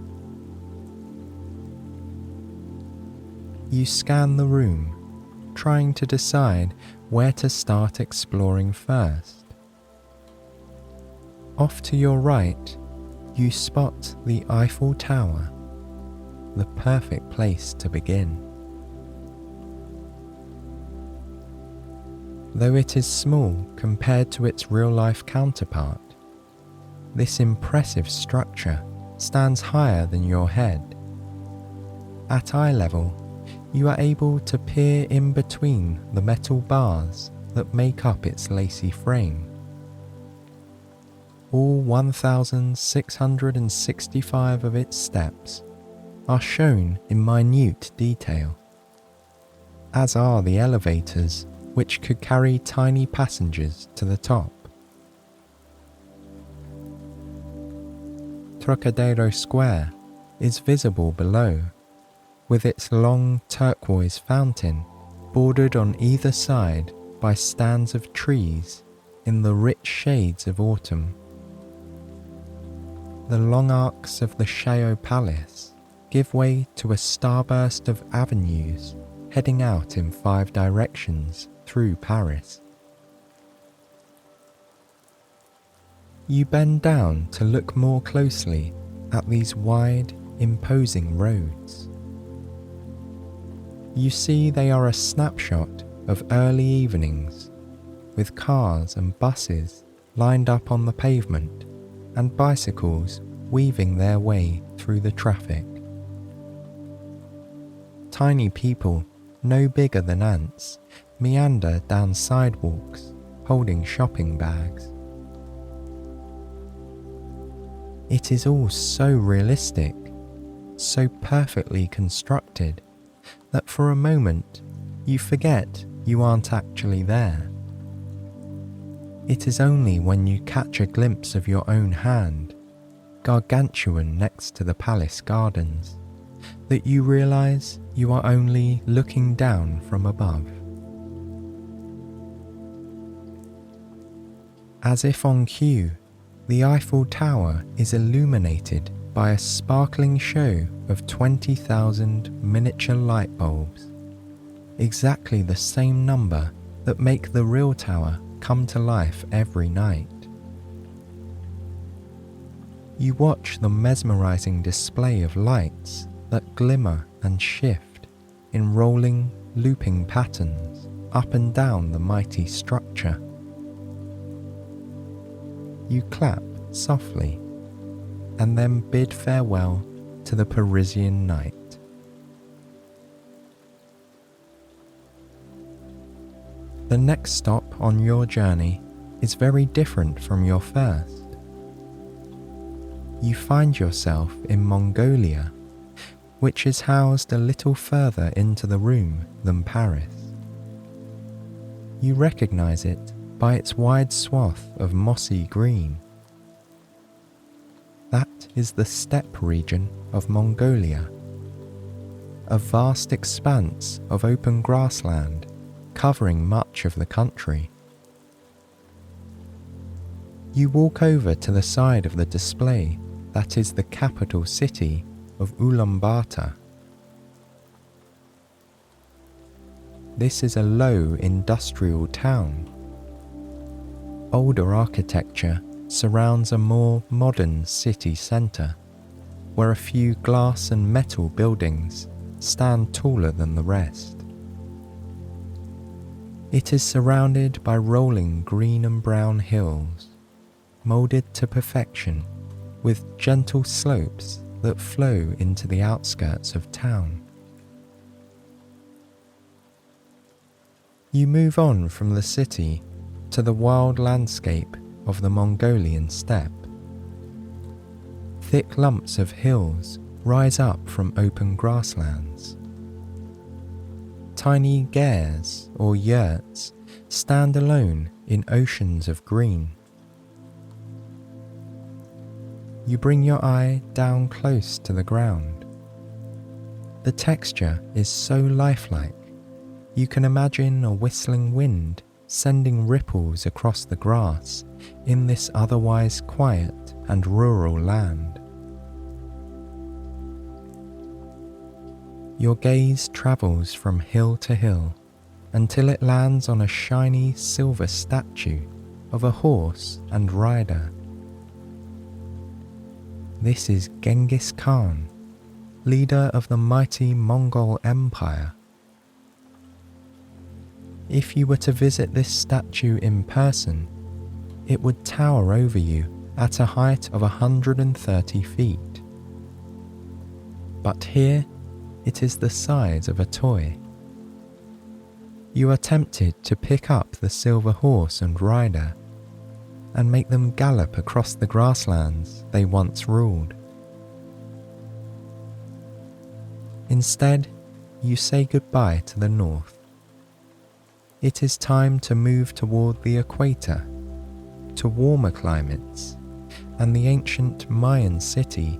You scan the room, trying to decide where to start exploring first. Off to your right, you spot the Eiffel Tower, the perfect place to begin. Though it is small compared to its real-life counterpart, this impressive structure stands higher than your head. At eye level, you are able to peer in between the metal bars that make up its lacy frame. All 1,665 of its steps are shown in minute detail, as are the elevators which could carry tiny passengers to the top. Trocadero Square is visible below, with its long turquoise fountain bordered on either side by stands of trees in the rich shades of autumn. The long arcs of the Chaillot Palace give way to a starburst of avenues heading out in 5 directions through Paris. You bend down to look more closely at these wide, imposing roads. You see they are a snapshot of early evenings, with cars and buses lined up on the pavement and bicycles weaving their way through the traffic. Tiny people, no bigger than ants, meander down sidewalks, holding shopping bags. It is all so realistic, so perfectly constructed, that for a moment you forget you aren't actually there. It is only when you catch a glimpse of your own hand, gargantuan next to the palace gardens, that you realize you are only looking down from above. As if on cue, the Eiffel Tower is illuminated by a sparkling show of 20,000 miniature light bulbs, exactly the same number that make the real tower come to life every night. You watch the mesmerizing display of lights that glimmer and shift in rolling, looping patterns up and down the mighty structure. You clap softly and then bid farewell to the Parisian night. The next stop on your journey is very different from your first. You find yourself in Mongolia, which is housed a little further into the room than Paris. You recognize it by its wide swath of mossy green. That is the steppe region of Mongolia, a vast expanse of open grassland covering much of the country. You walk over to the side of the display that is the capital city of Ulaanbaatar. This is a low industrial town. Older architecture surrounds a more modern city centre, where a few glass and metal buildings stand taller than the rest. It is surrounded by rolling green and brown hills, moulded to perfection, with gentle slopes that flow into the outskirts of town. You move on from the city to the wild landscape of the Mongolian steppe. Thick lumps of hills rise up from open grasslands. Tiny gers or yurts stand alone in oceans of green. You bring your eye down close to the ground. The texture is so lifelike, you can imagine a whistling wind sending ripples across the grass in this otherwise quiet and rural land. Your gaze travels from hill to hill until it lands on a shiny silver statue of a horse and rider. This is Genghis Khan, leader of the mighty Mongol Empire. If you were to visit this statue in person, it would tower over you at a height of 130 feet. But here, it is the size of a toy. You are tempted to pick up the silver horse and rider and make them gallop across the grasslands they once ruled. Instead, you say goodbye to the north. It is time to move toward the equator, to warmer climates, and the ancient Mayan city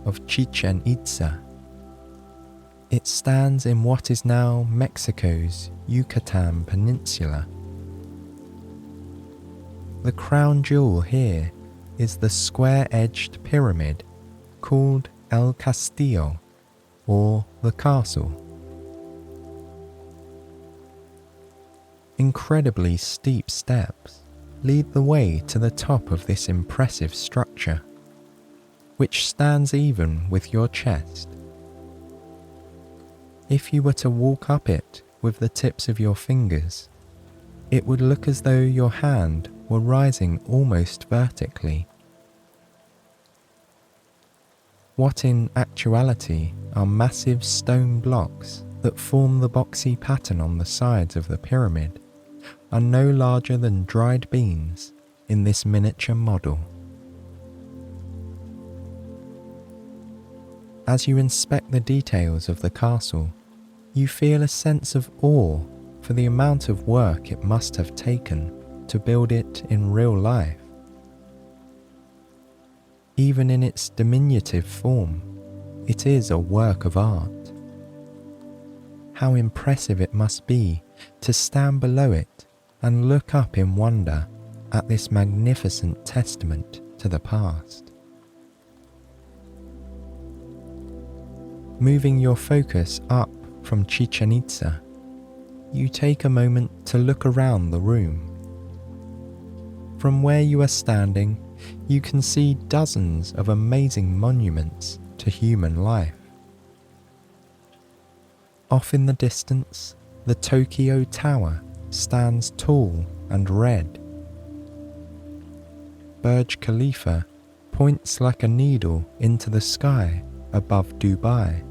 of Chichen Itza. It stands in what is now Mexico's Yucatan Peninsula. The crown jewel here is the square-edged pyramid called El Castillo, or the castle. Incredibly steep steps lead the way to the top of this impressive structure, which stands even with your chest. If you were to walk up it with the tips of your fingers, it would look as though your hand were rising almost vertically. What in actuality are massive stone blocks that form the boxy pattern on the sides of the pyramid are no larger than dried beans in this miniature model. As you inspect the details of the castle, you feel a sense of awe for the amount of work it must have taken to build it in real life. Even in its diminutive form, it is a work of art. How impressive it must be to stand below it and look up in wonder at this magnificent testament to the past. Moving your focus up from Chichen Itza, you take a moment to look around the room. From where you are standing, you can see dozens of amazing monuments to human life. Off in the distance, the Tokyo Tower stands tall and red. Burj Khalifa points like a needle into the sky above Dubai.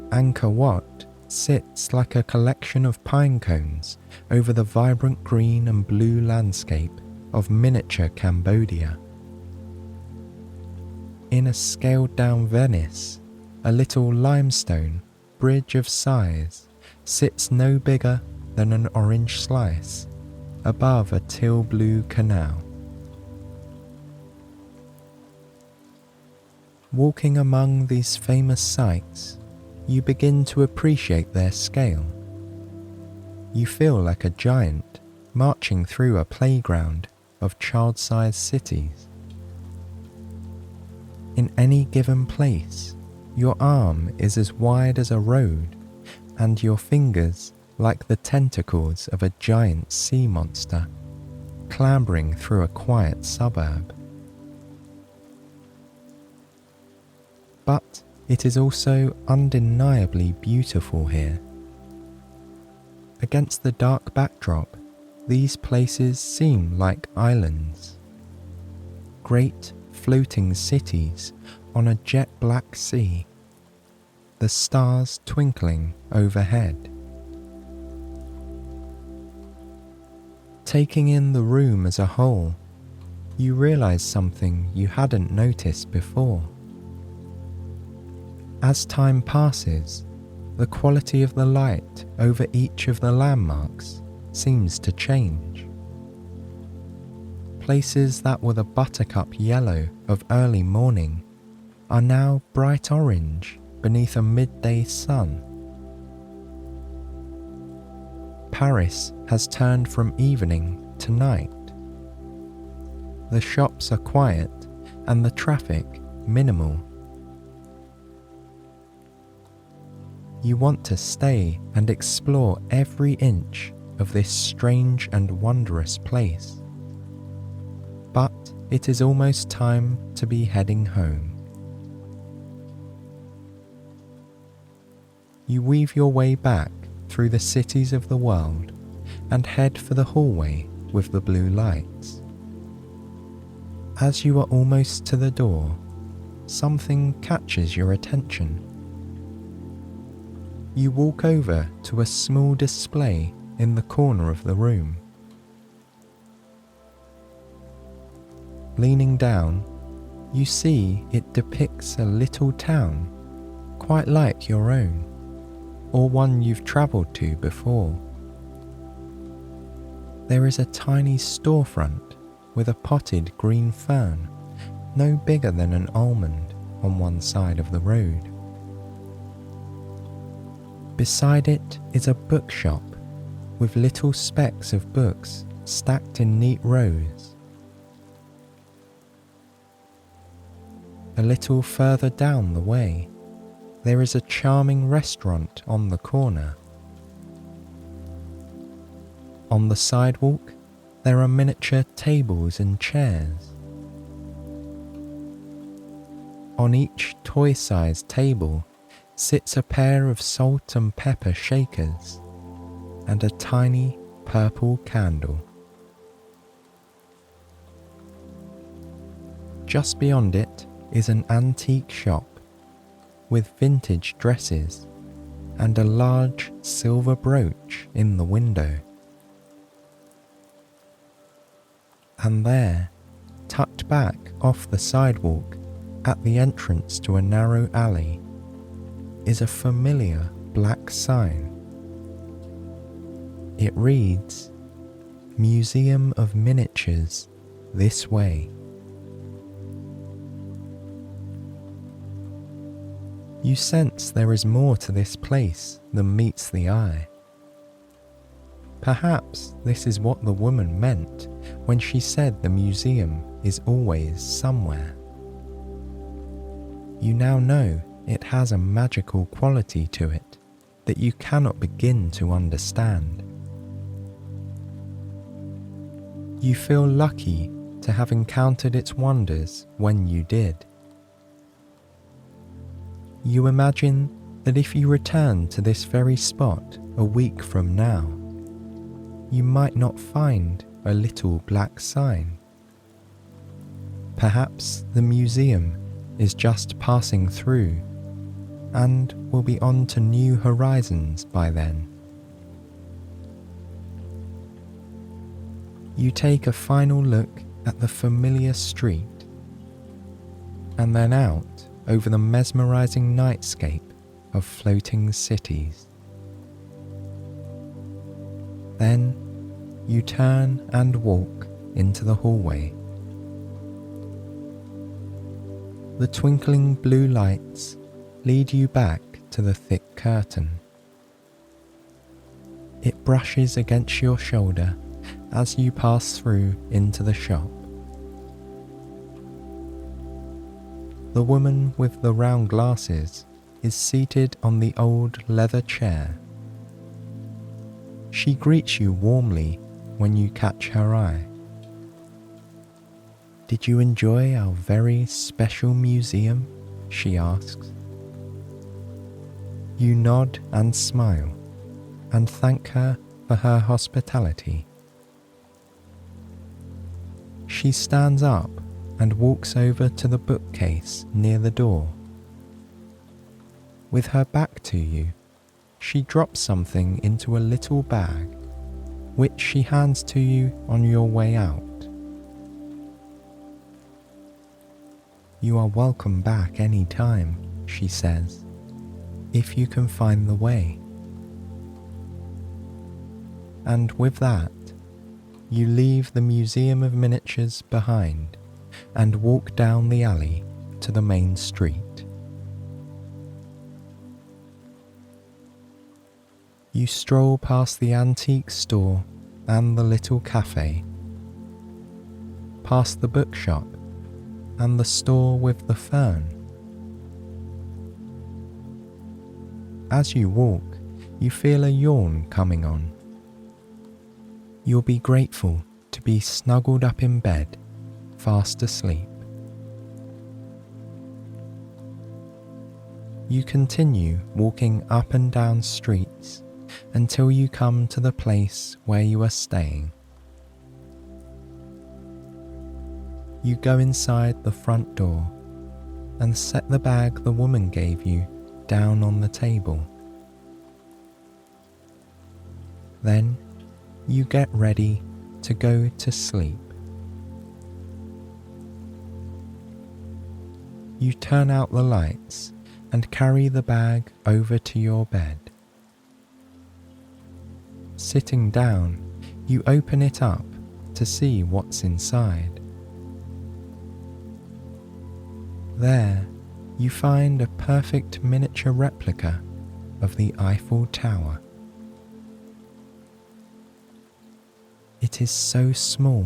Angkor Wat sits like a collection of pine cones over the vibrant green and blue landscape of miniature Cambodia. In a scaled-down Venice, a little limestone bridge of size sits no bigger than an orange slice above a teal blue canal. Walking among these famous sights, you begin to appreciate their scale. You feel like a giant marching through a playground of child-sized cities. In any given place, your arm is as wide as a road, and your fingers like the tentacles of a giant sea monster clambering through a quiet suburb. But it is also undeniably beautiful here. Against the dark backdrop, these places seem like islands. Great floating cities on a jet black sea, the stars twinkling overhead. Taking in the room as a whole, you realize something you hadn't noticed before. As time passes, the quality of the light over each of the landmarks seems to change. Places that were the buttercup yellow of early morning are now bright orange beneath a midday sun. Paris has turned from evening to night. The shops are quiet and the traffic minimal. You want to stay and explore every inch of this strange and wondrous place. But it is almost time to be heading home. You weave your way back through the cities of the world and head for the hallway with the blue lights. As you are almost to the door, something catches your attention. You walk over to a small display in the corner of the room. Leaning down, you see it depicts a little town, quite like your own, or one you've travelled to before. There is a tiny storefront with a potted green fern, no bigger than an almond, on one side of the road. Beside it is a bookshop with little specks of books stacked in neat rows. A little further down the way, there is a charming restaurant on the corner. On the sidewalk, there are miniature tables and chairs. On each toy-sized table sits a pair of salt and pepper shakers and a tiny purple candle. Just beyond it is an antique shop with vintage dresses and a large silver brooch in the window. And there, tucked back off the sidewalk at the entrance to a narrow alley, is a familiar black sign. It reads, "Museum of Miniatures, this way." You sense there is more to this place than meets the eye. Perhaps this is what the woman meant when she said the museum is always somewhere. You now know it has a magical quality to it that you cannot begin to understand. You feel lucky to have encountered its wonders when you did. You imagine that if you return to this very spot a week from now, you might not find a little black sign. Perhaps the museum is just passing through and will be on to new horizons by then. You take a final look at the familiar street and then out over the mesmerizing nightscape of floating cities. Then you turn and walk into the hallway. The twinkling blue lights lead you back to the thick curtain. It brushes against your shoulder as you pass through into the shop. The woman with the round glasses is seated on the old leather chair. She greets you warmly when you catch her eye. "Did you enjoy our very special museum?" she asks. You nod and smile and thank her for her hospitality. She stands up and walks over to the bookcase near the door. With her back to you, she drops something into a little bag, which she hands to you on your way out. "You are welcome back any time," she says, "if you can find the way." And with that, you leave the Museum of Miniatures behind and walk down the alley to the main street. You stroll past the antique store and the little cafe, past the bookshop and the store with the fern. As you walk, you feel a yawn coming on. You'll be grateful to be snuggled up in bed, fast asleep. You continue walking up and down streets until you come to the place where you are staying. You go inside the front door and set the bag the woman gave you down on the table. Then you get ready to go to sleep. You turn out the lights and carry the bag over to your bed. Sitting down, you open it up to see what's inside. There, you find a perfect miniature replica of the Eiffel Tower. It is so small,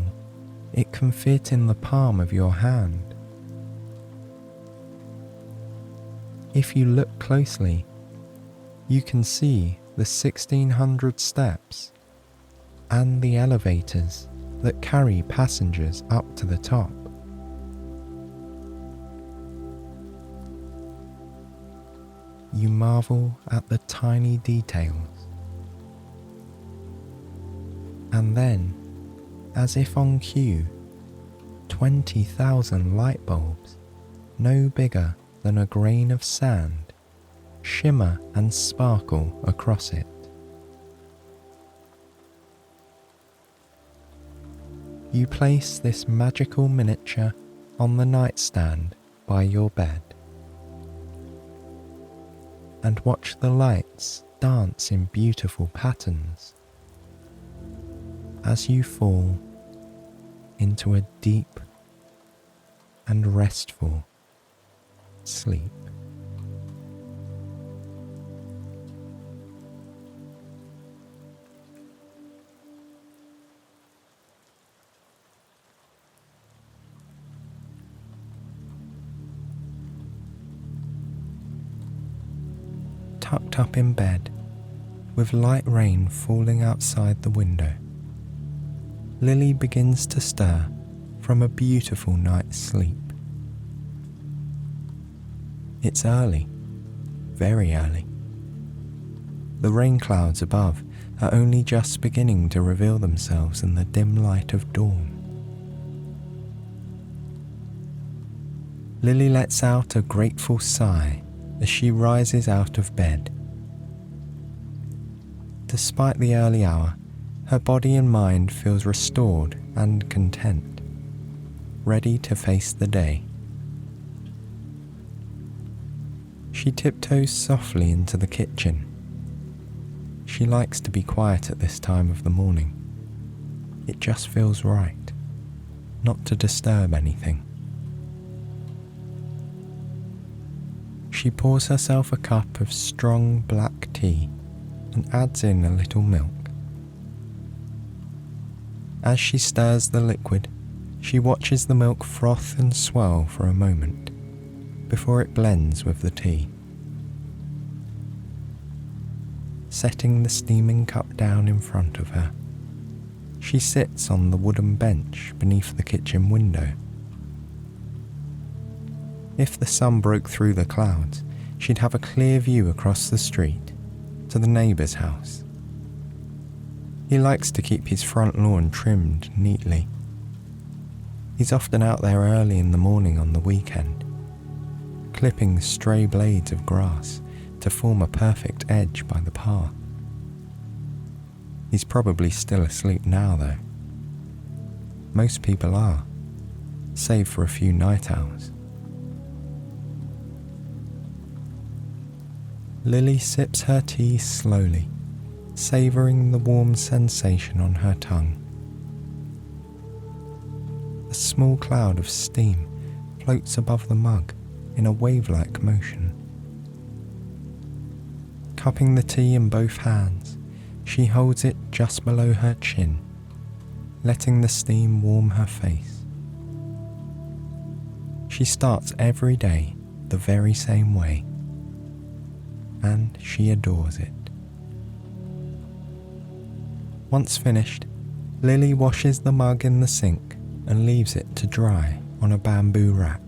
it can fit in the palm of your hand. If you look closely, you can see the 1600 steps and the elevators that carry passengers up to the top. You marvel at the tiny details. And then, as if on cue, 20,000 light bulbs, no bigger than a grain of sand, shimmer and sparkle across it. You place this magical miniature on the nightstand by your bed and watch the lights dance in beautiful patterns as you fall into a deep and restful sleep. Tucked up in bed, with light rain falling outside the window, Lily begins to stir from a beautiful night's sleep. It's early, very early. The rain clouds above are only just beginning to reveal themselves in the dim light of dawn. Lily lets out a grateful sigh as she rises out of bed. Despite the early hour, her body and mind feels restored and content, ready to face the day. She tiptoes softly into the kitchen. She likes to be quiet at this time of the morning. It just feels right, not to disturb anything. She pours herself a cup of strong black tea and adds in a little milk. As she stirs the liquid, she watches the milk froth and swirl for a moment before it blends with the tea. Setting the steaming cup down in front of her, she sits on the wooden bench beneath the kitchen window. If the sun broke through the clouds, she'd have a clear view across the street to the neighbour's house. He likes to keep his front lawn trimmed neatly. He's often out there early in the morning on the weekend, clipping stray blades of grass to form a perfect edge by the path. He's probably still asleep now though. Most people are, save for a few night owls. Lily sips her tea slowly, savouring the warm sensation on her tongue. A small cloud of steam floats above the mug in a wave-like motion. Cupping the tea in both hands, she holds it just below her chin, letting the steam warm her face. She starts every day the very same way, and she adores it. Once finished, Lily washes the mug in the sink and leaves it to dry on a bamboo rack.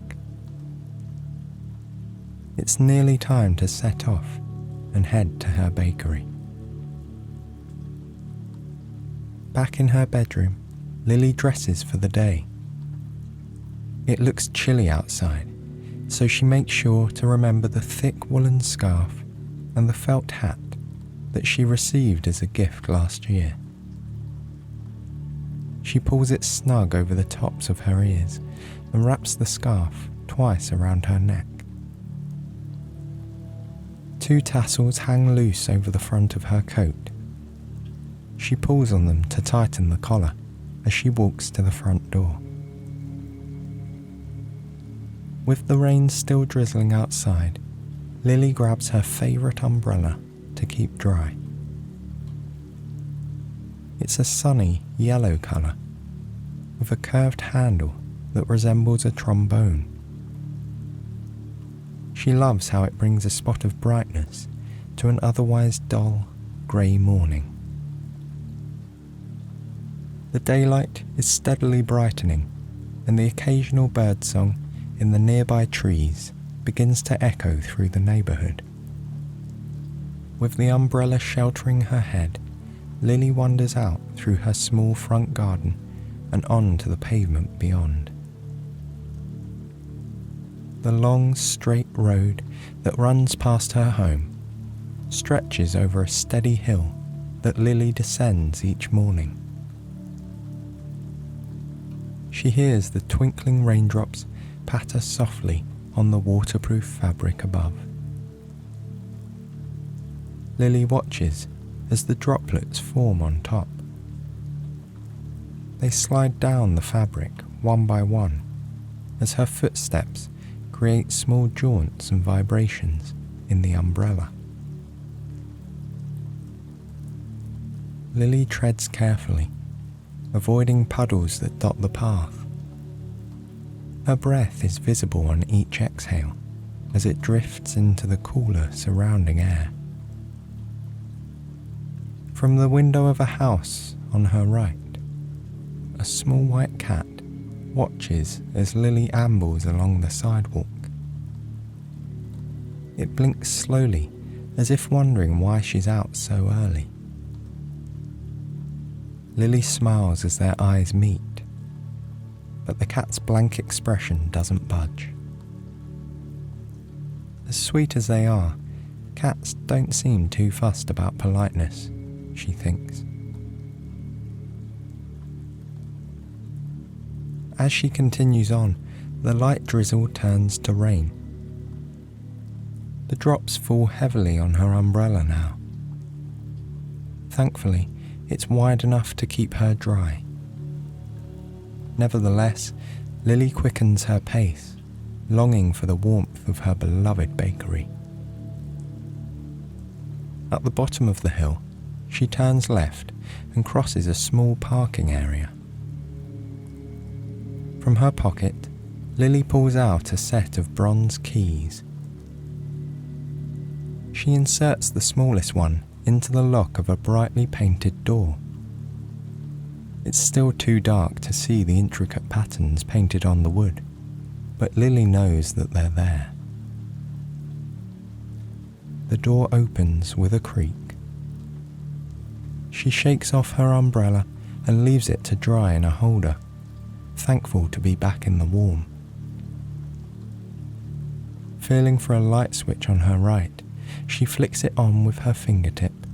It's nearly time to set off and head to her bakery. Back in her bedroom, Lily dresses for the day. It looks chilly outside, so she makes sure to remember the thick woolen scarf and the felt hat that she received as a gift last year. She pulls it snug over the tops of her ears and wraps the scarf twice around her neck. 2 tassels hang loose over the front of her coat. She pulls on them to tighten the collar as she walks to the front door. With the rain still drizzling outside, Lily grabs her favourite umbrella to keep dry. It's a sunny yellow colour with a curved handle that resembles a trombone. She loves how it brings a spot of brightness to an otherwise dull, grey morning. The daylight is steadily brightening, and the occasional birdsong in the nearby trees begins to echo through the neighbourhood. With the umbrella sheltering her head, Lily wanders out through her small front garden and on to the pavement beyond. The long, straight road that runs past her home stretches over a steady hill that Lily descends each morning. She hears the twinkling raindrops patter softly on the waterproof fabric above. Lily watches as the droplets form on top. They slide down the fabric one by one as her footsteps create small jaunts and vibrations in the umbrella. Lily treads carefully, avoiding puddles that dot the path. Her breath is visible on each exhale as it drifts into the cooler surrounding air. From the window of a house on her right, a small white cat watches as Lily ambles along the sidewalk. It blinks slowly, as if wondering why she's out so early. Lily smiles as their eyes meet, but the cat's blank expression doesn't budge. As sweet as they are, cats don't seem too fussed about politeness, she thinks. As she continues on, the light drizzle turns to rain. The drops fall heavily on her umbrella now. Thankfully, it's wide enough to keep her dry. Nevertheless, Lily quickens her pace, longing for the warmth of her beloved bakery. At the bottom of the hill, she turns left and crosses a small parking area. From her pocket, Lily pulls out a set of bronze keys. She inserts the smallest one into the lock of a brightly painted door. It's still too dark to see the intricate patterns painted on the wood, but Lily knows that they're there. The door opens with a creak. She shakes off her umbrella and leaves it to dry in a holder, thankful to be back in the warm. Feeling for a light switch on her right, she flicks it on with her fingertip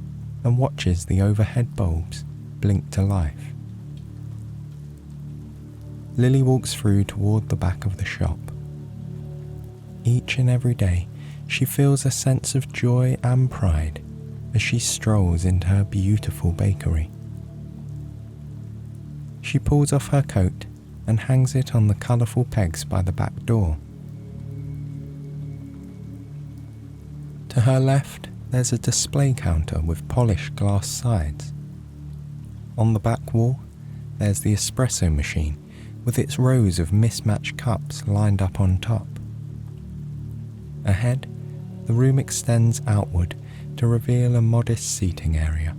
and watches the overhead bulbs blink to life. Lily walks through toward the back of the shop. Each and every day, she feels a sense of joy and pride as she strolls into her beautiful bakery. She pulls off her coat and hangs it on the colourful pegs by the back door. To her left, there's a display counter with polished glass sides. On the back wall, there's the espresso machine with its rows of mismatched cups lined up on top. Ahead, the room extends outward to reveal a modest seating area.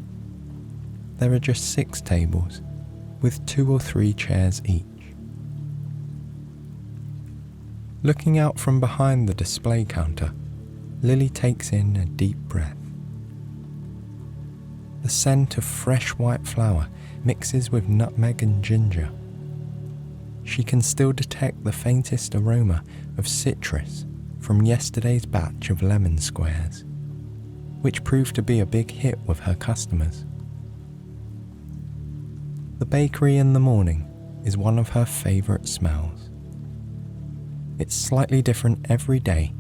There are just 6 tables, with 2 or 3 chairs each. Looking out from behind the display counter, Lily takes in a deep breath. The scent of fresh white flour mixes with nutmeg and ginger. She can still detect the faintest aroma of citrus from yesterday's batch of lemon squares, which proved to be a big hit with her customers. The bakery in the morning is one of her favourite smells. It's slightly different every day,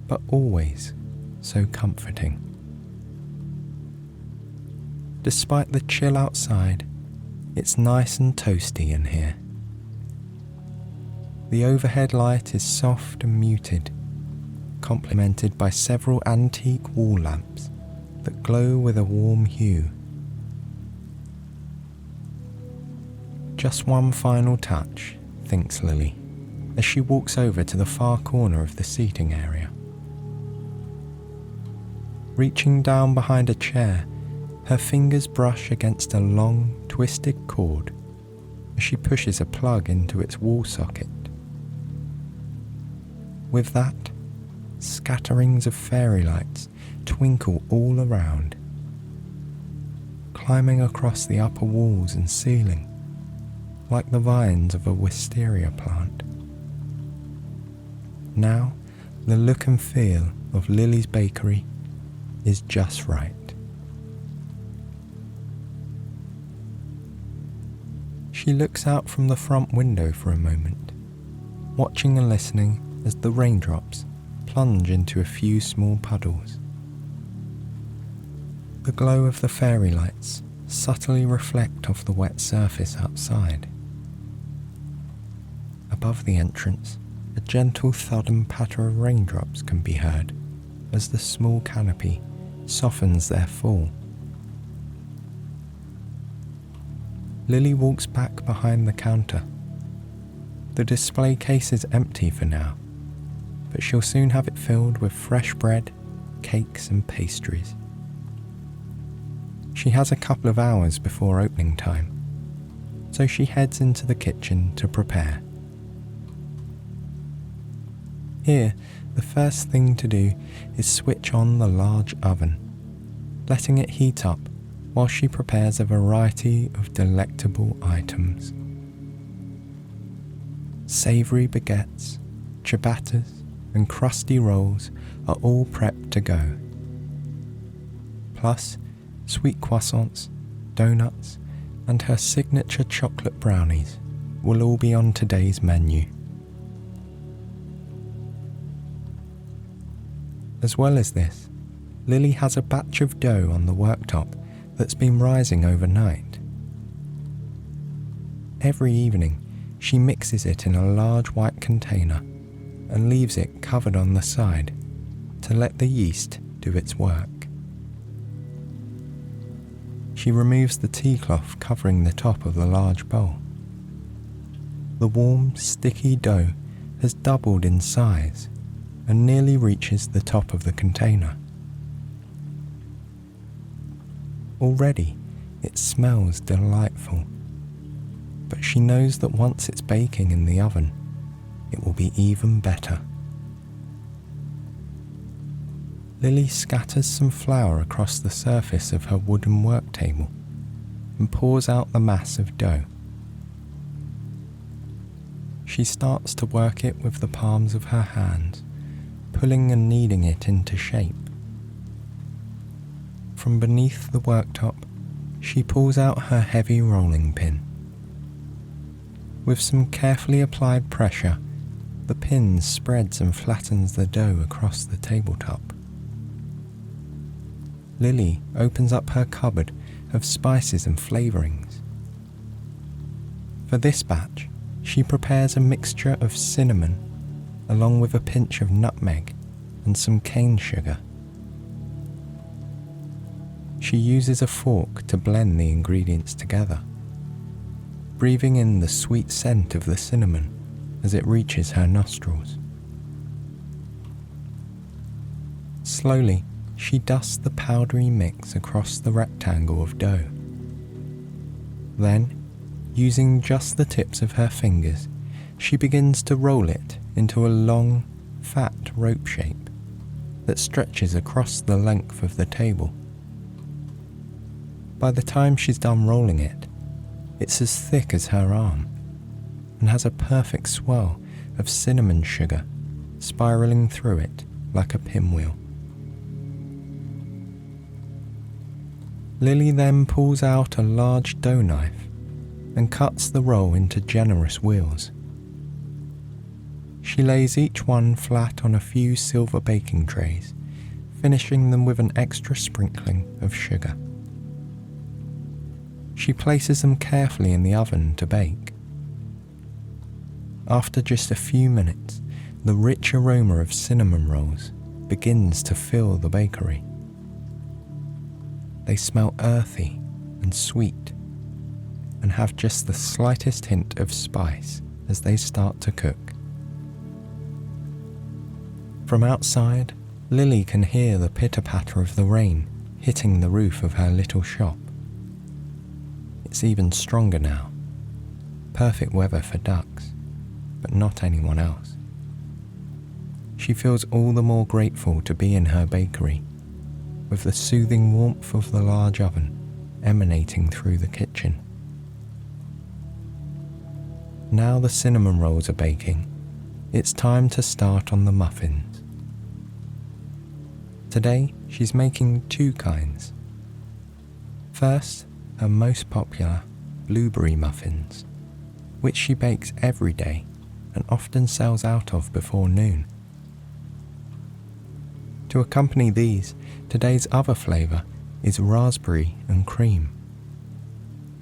but always so comforting. Despite the chill outside, it's nice and toasty in here. The overhead light is soft and muted, complemented by several antique wall lamps that glow with a warm hue. Just one final touch, thinks Lily, as she walks over to the far corner of the seating area. Reaching down behind a chair, her fingers brush against a long, twisted cord as she pushes a plug into its wall socket. With that, scatterings of fairy lights twinkle all around, climbing across the upper walls and ceiling like the vines of a wisteria plant. Now, the look and feel of Lily's bakery is just right. She looks out from the front window for a moment, watching and listening as the raindrops plunge into a few small puddles. The glow of the fairy lights subtly reflect off the wet surface outside. Above the entrance, a gentle thud and patter of raindrops can be heard as the small canopy softens their fall. Lily walks back behind the counter. The display case is empty for now, but she'll soon have it filled with fresh bread, cakes and pastries. She has a couple of hours before opening time, so she heads into the kitchen to prepare. Here, the first thing to do is switch on the large oven, letting it heat up while she prepares a variety of delectable items. Savoury baguettes, ciabattas, and crusty rolls are all prepped to go. Plus, sweet croissants, donuts, and her signature chocolate brownies will all be on today's menu. As well as this, Lily has a batch of dough on the worktop that's been rising overnight. Every evening, she mixes it in a large white container and leaves it covered on the side to let the yeast do its work. She removes the tea cloth covering the top of the large bowl. The warm, sticky dough has doubled in size and nearly reaches the top of the container. Already, it smells delightful, but she knows that once it's baking in the oven, it will be even better. Lily scatters some flour across the surface of her wooden work table and pours out the mass of dough. She starts to work it with the palms of her hands, pulling and kneading it into shape. From beneath the worktop, she pulls out her heavy rolling pin. With some carefully applied pressure, the pin spreads and flattens the dough across the tabletop. Lily opens up her cupboard of spices and flavourings. For this batch, she prepares a mixture of cinnamon along with a pinch of nutmeg and some cane sugar. She uses a fork to blend the ingredients together, breathing in the sweet scent of the cinnamon as it reaches her nostrils. Slowly, she dusts the powdery mix across the rectangle of dough. Then, using just the tips of her fingers, she begins to roll it into a long, fat rope shape that stretches across the length of the table. By the time she's done rolling it, it's as thick as her arm and has a perfect swirl of cinnamon sugar spiraling through it like a pinwheel. Lily then pulls out a large dough knife and cuts the roll into generous wheels. She lays each one flat on a few silver baking trays, finishing them with an extra sprinkling of sugar. She places them carefully in the oven to bake. After just a few minutes, the rich aroma of cinnamon rolls begins to fill the bakery. They smell earthy and sweet and have just the slightest hint of spice as they start to cook. From outside, Lily can hear the pitter-patter of the rain hitting the roof of her little shop. It's even stronger now. Perfect weather for ducks, but not anyone else. She feels all the more grateful to be in her bakery, with the soothing warmth of the large oven emanating through the kitchen. Now the cinnamon rolls are baking, it's time to start on the muffins. Today, she's making two kinds. First, her most popular blueberry muffins, which she bakes every day and often sells out of before noon. To accompany these, today's other flavour is raspberry and cream,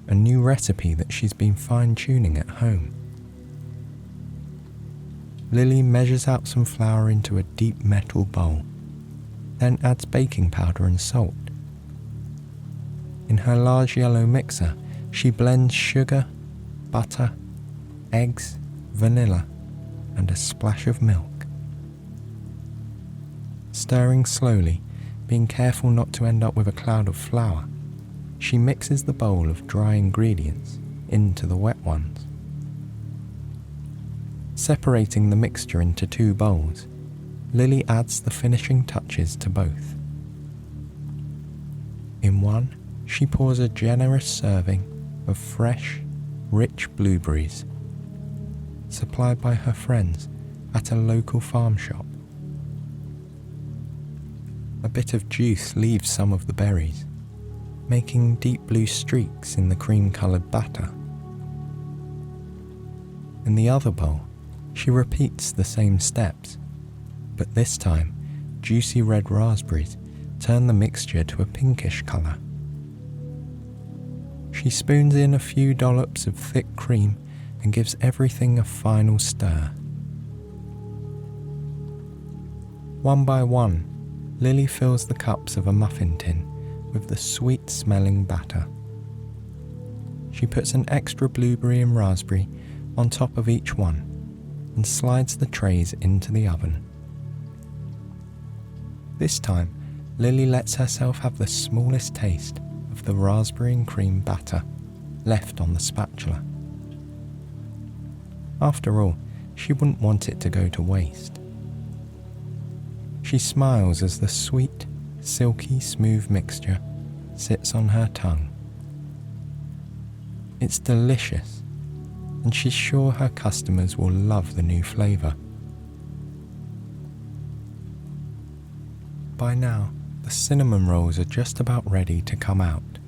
a new recipe that she's been fine-tuning at home. Lily measures out some flour into a deep metal bowl, then adds baking powder and salt. In her large yellow mixer, she blends sugar, butter, eggs, vanilla, and a splash of milk. Stirring slowly, being careful not to end up with a cloud of flour, she mixes the bowl of dry ingredients into the wet ones. Separating the mixture into two bowls, Lily adds the finishing touches to both. In one, she pours a generous serving of fresh, rich blueberries, supplied by her friends at a local farm shop. A bit of juice leaves some of the berries, making deep blue streaks in the cream-coloured batter. In the other bowl, she repeats the same steps, but this time, juicy red raspberries turn the mixture to a pinkish colour. She spoons in a few dollops of thick cream and gives everything a final stir. One by one, Lily fills the cups of a muffin tin with the sweet-smelling batter. She puts an extra blueberry and raspberry on top of each one and slides the trays into the oven. This time, Lily lets herself have the smallest taste of the raspberry and cream batter left on the spatula. After all, she wouldn't want it to go to waste. She smiles as the sweet, silky, smooth mixture sits on her tongue. It's delicious, and she's sure her customers will love the new flavour. By now, the cinnamon rolls are just about ready to come out.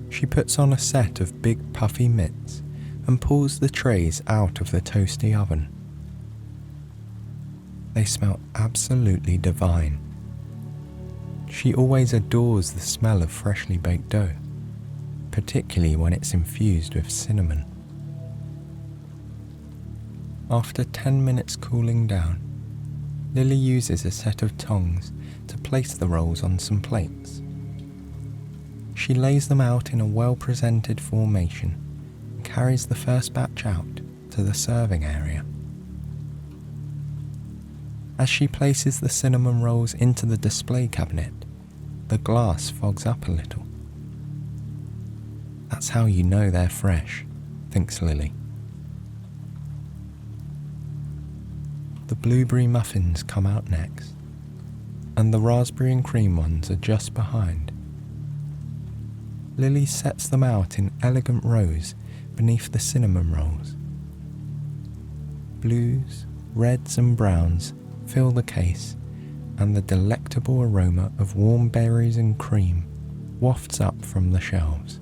She puts on a set of big puffy mitts and pulls the trays out of the toasty oven. They smell absolutely divine. She always adores the smell of freshly baked dough, particularly when it's infused with cinnamon. After 10 minutes cooling down, Lily uses a set of tongs to place the rolls on some plates. She lays them out in a well-presented formation and carries the first batch out to the serving area. As she places the cinnamon rolls into the display cabinet, the glass fogs up a little. That's how you know they're fresh, thinks Lily. The blueberry muffins come out next, and the raspberry and cream ones are just behind. Lily sets them out in elegant rows beneath the cinnamon rolls. Blues, reds and browns fill the case, and the delectable aroma of warm berries and cream wafts up from the shelves.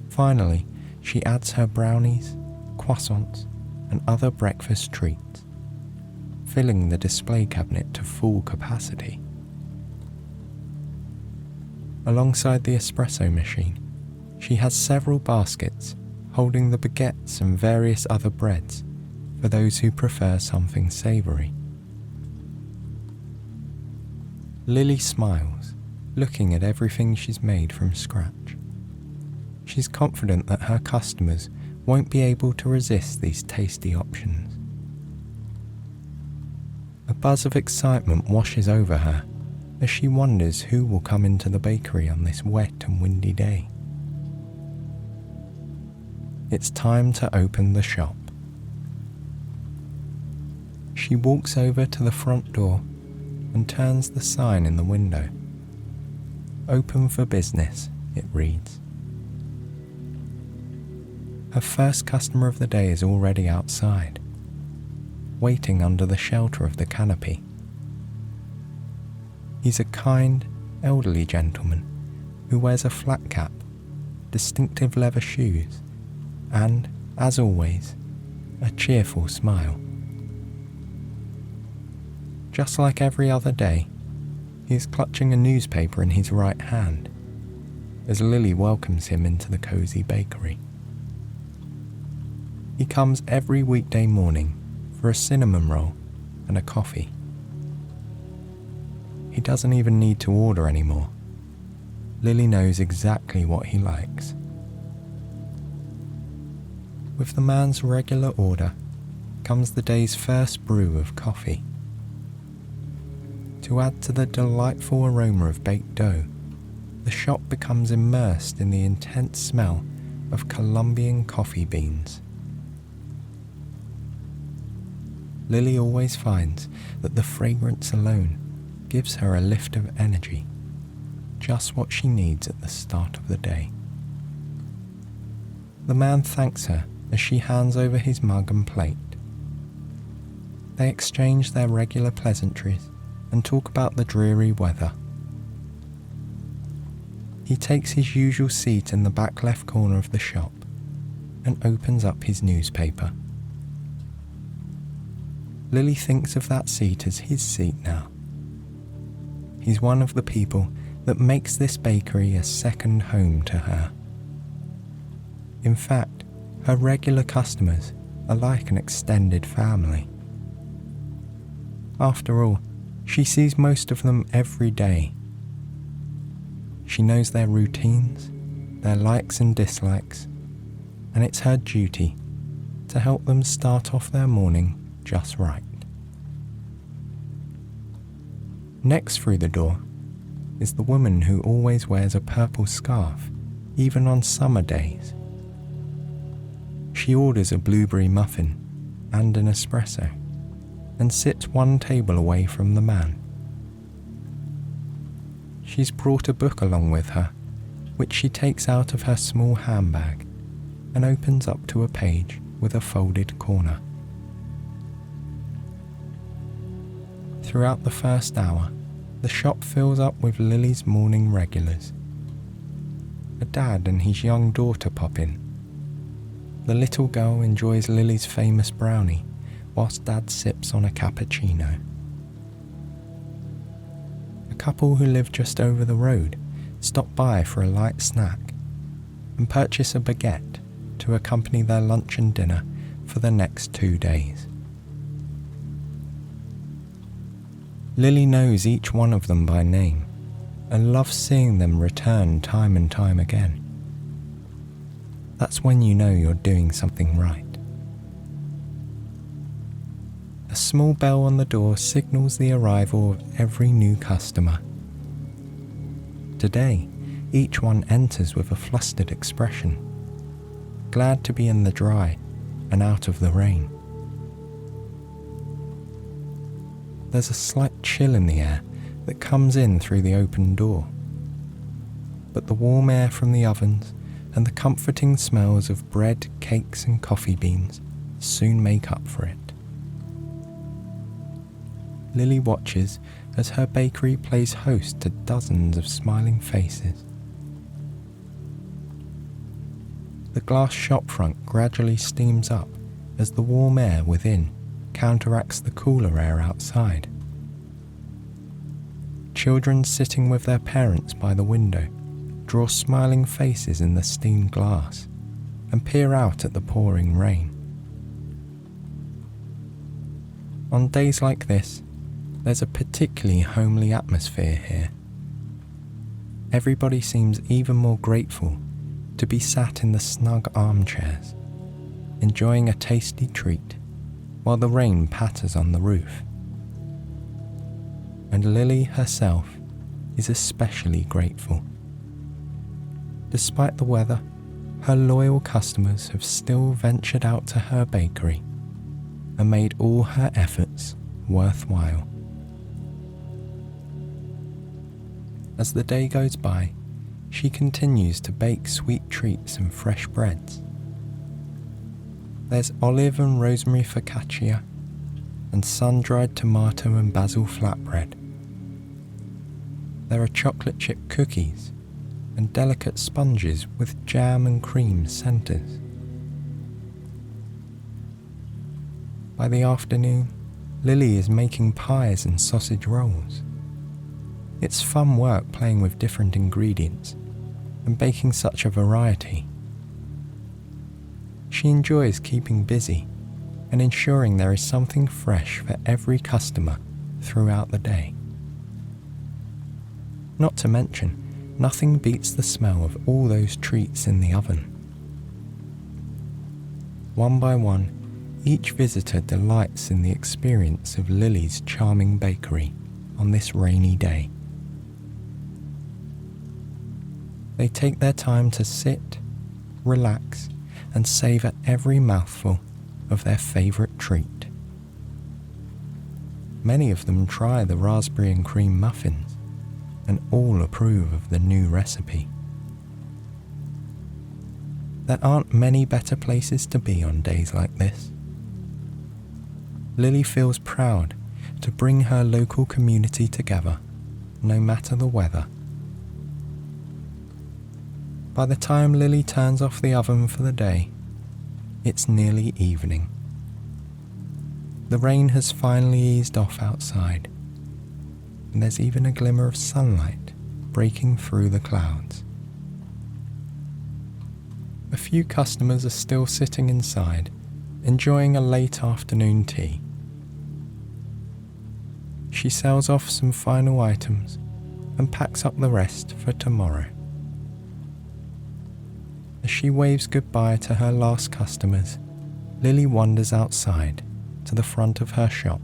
Finally, she adds her brownies, croissants, and other breakfast treats, filling the display cabinet to full capacity. Alongside the espresso machine, she has several baskets holding the baguettes and various other breads for those who prefer something savoury. Lily smiles, looking at everything she's made from scratch. She's confident that her customers won't be able to resist these tasty options. A buzz of excitement washes over her as she wonders who will come into the bakery on this wet and windy day. It's time to open the shop. She walks over to the front door and turns the sign in the window. "Open for business," it reads. Her first customer of the day is already outside, waiting under the shelter of the canopy. He's a kind, elderly gentleman who wears a flat cap, distinctive leather shoes, and, as always, a cheerful smile. Just like every other day, he is clutching a newspaper in his right hand as Lily welcomes him into the cosy bakery. He comes every weekday morning for a cinnamon roll and a coffee. He doesn't even need to order anymore. Lily knows exactly what he likes. With the man's regular order comes the day's first brew of coffee. To add to the delightful aroma of baked dough, the shop becomes immersed in the intense smell of Colombian coffee beans. Lily always finds that the fragrance alone gives her a lift of energy, just what she needs at the start of the day. The man thanks her as she hands over his mug and plate. They exchange their regular pleasantries and talk about the dreary weather. He takes his usual seat in the back left corner of the shop and opens up his newspaper. Lily thinks of that seat as his seat now. He's one of the people that makes this bakery a second home to her. In fact, her regular customers are like an extended family. After all, she sees most of them every day. She knows their routines, their likes and dislikes, and it's her duty to help them start off their morning just right. Next through the door is the woman who always wears a purple scarf, even on summer days. She orders a blueberry muffin and an espresso, and sits one table away from the man. She's brought a book along with her, which she takes out of her small handbag and opens up to a page with a folded corner. Throughout the first hour, the shop fills up with Lily's morning regulars. A dad and his young daughter pop in. The little girl enjoys Lily's famous brownie, whilst Dad sips on a cappuccino. A couple who live just over the road stop by for a light snack and purchase a baguette to accompany their lunch and dinner for the next 2 days. Lily knows each one of them by name and loves seeing them return time and time again. That's when you know you're doing something right. A small bell on the door signals the arrival of every new customer. Today, each one enters with a flustered expression, glad to be in the dry and out of the rain. There's a slight chill in the air that comes in through the open door, but the warm air from the ovens and the comforting smells of bread, cakes and coffee beans soon make up for it. Lily watches as her bakery plays host to dozens of smiling faces. The glass shop front gradually steams up as the warm air within counteracts the cooler air outside. Children sitting with their parents by the window draw smiling faces in the steamed glass and peer out at the pouring rain. On days like this, there's a particularly homely atmosphere here. Everybody seems even more grateful to be sat in the snug armchairs, enjoying a tasty treat while the rain patters on the roof. And Lily herself is especially grateful. Despite the weather, her loyal customers have still ventured out to her bakery and made all her efforts worthwhile. As the day goes by, she continues to bake sweet treats and fresh breads. There's olive and rosemary focaccia and sun-dried tomato and basil flatbread. There are chocolate chip cookies and delicate sponges with jam and cream centres. By the afternoon, Lily is making pies and sausage rolls. It's fun work playing with different ingredients and baking such a variety. She enjoys keeping busy and ensuring there is something fresh for every customer throughout the day. Not to mention, nothing beats the smell of all those treats in the oven. One by one, each visitor delights in the experience of Lily's charming bakery on this rainy day. They take their time to sit, relax, and savour every mouthful of their favourite treat. Many of them try the raspberry and cream muffins, and all approve of the new recipe. There aren't many better places to be on days like this. Lily feels proud to bring her local community together, no matter the weather. By the time Lily turns off the oven for the day, it's nearly evening. The rain has finally eased off outside, and there's even a glimmer of sunlight breaking through the clouds. A few customers are still sitting inside, enjoying a late afternoon tea. She sells off some final items and packs up the rest for tomorrow. As she waves goodbye to her last customers, Lily wanders outside to the front of her shop.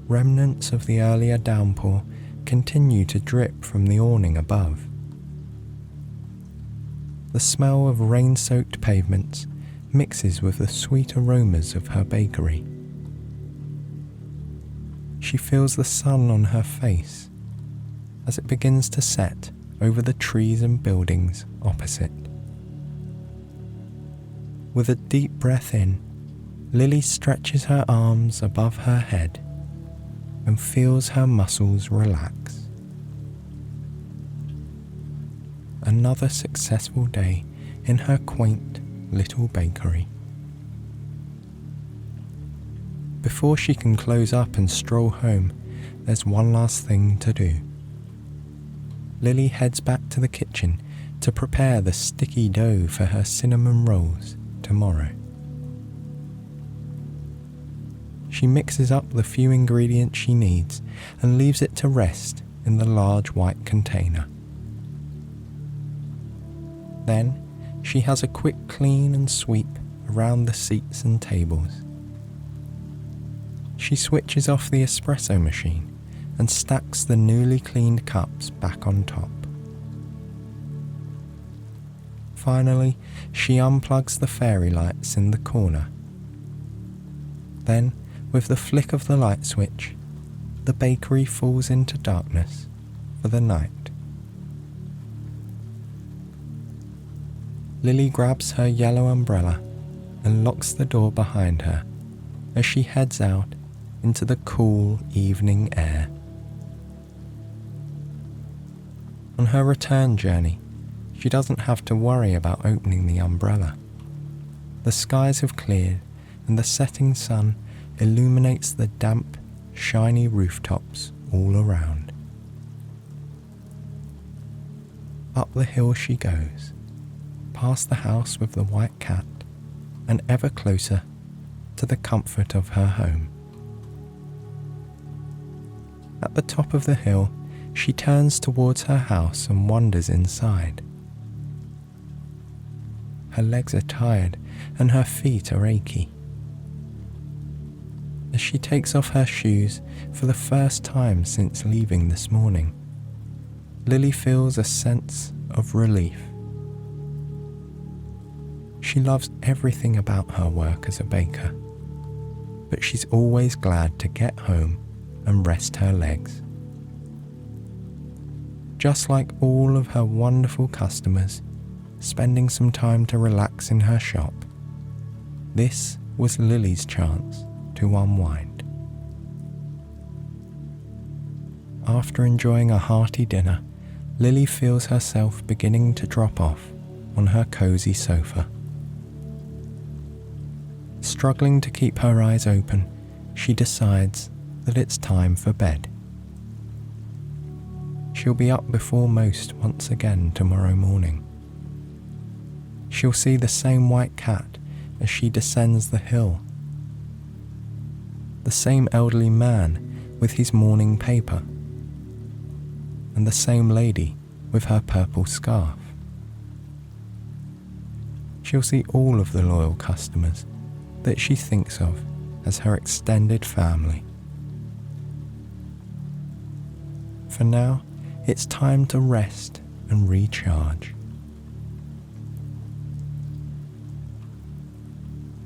Remnants of the earlier downpour continue to drip from the awning above. The smell of rain-soaked pavements mixes with the sweet aromas of her bakery. She feels the sun on her face as it begins to set over the trees and buildings opposite. With a deep breath in, Lily stretches her arms above her head and feels her muscles relax. Another successful day in her quaint little bakery. Before she can close up and stroll home, there's one last thing to do. Lily heads back to the kitchen to prepare the sticky dough for her cinnamon rolls tomorrow. She mixes up the few ingredients she needs and leaves it to rest in the large white container. Then she has a quick clean and sweep around the seats and tables. She switches off the espresso machine and stacks the newly cleaned cups back on top. Finally, she unplugs the fairy lights in the corner. Then, with the flick of the light switch, the bakery falls into darkness for the night. Lily grabs her yellow umbrella and locks the door behind her as she heads out into the cool evening air. On her return journey, she doesn't have to worry about opening the umbrella. The skies have cleared and the setting sun illuminates the damp, shiny rooftops all around. Up the hill she goes, past the house with the white cat, and ever closer to the comfort of her home. At the top of the hill, she turns towards her house and wanders inside. Her legs are tired and her feet are achy. As she takes off her shoes for the first time since leaving this morning, Lily feels a sense of relief. She loves everything about her work as a baker, but she's always glad to get home and rest her legs. Just like all of her wonderful customers, spending some time to relax in her shop, this was Lily's chance to unwind. After enjoying a hearty dinner, Lily feels herself beginning to drop off on her cozy sofa. Struggling to keep her eyes open, she decides that it's time for bed. She'll be up before most once again tomorrow morning. She'll see the same white cat as she descends the hill, the same elderly man with his morning paper, and the same lady with her purple scarf. She'll see all of the loyal customers that she thinks of as her extended family. For now, it's time to rest and recharge.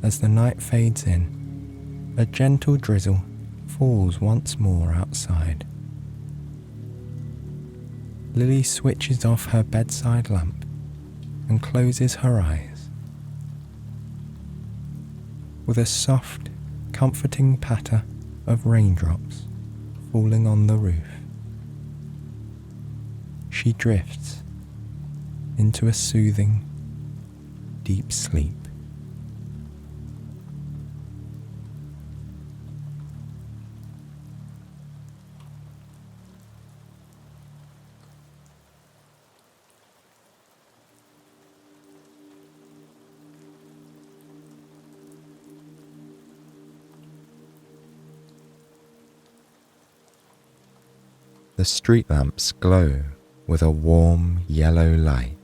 As the night fades in, a gentle drizzle falls once more outside. Lily switches off her bedside lamp and closes her eyes. With a soft, comforting patter of raindrops falling on the roof, she drifts into a soothing, deep sleep. The street lamps glow with a warm yellow light.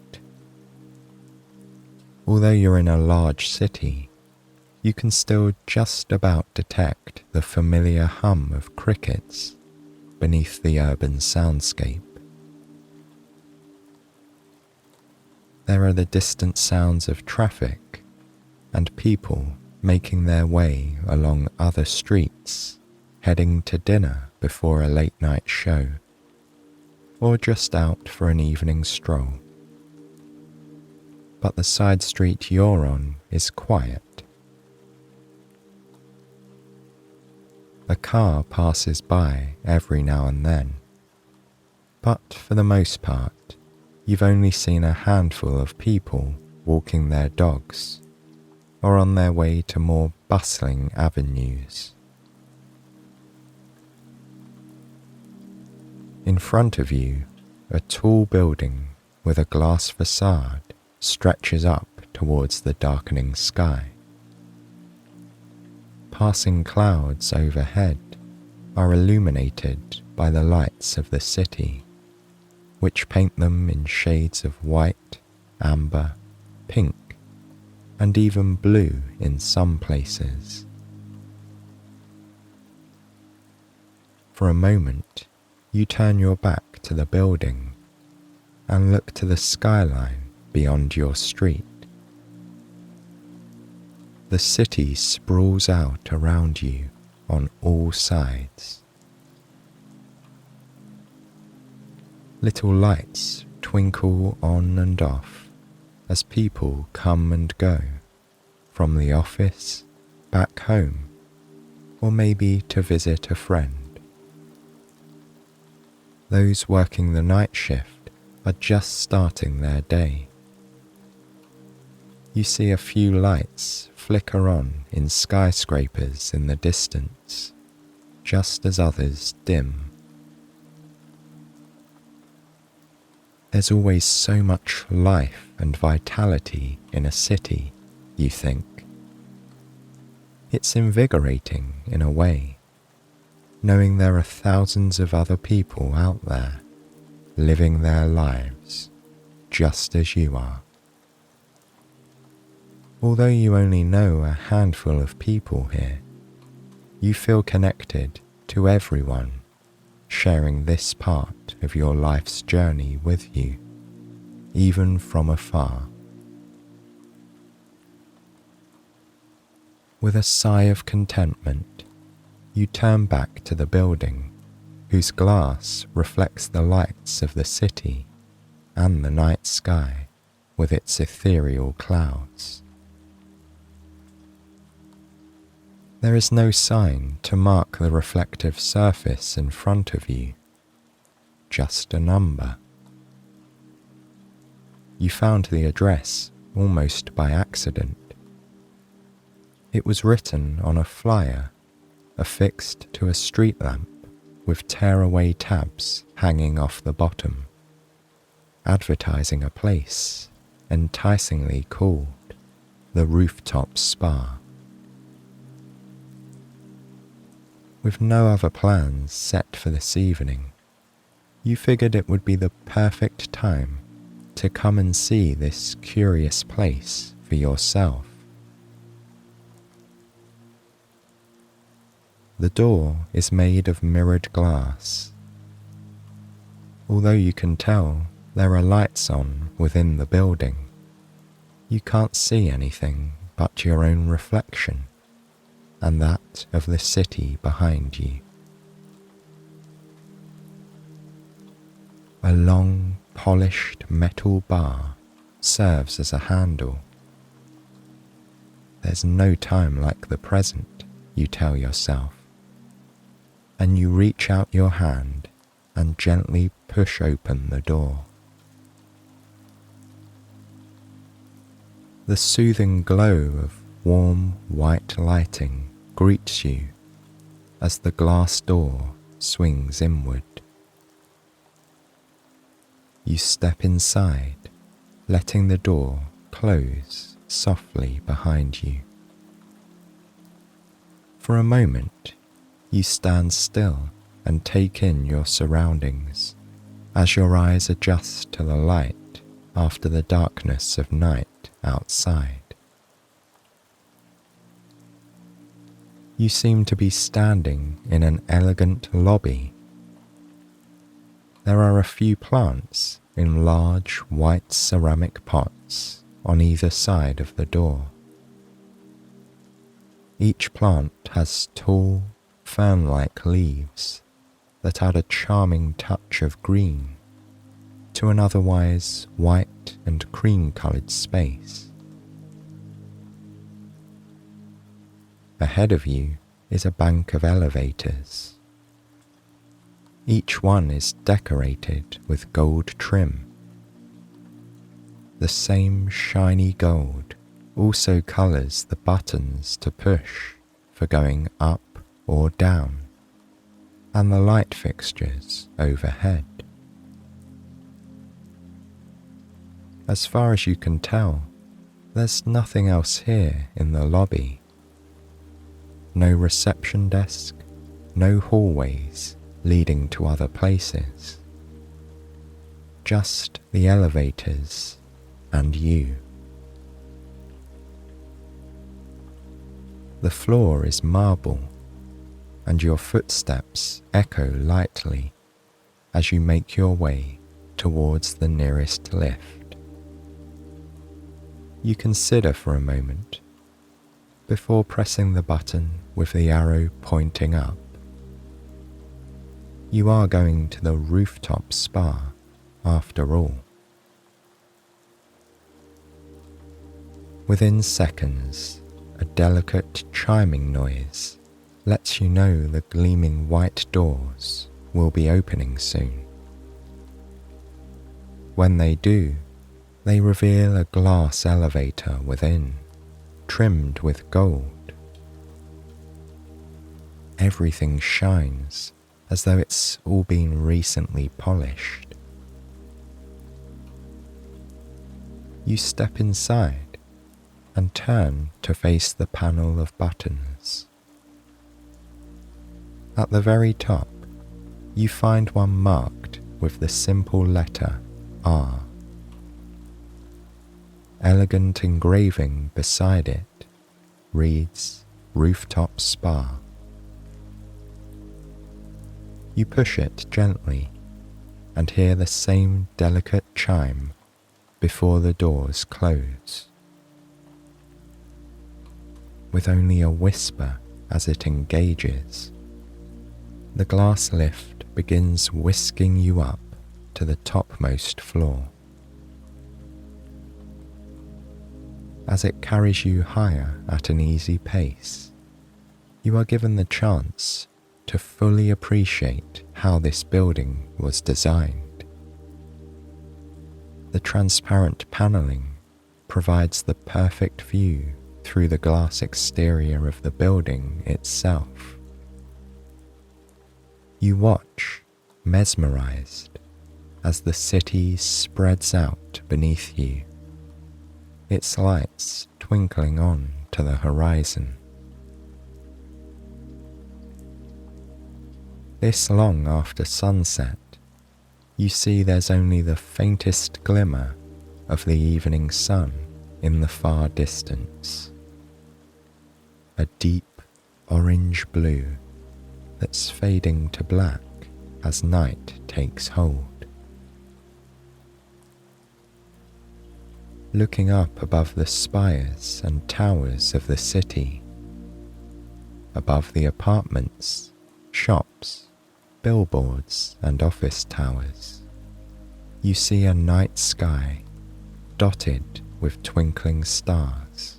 Although you're in a large city, you can still just about detect the familiar hum of crickets beneath the urban soundscape. There are the distant sounds of traffic and people making their way along other streets, heading to dinner before a late night show, or just out for an evening stroll. But the side street you're on is quiet. A car passes by every now and then, but for the most part, you've only seen a handful of people walking their dogs or on their way to more bustling avenues. In front of you, a tall building with a glass facade stretches up towards the darkening sky. Passing clouds overhead are illuminated by the lights of the city, which paint them in shades of white, amber, pink, and even blue in some places. For a moment, you turn your back to the building and look to the skyline beyond your street. The city sprawls out around you on all sides. Little lights twinkle on and off as people come and go from the office, back home, or maybe to visit a friend. Those working the night shift are just starting their day. You see a few lights flicker on in skyscrapers in the distance, just as others dim. There's always so much life and vitality in a city, you think. It's invigorating in a way, knowing there are thousands of other people out there living their lives just as you are. Although you only know a handful of people here, you feel connected to everyone sharing this part of your life's journey with you, even from afar. With a sigh of contentment, you turn back to the building, whose glass reflects the lights of the city and the night sky with its ethereal clouds. There is no sign to mark the reflective surface in front of you, just a number. You found the address almost by accident. It was written on a flyer affixed to a street lamp with tearaway tabs hanging off the bottom, advertising a place enticingly called the Rooftop Spa. With no other plans set for this evening, you figured it would be the perfect time to come and see this curious place for yourself. The door is made of mirrored glass. Although you can tell there are lights on within the building, you can't see anything but your own reflection and that of the city behind you. A long, polished metal bar serves as a handle. There's no time like the present, you tell yourself, and you reach out your hand and gently push open the door. The soothing glow of warm white lighting greets you as the glass door swings inward. You step inside, letting the door close softly behind you. For a moment, you stand still and take in your surroundings as your eyes adjust to the light after the darkness of night outside. You seem to be standing in an elegant lobby. There are a few plants in large white ceramic pots on either side of the door. Each plant has tall, fern-like leaves that add a charming touch of green to an otherwise white and cream-coloured space. Ahead of you is a bank of elevators. Each one is decorated with gold trim. The same shiny gold also colours the buttons to push for going up or down, and the light fixtures overhead. As far as you can tell, there's nothing else here in the lobby. No reception desk, no hallways leading to other places. Just the elevators and you. The floor is marble, and your footsteps echo lightly as you make your way towards the nearest lift. You consider for a moment before pressing the button with the arrow pointing up. You are going to the Rooftop Spa after all. Within seconds, a delicate chiming noise lets you know the gleaming white doors will be opening soon. When they do, they reveal a glass elevator within, trimmed with gold. Everything shines as though it's all been recently polished. You step inside and turn to face the panel of buttons. At the very top, you find one marked with the simple letter R. Elegant engraving beside it reads Rooftop Spa. You push it gently and hear the same delicate chime before the doors close. With only a whisper as it engages, the glass lift begins whisking you up to the topmost floor. As it carries you higher at an easy pace, you are given the chance to fully appreciate how this building was designed. The transparent panelling provides the perfect view through the glass exterior of the building itself. You watch, mesmerized, as the city spreads out beneath you, its lights twinkling on to the horizon. This long after sunset, you see there's only the faintest glimmer of the evening sun in the far distance. A deep orange blue that's fading to black as night takes hold. Looking up above the spires and towers of the city, above the apartments, shops, billboards and office towers, you see a night sky dotted with twinkling stars.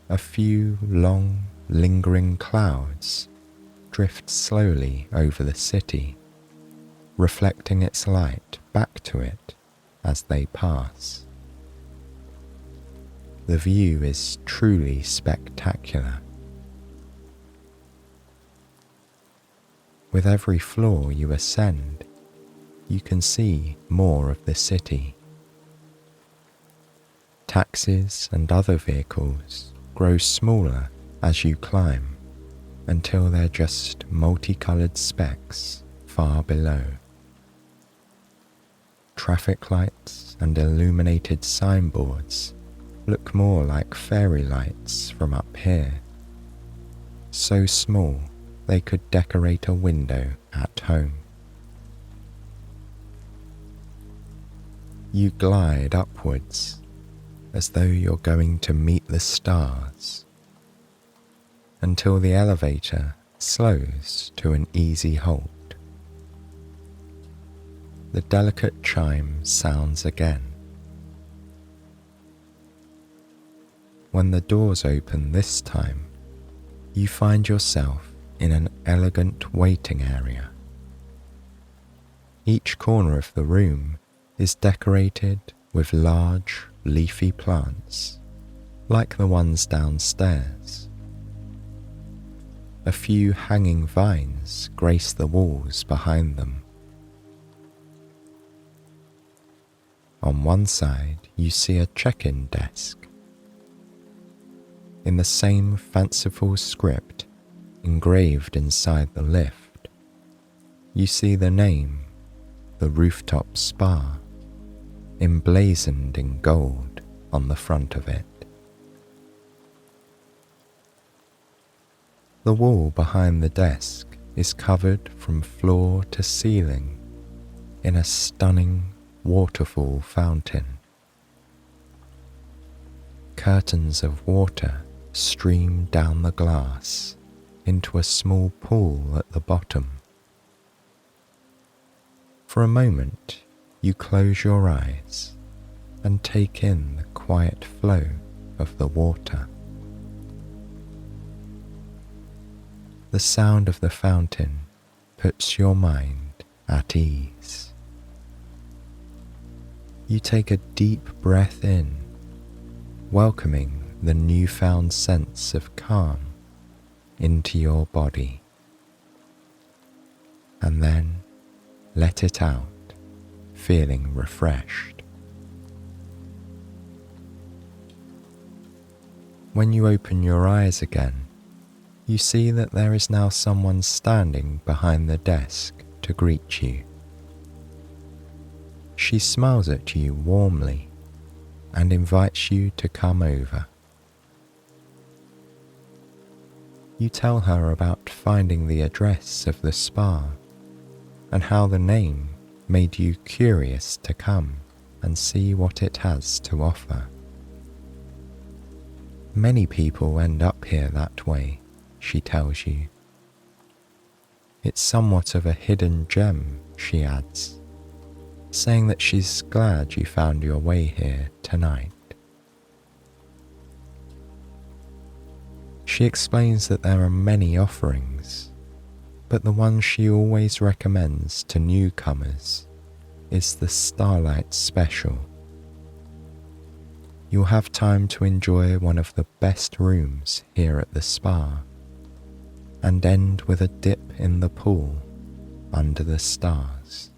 A few long, lingering clouds drift slowly over the city, reflecting its light back to it as they pass. The view is truly spectacular. With every floor you ascend, you can see more of the city. Taxis and other vehicles grow smaller as you climb until they're just multicolored specks far below. Traffic lights and illuminated signboards look more like fairy lights from up here, so small they could decorate a window at home. You glide upwards as though you're going to meet the stars, until the elevator slows to an easy halt. The delicate chime sounds again. When the doors open this time, you find yourself in an elegant waiting area. Each corner of the room is decorated with large, leafy plants, like the ones downstairs. A few hanging vines grace the walls behind them. On one side, you see a check-in desk. In the same fanciful script engraved inside the lift, you see the name, the Rooftop Spa, emblazoned in gold on the front of it. The wall behind the desk is covered from floor to ceiling in a stunning waterfall fountain. Curtains of water stream down the glass into a small pool at the bottom. For a moment, you close your eyes and take in the quiet flow of the water. The sound of the fountain puts your mind at ease. You take a deep breath in, welcoming the newfound sense of calm into your body, and then let it out, feeling refreshed. When you open your eyes again, you see that there is now someone standing behind the desk to greet you. She smiles at you warmly and invites you to come over. You tell her about finding the address of the spa and how the name made you curious to come and see what it has to offer. Many people end up here that way, she tells you. It's somewhat of a hidden gem, she adds, saying that she's glad you found your way here tonight. She explains that there are many offerings, but the one she always recommends to newcomers is the Starlight Special. You'll have time to enjoy one of the best rooms here at the spa and end with a dip in the pool under the stars.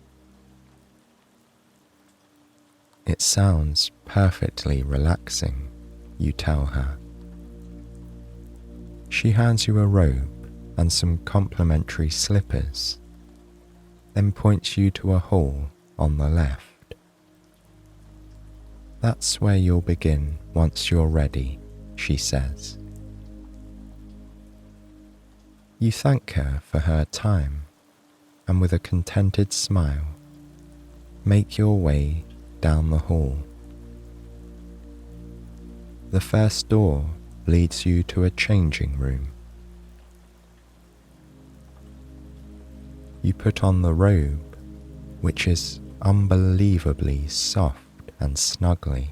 It sounds perfectly relaxing, you tell her. She hands you a robe and some complimentary slippers, then points you to a hall on the left. That's where you'll begin once you're ready, she says. You thank her for her time, and with a contented smile, make your way down the hall. The first door leads you to a changing room. You put on the robe, which is unbelievably soft and snuggly.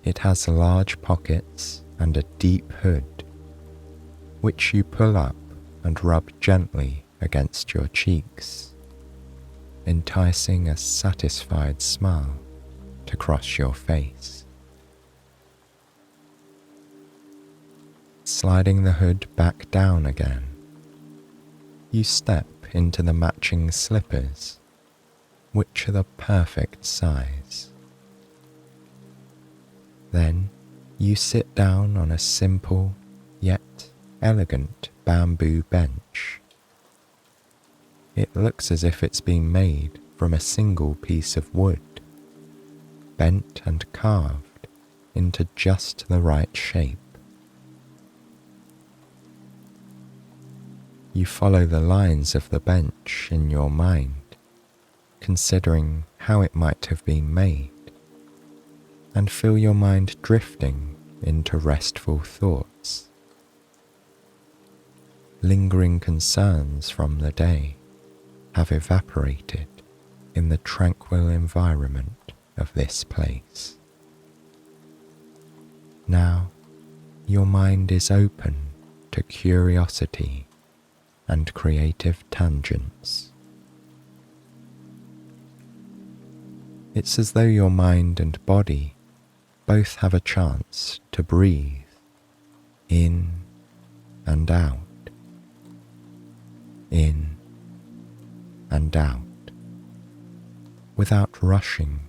It has large pockets and a deep hood which you pull up and rub gently against your cheeks, enticing a satisfied smile to cross your face. Sliding the hood back down again, you step into the matching slippers, which are the perfect size. Then you sit down on a simple yet elegant bamboo bench. It looks as if it's been made from a single piece of wood, bent and carved into just the right shape. You follow the lines of the bench in your mind, considering how it might have been made, and feel your mind drifting into restful thoughts. Lingering concerns from the day have evaporated in the tranquil environment of this place. Now, your mind is open to curiosity and creative tangents. It's as though your mind and body both have a chance to breathe in and out, in and out, without rushing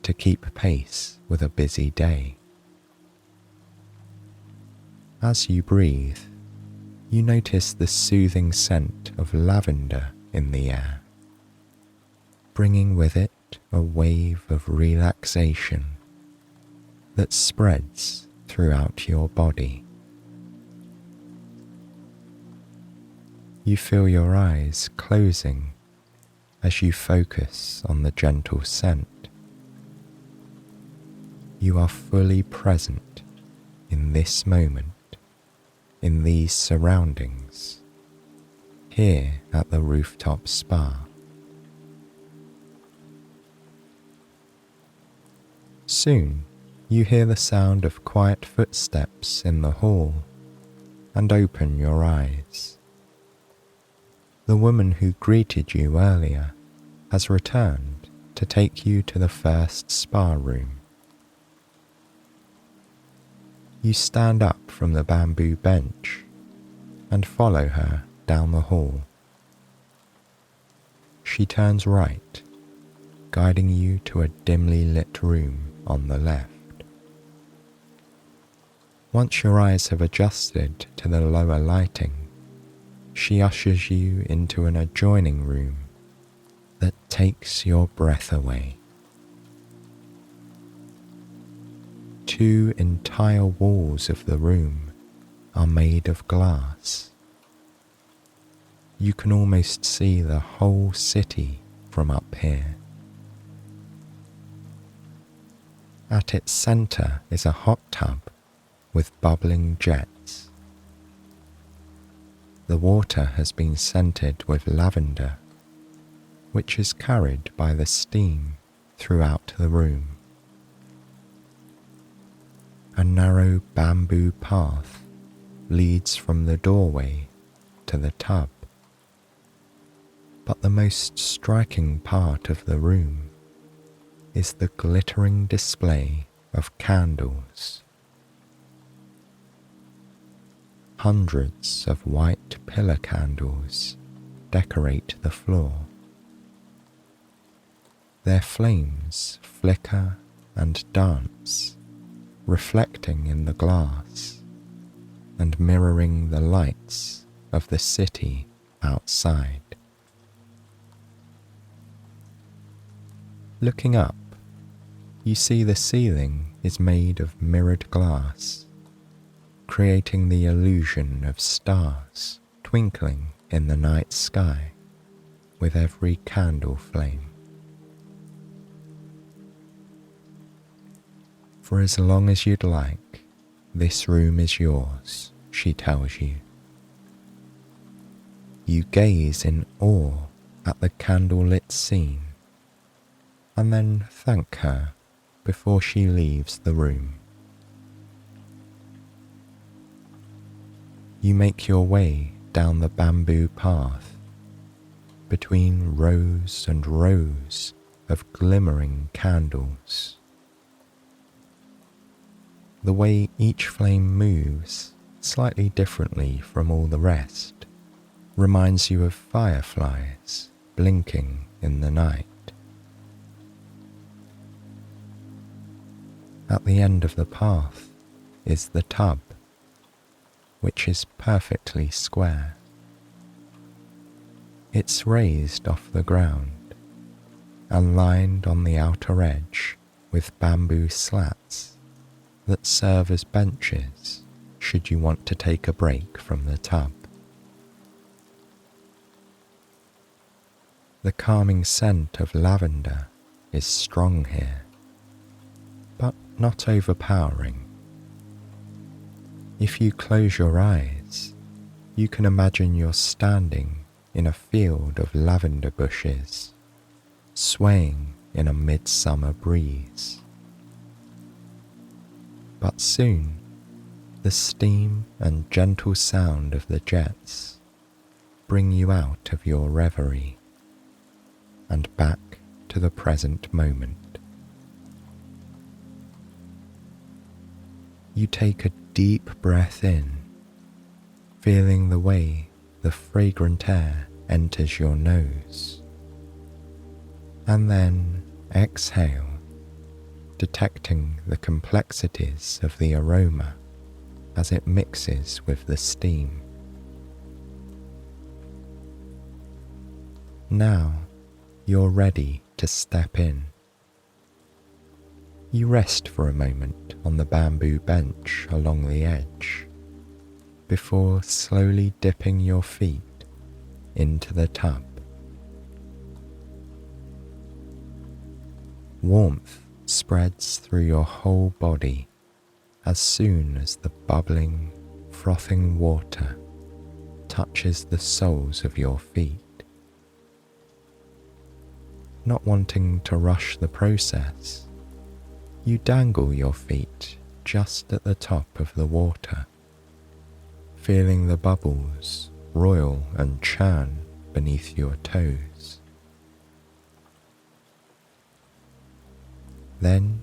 to keep pace with a busy day. As you breathe, you notice the soothing scent of lavender in the air, bringing with it a wave of relaxation that spreads throughout your body. You feel your eyes closing as you focus on the gentle scent. You are fully present in this moment, in these surroundings, here at the Rooftop Spa. Soon, you hear the sound of quiet footsteps in the hall and open your eyes. The woman who greeted you earlier has returned to take you to the first spa room. You stand up from the bamboo bench and follow her down the hall. She turns right, guiding you to a dimly lit room on the left. Once your eyes have adjusted to the lower lighting, she ushers you into an adjoining room that takes your breath away. 2 entire walls of the room are made of glass. You can almost see the whole city from up here. At its center is a hot tub with bubbling jets. The water has been scented with lavender, which is carried by the steam throughout the room. A narrow bamboo path leads from the doorway to the tub. But the most striking part of the room is the glittering display of candles. Hundreds of white pillar candles decorate the floor. Their flames flicker and dance, reflecting in the glass and mirroring the lights of the city outside. Looking up, you see the ceiling is made of mirrored glass, creating the illusion of stars twinkling in the night sky with every candle flame. For as long as you'd like, this room is yours, she tells you. You gaze in awe at the candlelit scene, and then thank her before she leaves the room. You make your way down the bamboo path between rows and rows of glimmering candles. The way each flame moves slightly differently from all the rest reminds you of fireflies blinking in the night. At the end of the path is the tub, which is perfectly square. It's raised off the ground and lined on the outer edge with bamboo slats that serve as benches should you want to take a break from the tub. The calming scent of lavender is strong here, but not overpowering. If you close your eyes, you can imagine you're standing in a field of lavender bushes, swaying in a midsummer breeze. But soon, the steam and gentle sound of the jets bring you out of your reverie and back to the present moment. You take a deep breath in, feeling the way the fragrant air enters your nose, and then exhale, detecting the complexities of the aroma as it mixes with the steam. Now you're ready to step in. You rest for a moment on the bamboo bench along the edge, before slowly dipping your feet into the tub. Warmth spreads through your whole body as soon as the bubbling, frothing water touches the soles of your feet. Not wanting to rush the process, you dangle your feet just at the top of the water, feeling the bubbles roil and churn beneath your toes. Then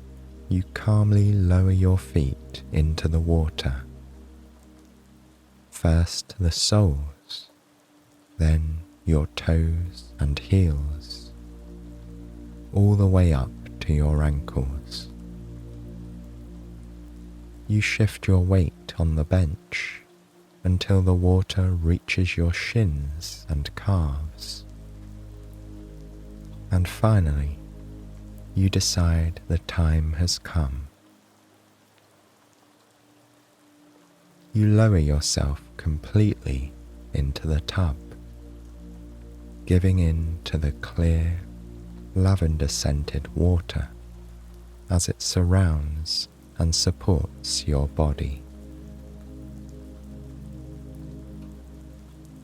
you calmly lower your feet into the water. First the soles, then your toes and heels, all the way up to your ankles. You shift your weight on the bench until the water reaches your shins and calves. And finally, you decide the time has come. You lower yourself completely into the tub, giving in to the clear, lavender-scented water as it surrounds and supports your body.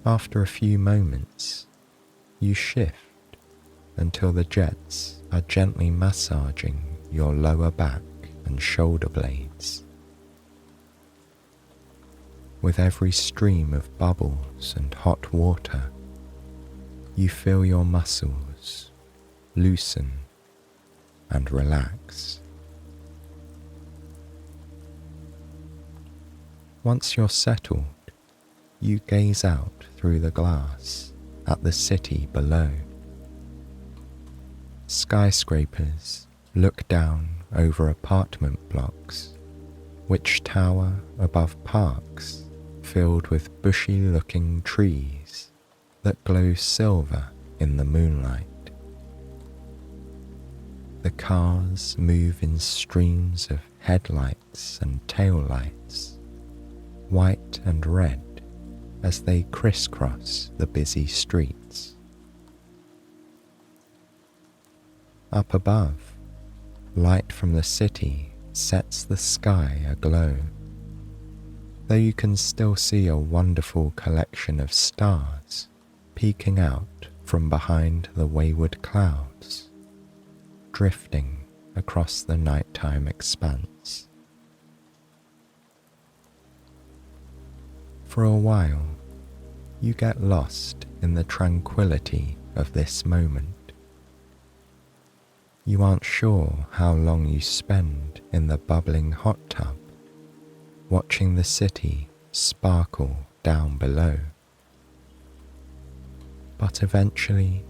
After a few moments, you shift until the jets are gently massaging your lower back and shoulder blades. With every stream of bubbles and hot water, you feel your muscles loosen and relax. Once you're settled, you gaze out through the glass at the city below. Skyscrapers look down over apartment blocks, which tower above parks filled with bushy-looking trees that glow silver in the moonlight. The cars move in streams of headlights and taillights, white and red, as they crisscross the busy streets. Up above, light from the city sets the sky aglow, though you can still see a wonderful collection of stars peeking out from behind the wayward clouds, drifting across the nighttime expanse. For a while, you get lost in the tranquility of this moment. You aren't sure how long you spend in the bubbling hot tub, watching the city sparkle down below. But eventually,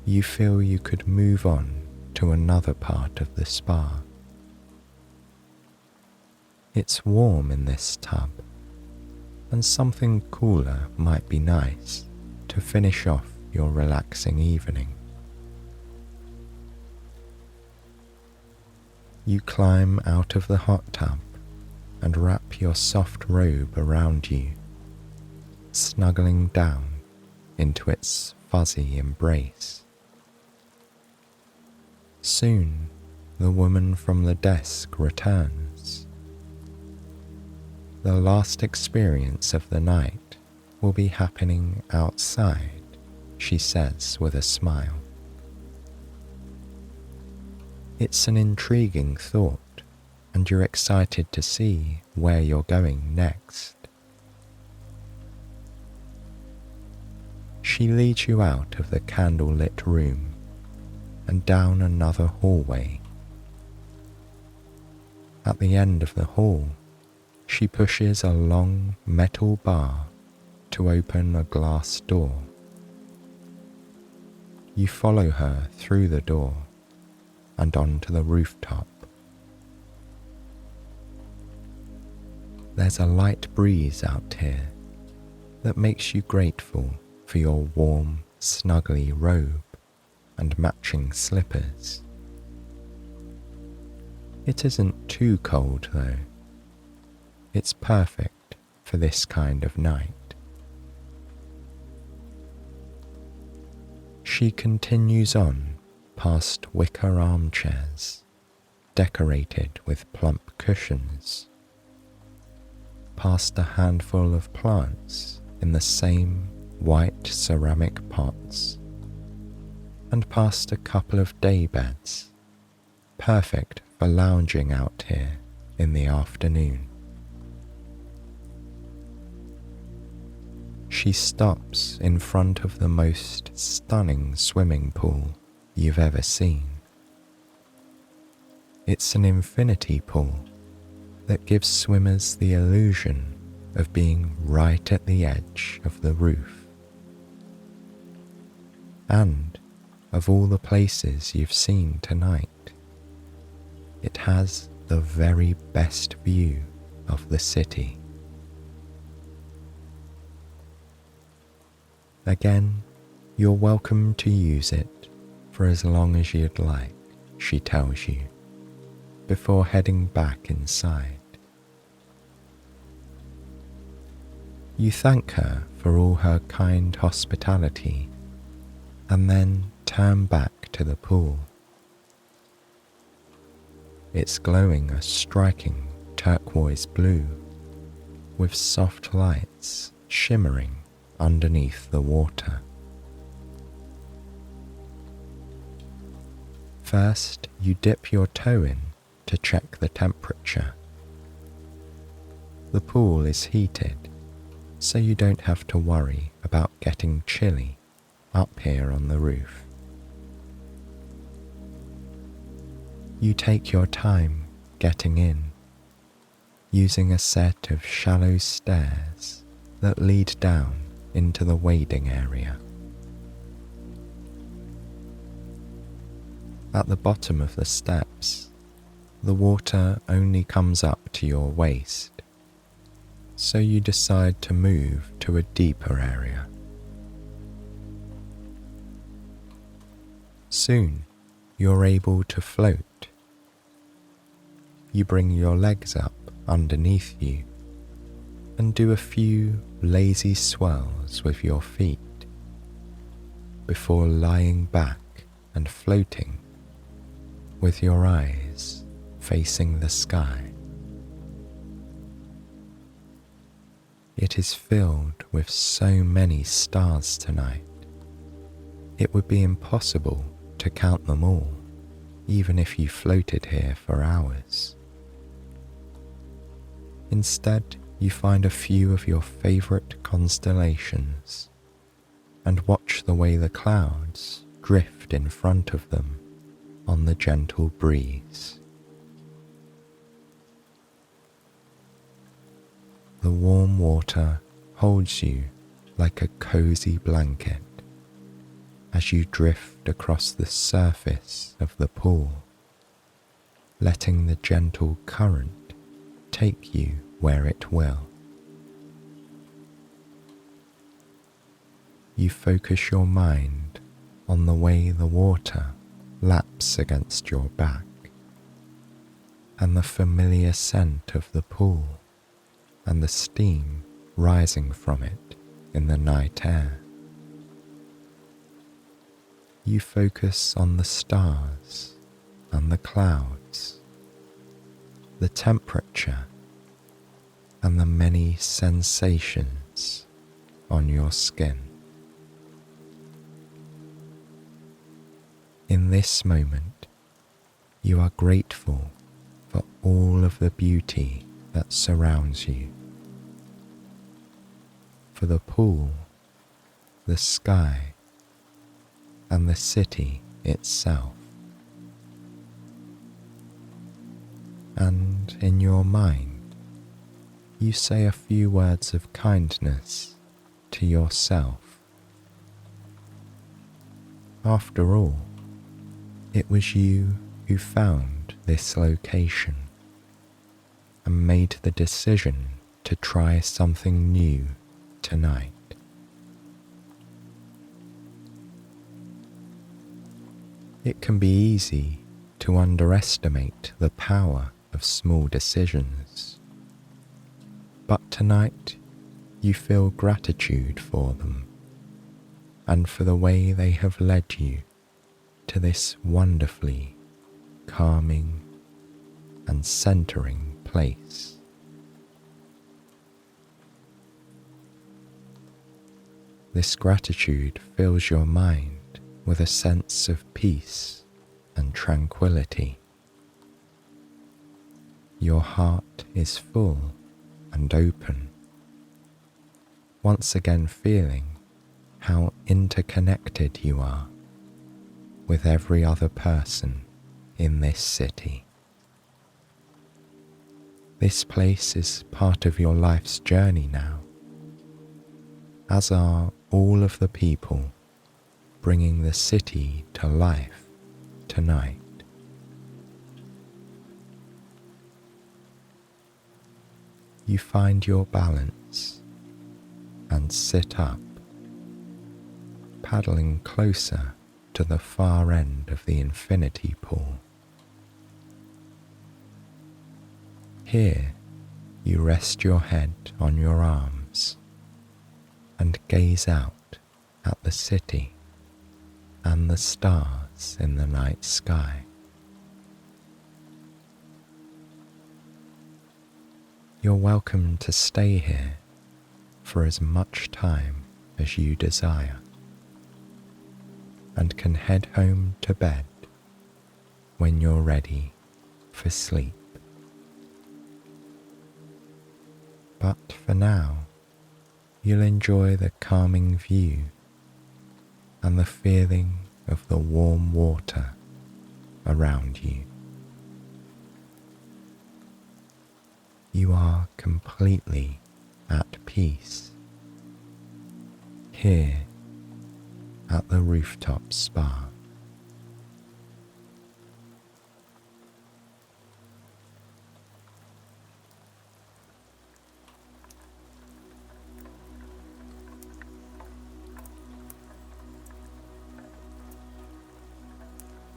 you feel you could move on to another part of the spa. It's warm in this tub, and something cooler might be nice to finish off your relaxing evening. You climb out of the hot tub and wrap your soft robe around you, snuggling down into its fuzzy embrace. Soon, the woman from the desk returns. The last experience of the night will be happening outside, she says with a smile. It's an intriguing thought, and you're excited to see where you're going next. She leads you out of the candlelit room and down another hallway. At the end of the hall, she pushes a long metal bar to open a glass door. You follow her through the door and onto the rooftop. There's a light breeze out here that makes you grateful for your warm, snuggly robe and matching slippers. It isn't too cold though. It's perfect for this kind of night. She continues on past wicker armchairs, decorated with plump cushions, past a handful of plants in the same white ceramic pots, and past a couple of day beds, perfect for lounging out here in the afternoon. She stops in front of the most stunning swimming pool you've ever seen. It's an infinity pool that gives swimmers the illusion of being right at the edge of the roof. And of all the places you've seen tonight, it has the very best view of the city. Again, you're welcome to use it for as long as you'd like, she tells you, before heading back inside. You thank her for all her kind hospitality and then turn back to the pool. It's glowing a striking turquoise blue, with soft lights shimmering underneath the water. First, you dip your toe in to check the temperature. The pool is heated, so you don't have to worry about getting chilly up here on the roof. You take your time getting in, using a set of shallow stairs that lead down into the wading area. At the bottom of the steps, the water only comes up to your waist, so you decide to move to a deeper area. Soon, you're able to float. You bring your legs up underneath you and do a few lazy swirls with your feet before lying back and floating with your eyes facing the sky. It is filled with so many stars tonight, it would be impossible to count them all, even if you floated here for hours. Instead, you find a few of your favorite constellations and watch the way the clouds drift in front of them on the gentle breeze. The warm water holds you like a cozy blanket as you drift across the surface of the pool, letting the gentle current take you where it will. You focus your mind on the way the water laps against your back and the familiar scent of the pool and the steam rising from it in the night air. You focus on the stars and the clouds, the temperature, and the many sensations on your skin. In this moment, you are grateful for all of the beauty that surrounds you, for the pool, the sky, and the city itself. And in your mind, you say a few words of kindness to yourself. After all, it was you who found this location and made the decision to try something new tonight. It can be easy to underestimate the power of small decisions, but tonight you feel gratitude for them and for the way they have led you to this wonderfully calming and centering place. This gratitude fills your mind with a sense of peace and tranquility. Your heart is full and open, once again feeling how interconnected you are with every other person in this city. This place is part of your life's journey now, as are all of the people bringing the city to life tonight. You find your balance and sit up, paddling closer to the far end of the infinity pool. Here you rest your head on your arms and gaze out at the city and the stars in the night sky. You're welcome to stay here for as much time as you desire, and can head home to bed when you're ready for sleep. But for now, you'll enjoy the calming view and the feeling of the warm water around you. You are completely at peace here at the Rooftop Spa.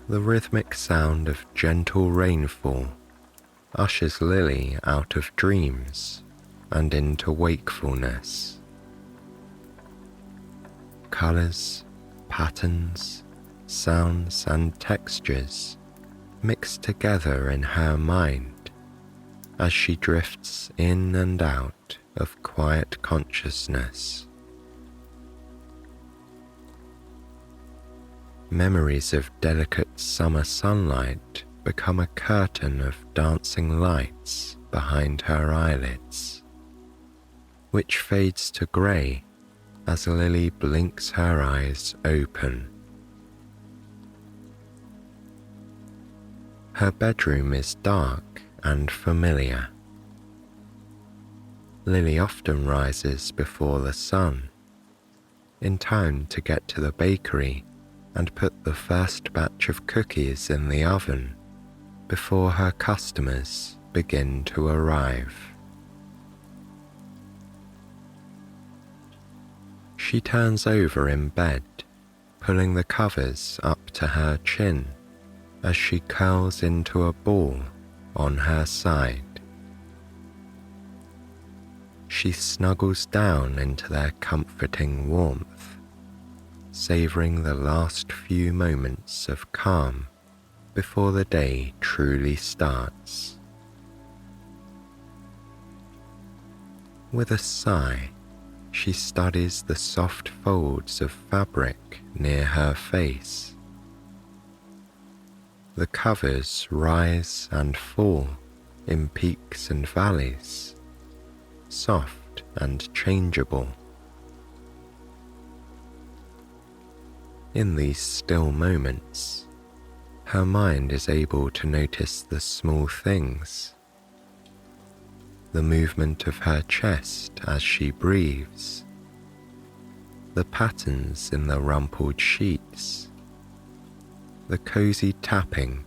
The rhythmic sound of gentle rainfall ushers Lily out of dreams and into wakefulness. Colours, patterns, sounds and textures mix together in her mind as she drifts in and out of quiet consciousness. Memories of delicate summer sunlight become a curtain of dancing lights behind her eyelids, which fades to grey as Lily blinks her eyes open. Her bedroom is dark and familiar. Lily often rises before the sun, in time to get to the bakery and put the first batch of cookies in the oven before her customers begin to arrive. She turns over in bed, pulling the covers up to her chin as she curls into a ball on her side. She snuggles down into their comforting warmth, savouring the last few moments of calm before the day truly starts. With a sigh, she studies the soft folds of fabric near her face. The covers rise and fall in peaks and valleys, soft and changeable. In these still moments, her mind is able to notice the small things, the movement of her chest as she breathes, the patterns in the rumpled sheets, the cozy tapping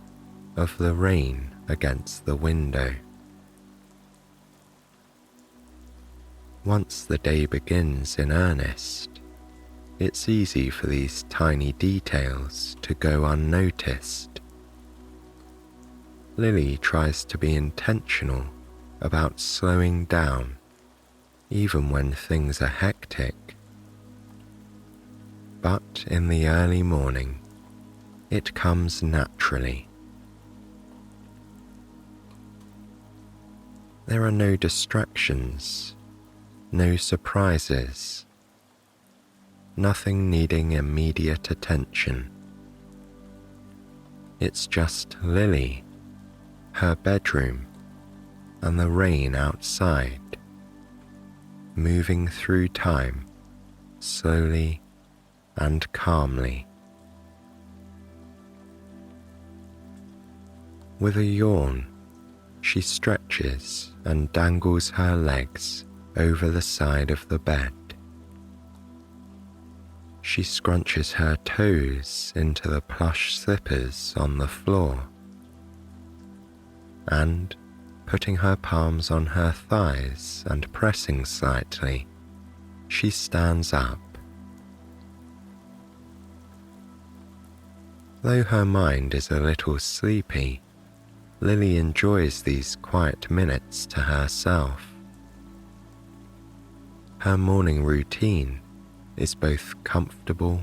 of the rain against the window. Once the day begins in earnest, it's easy for these tiny details to go unnoticed. Lily tries to be intentional about slowing down, even when things are hectic. But in the early morning, it comes naturally. There are no distractions, no surprises, nothing needing immediate attention. It's just Lily, her bedroom, and the rain outside, moving through time slowly and calmly. With a yawn, she stretches and dangles her legs over the side of the bed. She scrunches her toes into the plush slippers on the floor, and, putting her palms on her thighs and pressing slightly, she stands up. Though her mind is a little sleepy, Lily enjoys these quiet minutes to herself. Her morning routine is both comfortable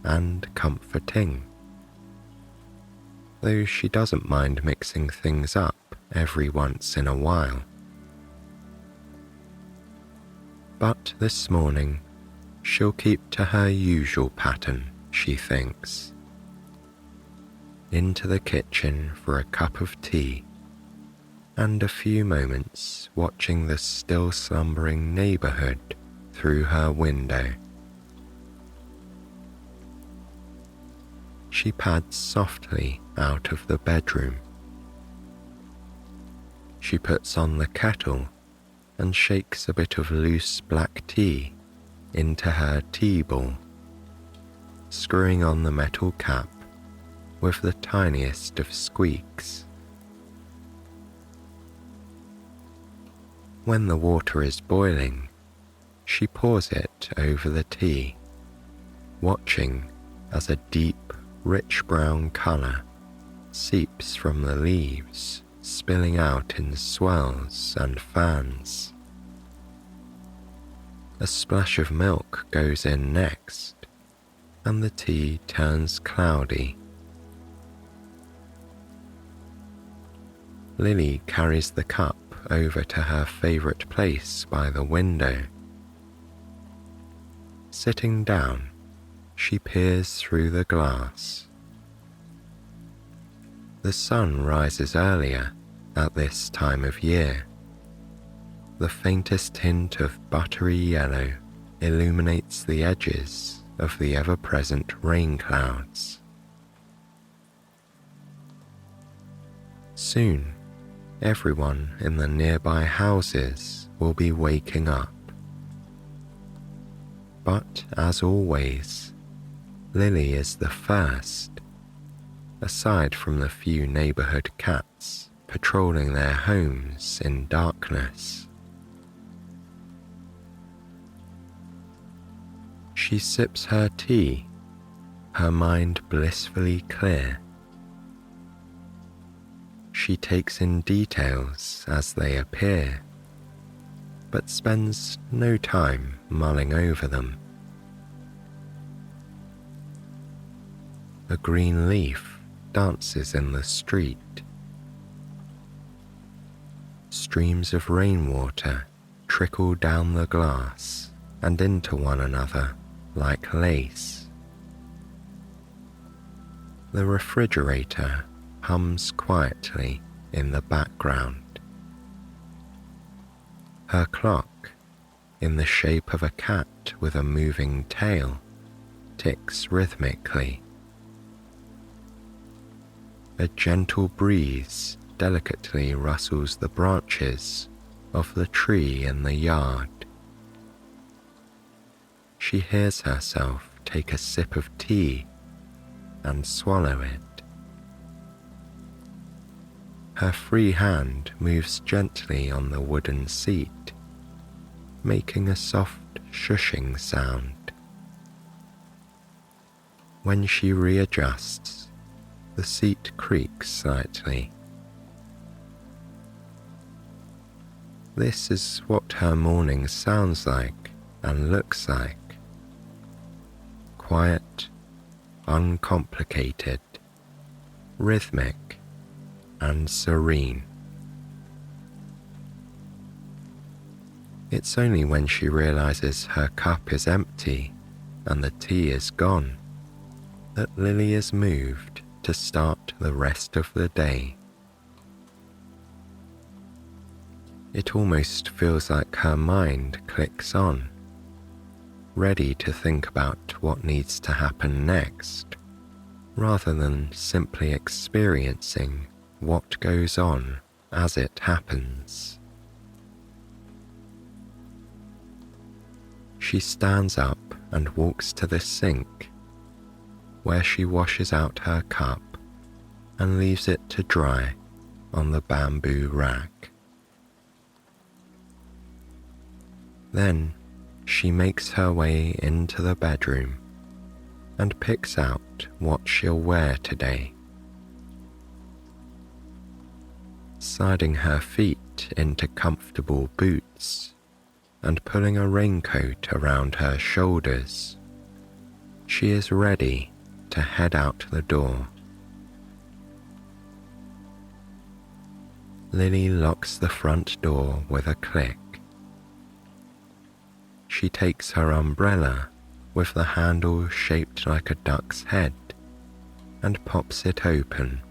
and comforting, though she doesn't mind mixing things up every once in a while. But this morning, she'll keep to her usual pattern, she thinks. Into the kitchen for a cup of tea, and a few moments watching the still slumbering neighbourhood through her window. She pads softly out of the bedroom. She puts on the kettle and shakes a bit of loose black tea into her tea ball, screwing on the metal cap with the tiniest of squeaks. When the water is boiling, she pours it over the tea, watching as a deep, rich brown colour seeps from the leaves, spilling out in swirls and fans. A splash of milk goes in next, and the tea turns cloudy. Lily carries the cup over to her favourite place by the window. Sitting down, she peers through the glass. The sun rises earlier at this time of year, The faintest hint of buttery yellow illuminates the edges of the ever-present rain clouds. Soon, everyone in the nearby houses will be waking up. But as always, Lily is the first, aside from the few neighborhood cats patrolling their homes in darkness. She sips her tea, her mind blissfully clear. She takes in details as they appear, but spends no time mulling over them. A green leaf dances in the street. Streams of rainwater trickle down the glass and into one another like lace. The refrigerator hums quietly in the background. Her clock, in the shape of a cat with a moving tail, ticks rhythmically. A gentle breeze delicately rustles the branches of the tree in the yard. She hears herself take a sip of tea and swallow it. Her free hand moves gently on the wooden seat, making a soft shushing sound. When she readjusts, the seat creaks slightly. This is what her morning sounds like and looks like. Quiet, uncomplicated, rhythmic, and serene. It's only when she realizes her cup is empty and the tea is gone that Lily is moved to start the rest of the day. It almost feels like her mind clicks on, ready to think about what needs to happen next, rather than simply experiencing what goes on as it happens. She stands up and walks to the sink, where she washes out her cup and leaves it to dry on the bamboo rack. Then she makes her way into the bedroom and picks out what she'll wear today. Sliding her feet into comfortable boots and pulling a raincoat around her shoulders, she is ready to head out the door. Lily locks the front door with a click. She takes her umbrella with the handle shaped like a duck's head and pops it open.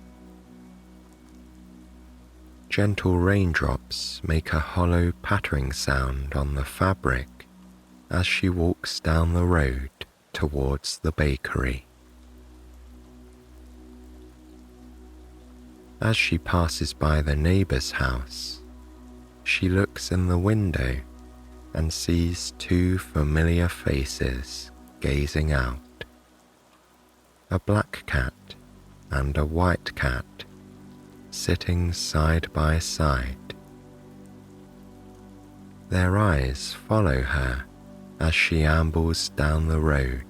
Gentle raindrops make a hollow pattering sound on the fabric as she walks down the road towards the bakery. As she passes by the neighbor's house, she looks in the window and sees two familiar faces gazing out. A black cat and a white cat sitting side by side. Their eyes follow her as she ambles down the road,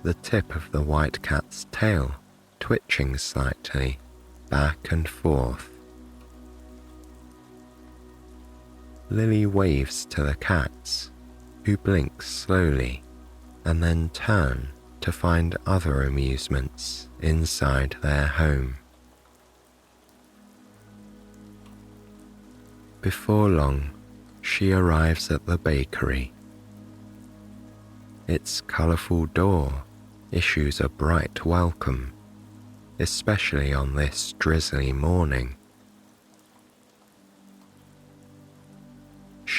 the tip of the white cat's tail twitching slightly back and forth. Lily waves to the cats, who blink slowly and then turn to find other amusements inside their home. Before long, she arrives at the bakery. Its colourful door issues a bright welcome, especially on this drizzly morning.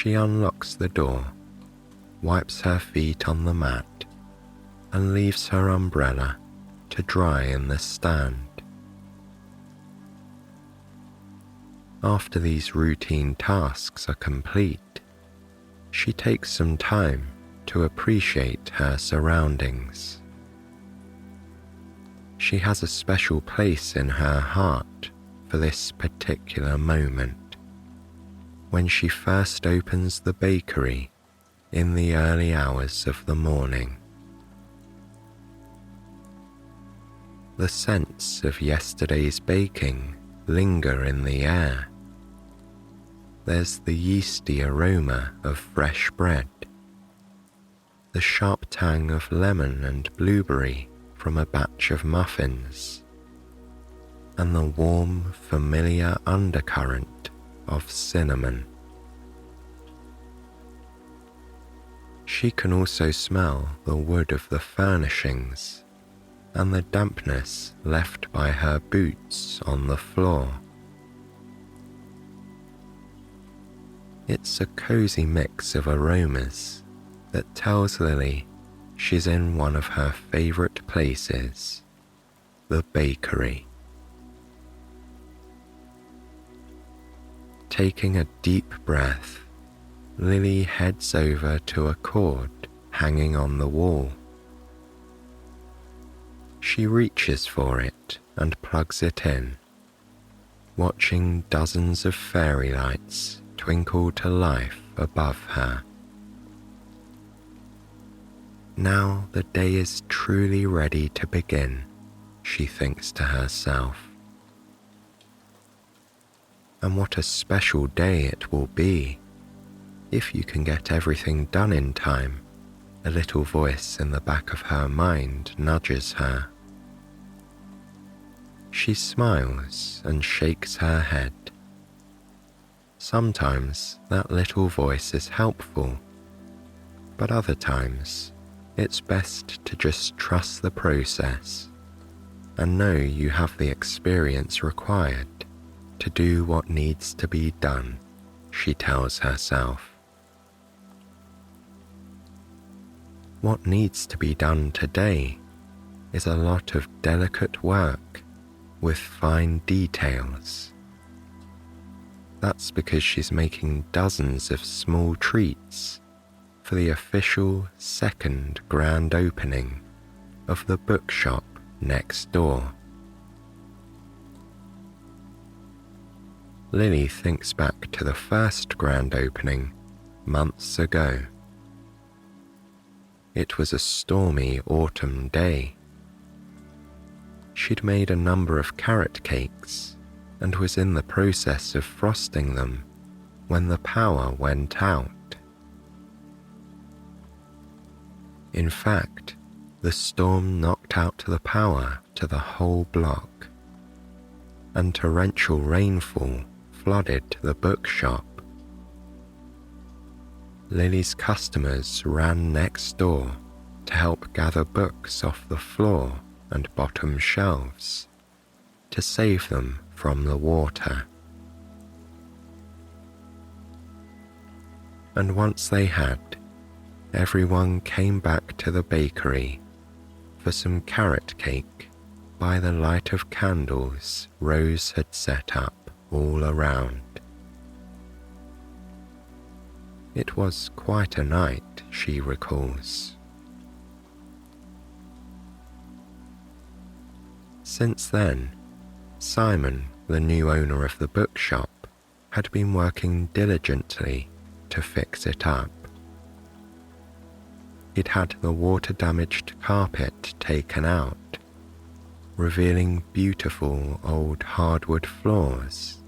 She unlocks the door, wipes her feet on the mat, and leaves her umbrella to dry in the stand. After these routine tasks are complete, she takes some time to appreciate her surroundings. She has a special place in her heart for this particular moment, when she first opens the bakery in the early hours of the morning. The scents of yesterday's baking linger in the air. There's the yeasty aroma of fresh bread, the sharp tang of lemon and blueberry from a batch of muffins, and the warm, familiar undercurrent of cinnamon. She can also smell the wood of the furnishings and the dampness left by her boots on the floor. It's a cozy mix of aromas that tells Lily she's in one of her favorite places, the bakery. Taking a deep breath, Lily heads over to a cord hanging on the wall. She reaches for it and plugs it in, watching dozens of fairy lights twinkle to life above her. Now the day is truly ready to begin, she thinks to herself. And what a special day it will be if you can get everything done in time, a little voice in the back of her mind nudges her. She smiles and shakes her head. Sometimes that little voice is helpful, but other times it's best to just trust the process and know you have the experience required to do what needs to be done, she tells herself. What needs to be done today is a lot of delicate work with fine details. That's because she's making dozens of small treats for the official second grand opening of the bookshop next door. Lily thinks back to the first grand opening months ago. It was a stormy autumn day. She'd made a number of carrot cakes and was in the process of frosting them when the power went out. In fact, the storm knocked out the power to the whole block, and torrential rainfall flooded the bookshop. Lily's customers ran next door to help gather books off the floor and bottom shelves to save them from the water. And once they had, everyone came back to the bakery for some carrot cake by the light of candles Rose had set up all around. It was quite a night, she recalls. Since then, Simon, the new owner of the bookshop, had been working diligently to fix it up. He'd had the water-damaged carpet taken out, revealing beautiful old hardwood floors.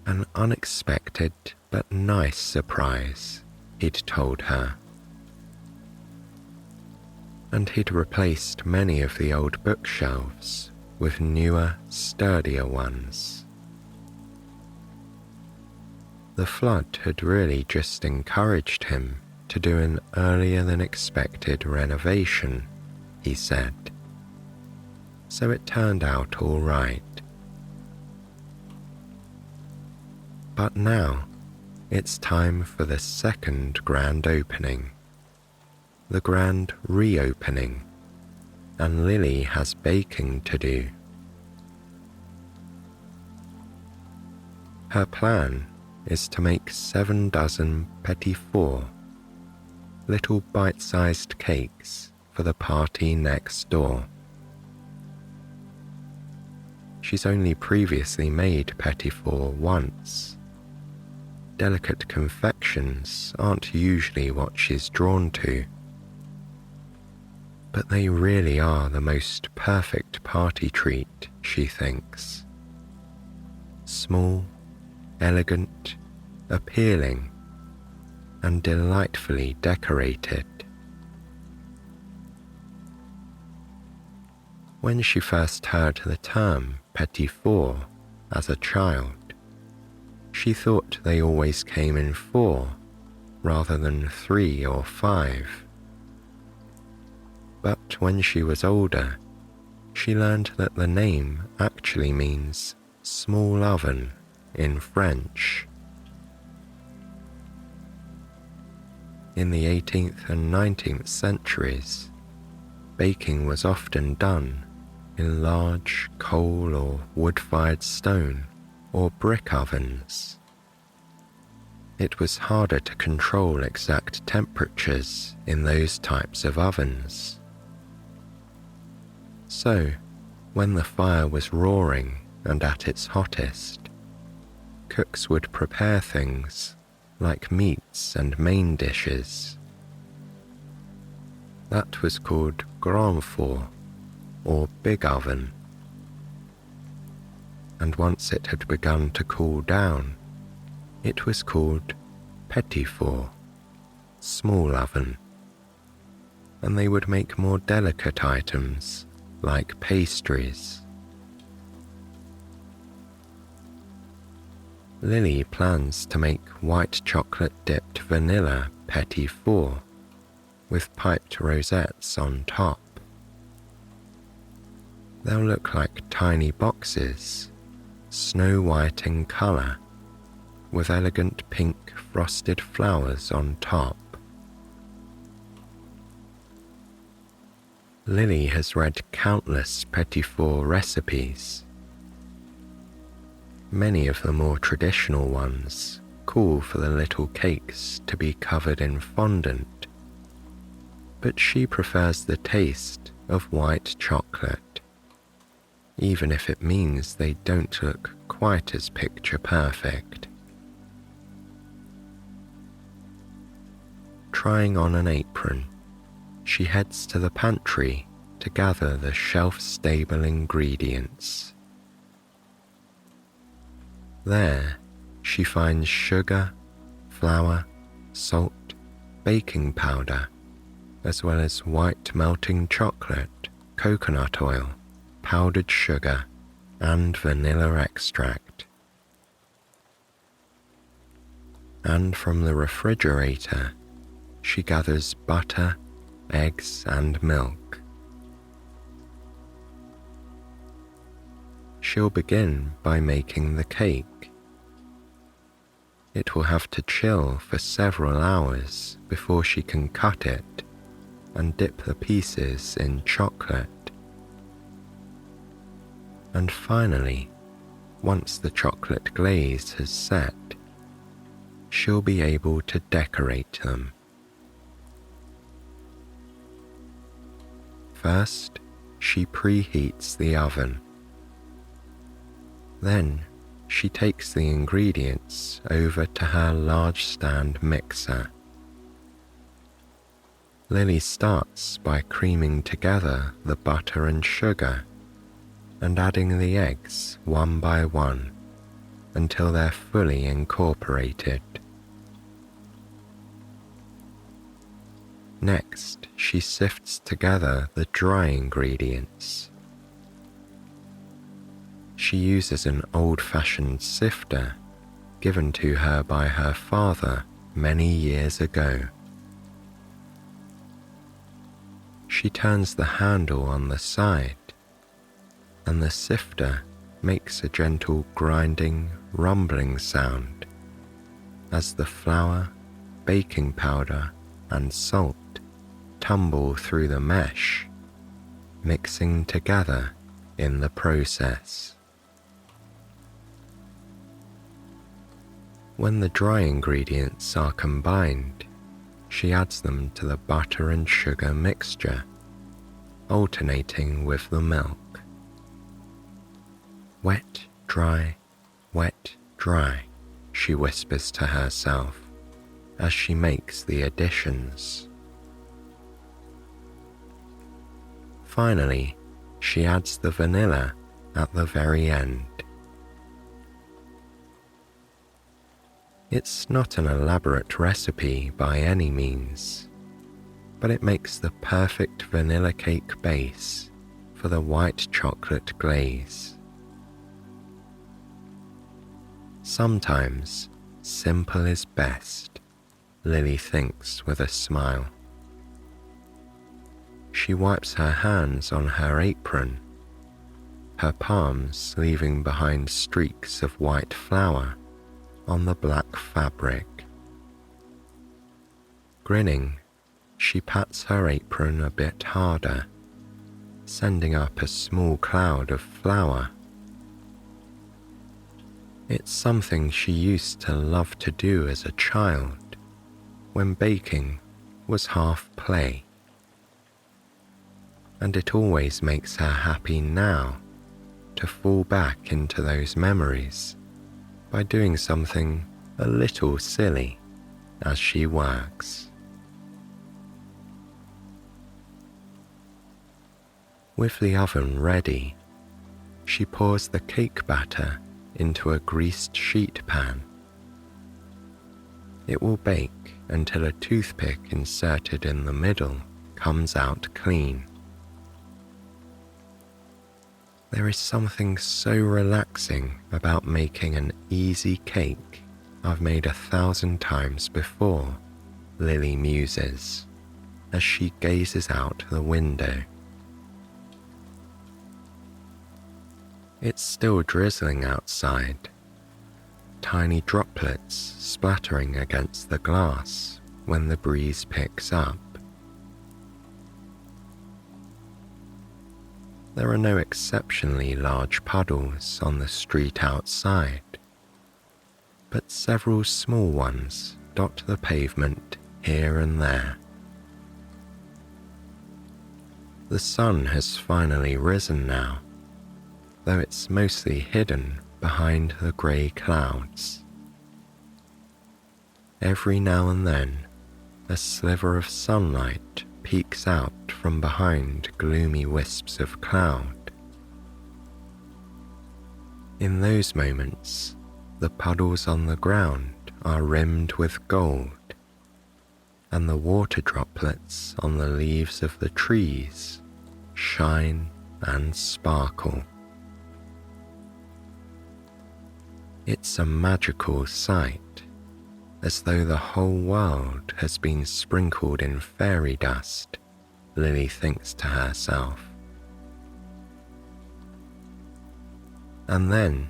An unexpected but nice surprise, he'd told her. And he'd replaced many of the old bookshelves with newer, sturdier ones. The flood had really just encouraged him to do an earlier than expected renovation, he said. So it turned out all right. But now, it's time for the second grand opening, the grand reopening, and Lily has baking to do. Her plan is to make 7 dozen Petit Four, little bite-sized cakes for the party next door. She's only previously made Petit Four once. Delicate confections aren't usually what she's drawn to, but they really are the most perfect party treat, she thinks. Small, elegant, appealing, and delightfully decorated. When she first heard the term Petit Four as a child, she thought they always came in 4 rather than 3 or 5. But when she was older, she learned that the name actually means small oven in French. In the 18th and 19th centuries, baking was often done in large coal or wood-fired stone or brick ovens. It was harder to control exact temperatures in those types of ovens. So, when the fire was roaring and at its hottest, cooks would prepare things like meats and main dishes. That was called grand four, or big oven. And once it had begun to cool down, it was called Petit Four, small oven, and they would make more delicate items like pastries. Lily plans to make white chocolate-dipped vanilla Petit Four with piped rosettes on top. They'll look like tiny boxes, snow-white in colour, with elegant pink frosted flowers on top. Lily has read countless Petit Four recipes. Many of the more traditional ones call for the little cakes to be covered in fondant, but she prefers the taste of white chocolate, even if it means they don't look quite as picture perfect. Trying on an apron, she heads to the pantry to gather the shelf-stable ingredients. There, she finds sugar, flour, salt, baking powder, as well as white melting chocolate, coconut oil, powdered sugar, and vanilla extract. And from the refrigerator, she gathers butter, eggs, and milk. She'll begin by making the cake. It will have to chill for several hours before she can cut it and dip the pieces in chocolate. And finally, once the chocolate glaze has set, she'll be able to decorate them. First, she preheats the oven. Then, she takes the ingredients over to her large stand mixer. Lily starts by creaming together the butter and sugar and adding the eggs one by one until they're fully incorporated. Next, she sifts together the dry ingredients. She uses an old-fashioned sifter given to her by her father many years ago. She turns the handle on the side, and the sifter makes a gentle grinding, rumbling sound as the flour, baking powder, and salt tumble through the mesh, mixing together in the process. When the dry ingredients are combined, she adds them to the butter and sugar mixture, alternating with the milk. Wet, dry, she whispers to herself as she makes the additions. Finally, she adds the vanilla at the very end. It's not an elaborate recipe by any means, but it makes the perfect vanilla cake base for the white chocolate glaze. Sometimes simple is best, Lily thinks with a smile. She wipes her hands on her apron, her palms leaving behind streaks of white flour on the black fabric. Grinning, she pats her apron a bit harder, sending up a small cloud of flour. It's something she used to love to do as a child, when baking was half play. And it always makes her happy now to fall back into those memories by doing something a little silly as she works. With the oven ready, she pours the cake batter into a greased sheet pan. It will bake until a toothpick inserted in the middle comes out clean. There is something so relaxing about making an easy cake I've made 1,000 times before, Lily muses as she gazes out the window. It's still drizzling outside, tiny droplets splattering against the glass when the breeze picks up. There are no exceptionally large puddles on the street outside, but several small ones dot the pavement here and there. The sun has finally risen now, though it's mostly hidden behind the grey clouds. Every now and then, a sliver of sunlight peeks out from behind gloomy wisps of cloud. In those moments, the puddles on the ground are rimmed with gold, and the water droplets on the leaves of the trees shine and sparkle. It's a magical sight, as though the whole world has been sprinkled in fairy dust, Lily thinks to herself. And then,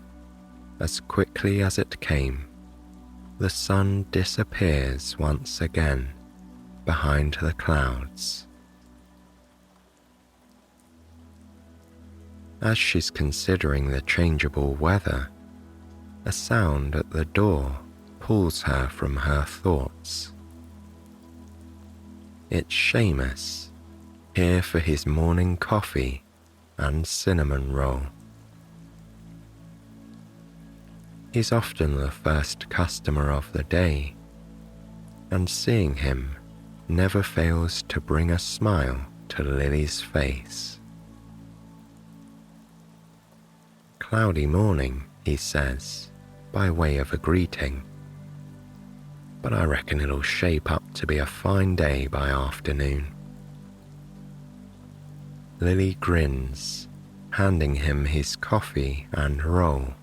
as quickly as it came, the sun disappears once again behind the clouds. As she's considering the changeable weather, a sound at the door pulls her from her thoughts. It's Seamus, here for his morning coffee and cinnamon roll. He's often the first customer of the day, and seeing him never fails to bring a smile to Lily's face. "Cloudy morning," he says, by way of a greeting, "but I reckon it'll shape up to be a fine day by afternoon." Lily grins, handing him his coffee and roll.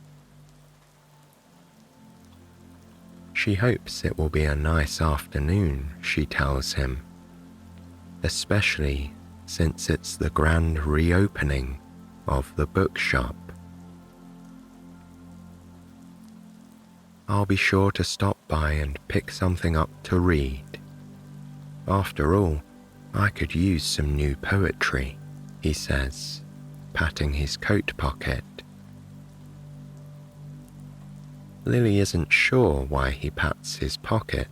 She hopes it will be a nice afternoon, she tells him, especially since it's the grand reopening of the bookshop. "I'll be sure to stop by and pick something up to read. After all, I could use some new poetry, he says, patting his coat pocket. Lily isn't sure why he pats his pocket.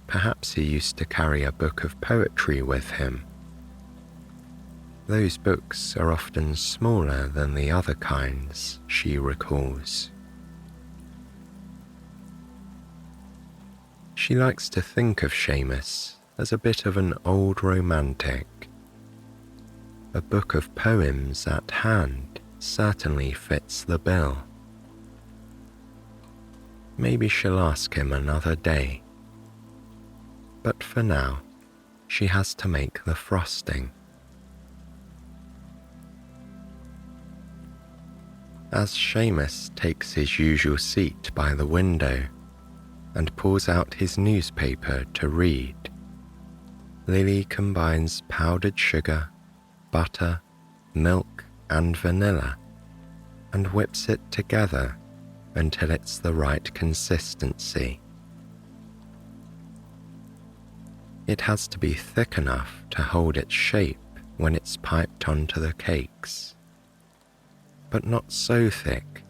Perhaps he used to carry a book of poetry with him. Those books are often smaller than the other kinds, she recalls. She likes to think of Seamus as a bit of an old romantic. A book of poems at hand certainly fits the bill. Maybe she'll ask him another day. But for now, she has to make the frosting. As Seamus takes his usual seat by the window and pulls out his newspaper to read, Lily combines powdered sugar, butter, milk and vanilla and whips it together until it's the right consistency. It has to be thick enough to hold its shape when it's piped onto the cakes, but not so thick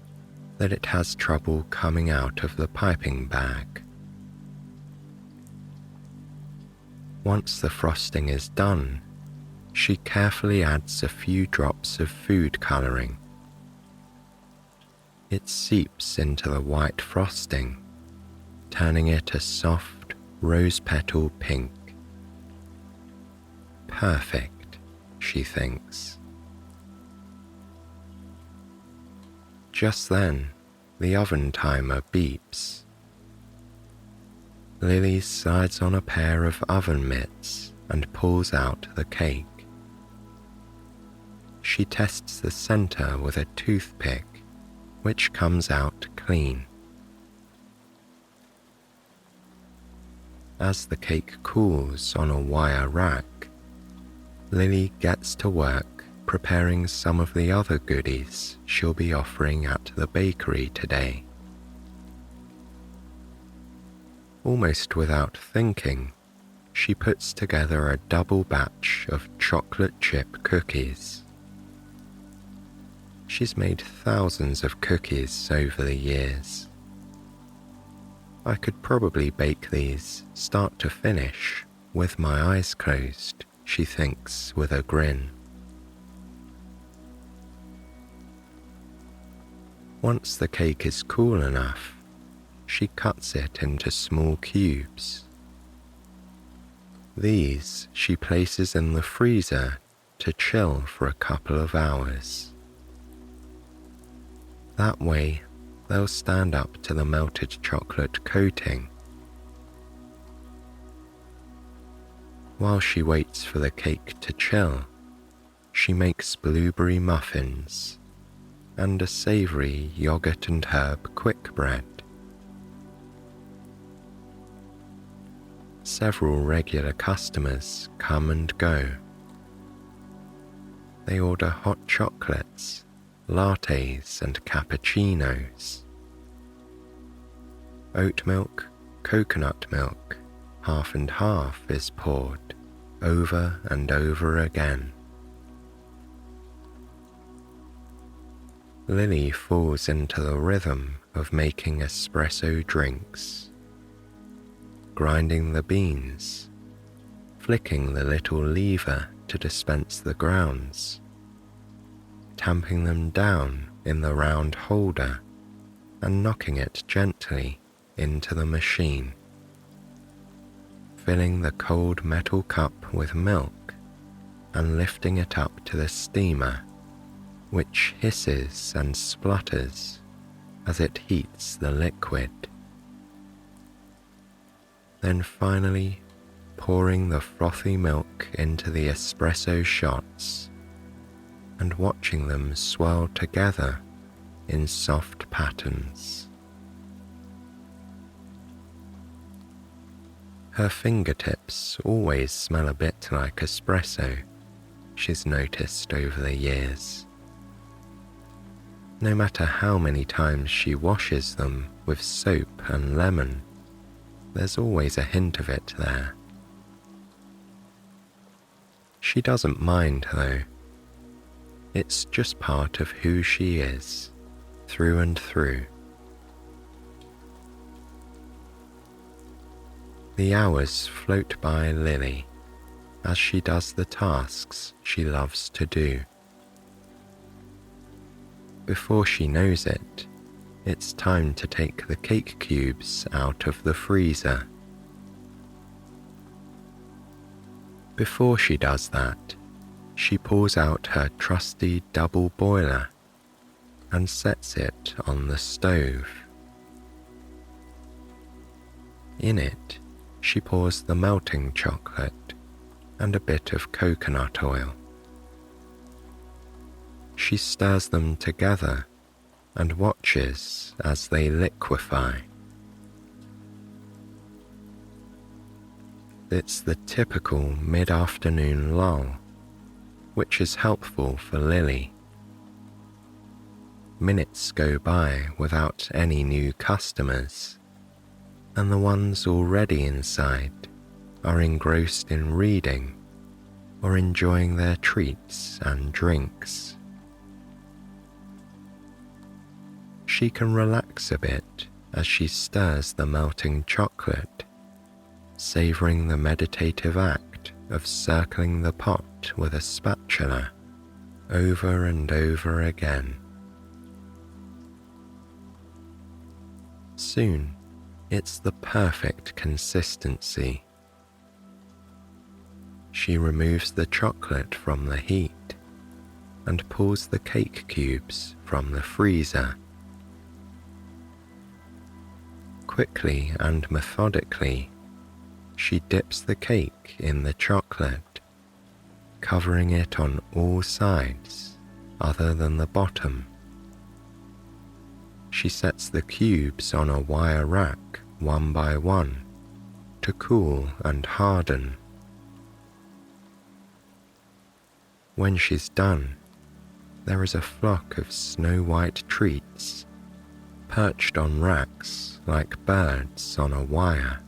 that it has trouble coming out of the piping bag. Once the frosting is done, she carefully adds a few drops of food colouring. It seeps into the white frosting, turning it a soft rose petal pink. Perfect, she thinks. Just then, the oven timer beeps. Lily slides on a pair of oven mitts and pulls out the cake. She tests the centre with a toothpick, which comes out clean. As the cake cools on a wire rack, Lily gets to work preparing some of the other goodies she'll be offering at the bakery today. Almost without thinking, she puts together a double batch of chocolate chip cookies. She's made thousands of cookies over the years. I could probably bake these start to finish with my eyes closed, she thinks with a grin. Once the cake is cool enough, she cuts it into small cubes. These she places in the freezer to chill for a couple of hours. That way, they'll stand up to the melted chocolate coating. While she waits for the cake to chill, she makes blueberry muffins and a savoury yogurt and herb quick bread. Several regular customers come and go. They order hot chocolates, lattes and cappuccinos. Oat milk, coconut milk, half and half is poured over and over again. Lily falls into the rhythm of making espresso drinks, grinding the beans, flicking the little lever to dispense the grounds, tamping them down in the round holder and knocking it gently into the machine, filling the cold metal cup with milk and lifting it up to the steamer, which hisses and splutters as it heats the liquid. Then finally pouring the frothy milk into the espresso shots and watching them swirl together in soft patterns. Her fingertips always smell a bit like espresso, she's noticed over the years. No matter how many times she washes them with soap and lemon. There's always a hint of it there. She doesn't mind though. It's just part of who she is, through and through. The hours float by Lily as she does the tasks she loves to do. Before she knows it, it's time to take the cake cubes out of the freezer. Before she does that, she pulls out her trusty double boiler and sets it on the stove. In it, she pours the melting chocolate and a bit of coconut oil. She stirs them together and watches as they liquefy. It's the typical mid-afternoon lull, which is helpful for Lily. Minutes go by without any new customers, and the ones already inside are engrossed in reading or enjoying their treats and drinks. She can relax a bit as she stirs the melting chocolate, savouring the meditative act of circling the pot with a spatula over and over again. Soon, it's the perfect consistency. She removes the chocolate from the heat and pulls the cake cubes from the freezer. Quickly and methodically, she dips the cake in the chocolate, covering it on all sides other than the bottom. She sets the cubes on a wire rack one by one to cool and harden. When she's done, there is a flock of snow-white treats perched on racks like birds on a wire.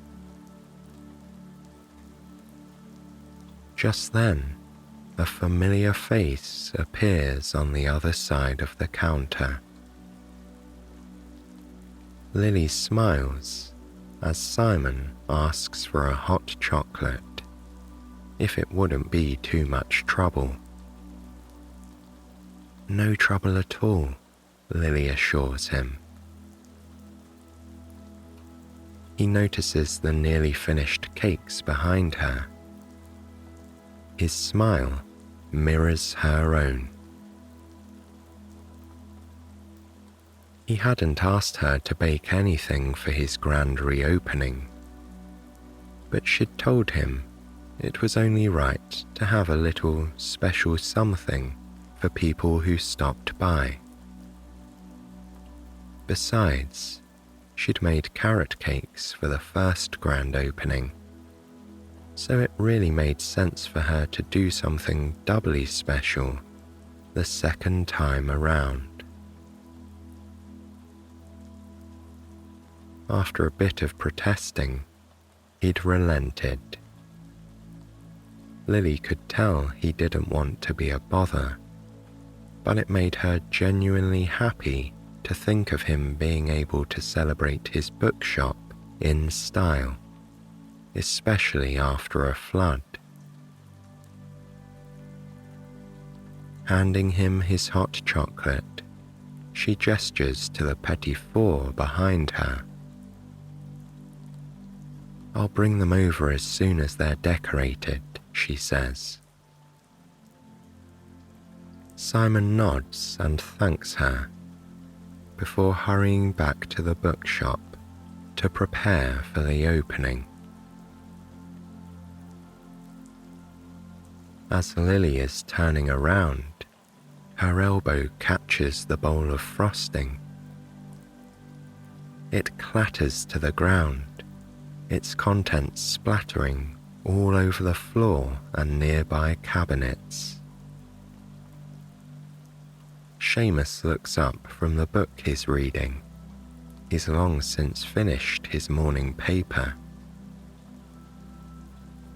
Just then, a familiar face appears on the other side of the counter. Lily smiles as Simon asks for a hot chocolate, if it wouldn't be too much trouble. No trouble at all, Lily assures him. He notices the nearly finished cakes behind her. His smile mirrors her own. He hadn't asked her to bake anything for his grand reopening, but she'd told him it was only right to have a little special something for people who stopped by. Besides, she'd made carrot cakes for the first grand opening, so it really made sense for her to do something doubly special the second time around. After a bit of protesting, he'd relented. Lily could tell he didn't want to be a bother, but it made her genuinely happy to think of him being able to celebrate his bookshop in style, especially after a flood. Handing him his hot chocolate, she gestures to the Petit behind her. "I'll bring them over as soon as they're decorated," she says. Simon nods and thanks her before hurrying back to the bookshop to prepare for the opening. As Lily is turning around, her elbow catches the bowl of frosting. It clatters to the ground, its contents splattering all over the floor and nearby cabinets. Seamus looks up from the book he's reading He's long since finished his morning paper.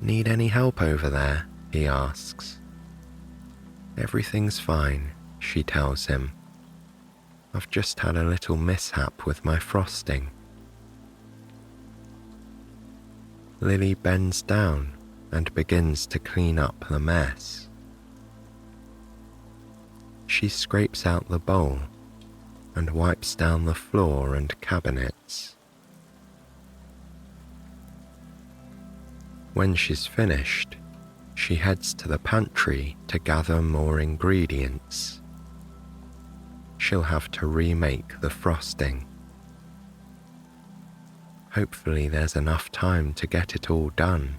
"Need any help over there?" he asks. "Everything's fine," she tells him. "I've just had a little mishap with my frosting." Lily bends down and begins to clean up the mess. She scrapes out the bowl and wipes down the floor and cabinets. When she's finished, she heads to the pantry to gather more ingredients. She'll have to remake the frosting. Hopefully there's enough time to get it all done.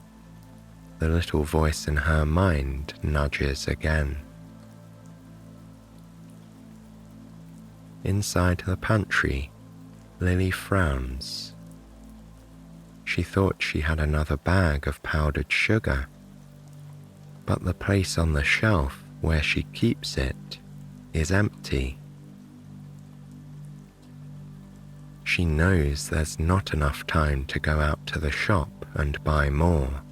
The little voice in her mind nudges again. Inside the pantry, Lily frowns. She thought she had another bag of powdered sugar, but the place on the shelf where she keeps it is empty. She knows there's not enough time to go out to the shop and buy more,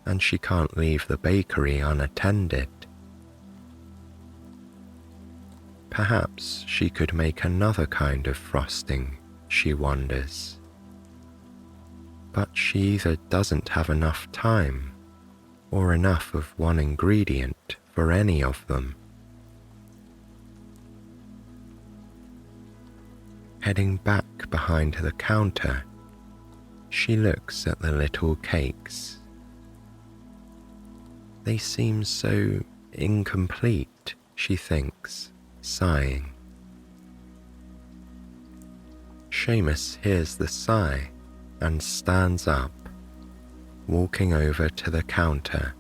and she can't leave the bakery unattended. Perhaps she could make another kind of frosting, she wonders. But she either doesn't have enough time or enough of one ingredient for any of them. Heading back behind the counter, she looks at the little cakes. They seem so incomplete, she thinks, sighing. Seamus hears the sigh and stands up, walking over to the counter.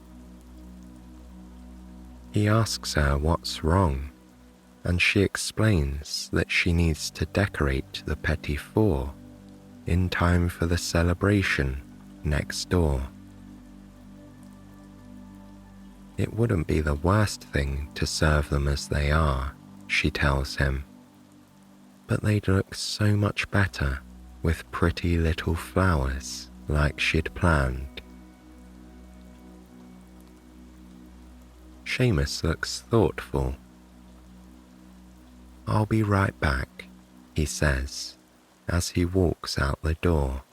He asks her what's wrong, and she explains that she needs to decorate the Petit in time for the celebration next door. It wouldn't be the worst thing to serve them as they are, she tells him, but they'd look so much better with pretty little flowers like she'd planned. Seamus looks thoughtful. "I'll be right back," he says as he walks out the door.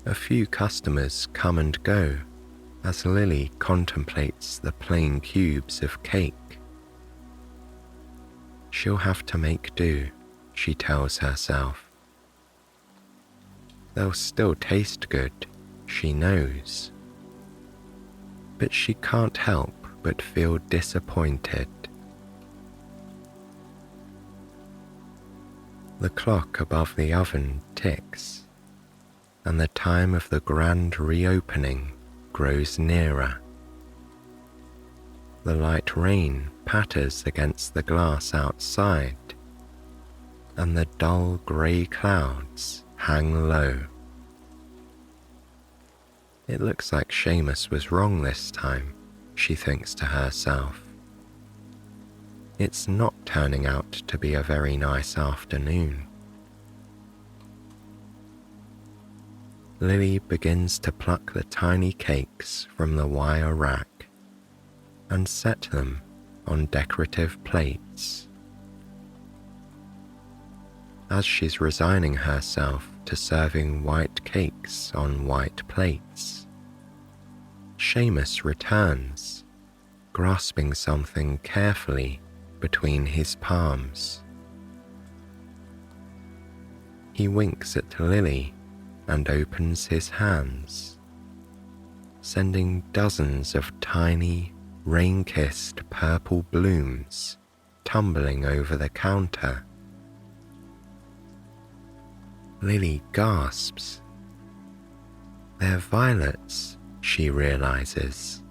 A few customers come and go as Lily contemplates the plain cubes of cake. She'll have to make do, she tells herself. They'll still taste good, she knows. But she can't help but feel disappointed. The clock above the oven ticks, and the time of the grand reopening grows nearer. The light rain patters against the glass outside, and the dull grey clouds hang low. It looks like Seamus was wrong this time, she thinks to herself. It's not turning out to be a very nice afternoon. Lily begins to pluck the tiny cakes from the wire rack and set them on decorative plates. As she's resigning herself to serving white cakes on white plates, Seamus returns, grasping something carefully between his palms. He winks at Lily and opens his hands, sending dozens of tiny, rain-kissed purple blooms tumbling over the counter. Lily gasps. They're violets, she realizes.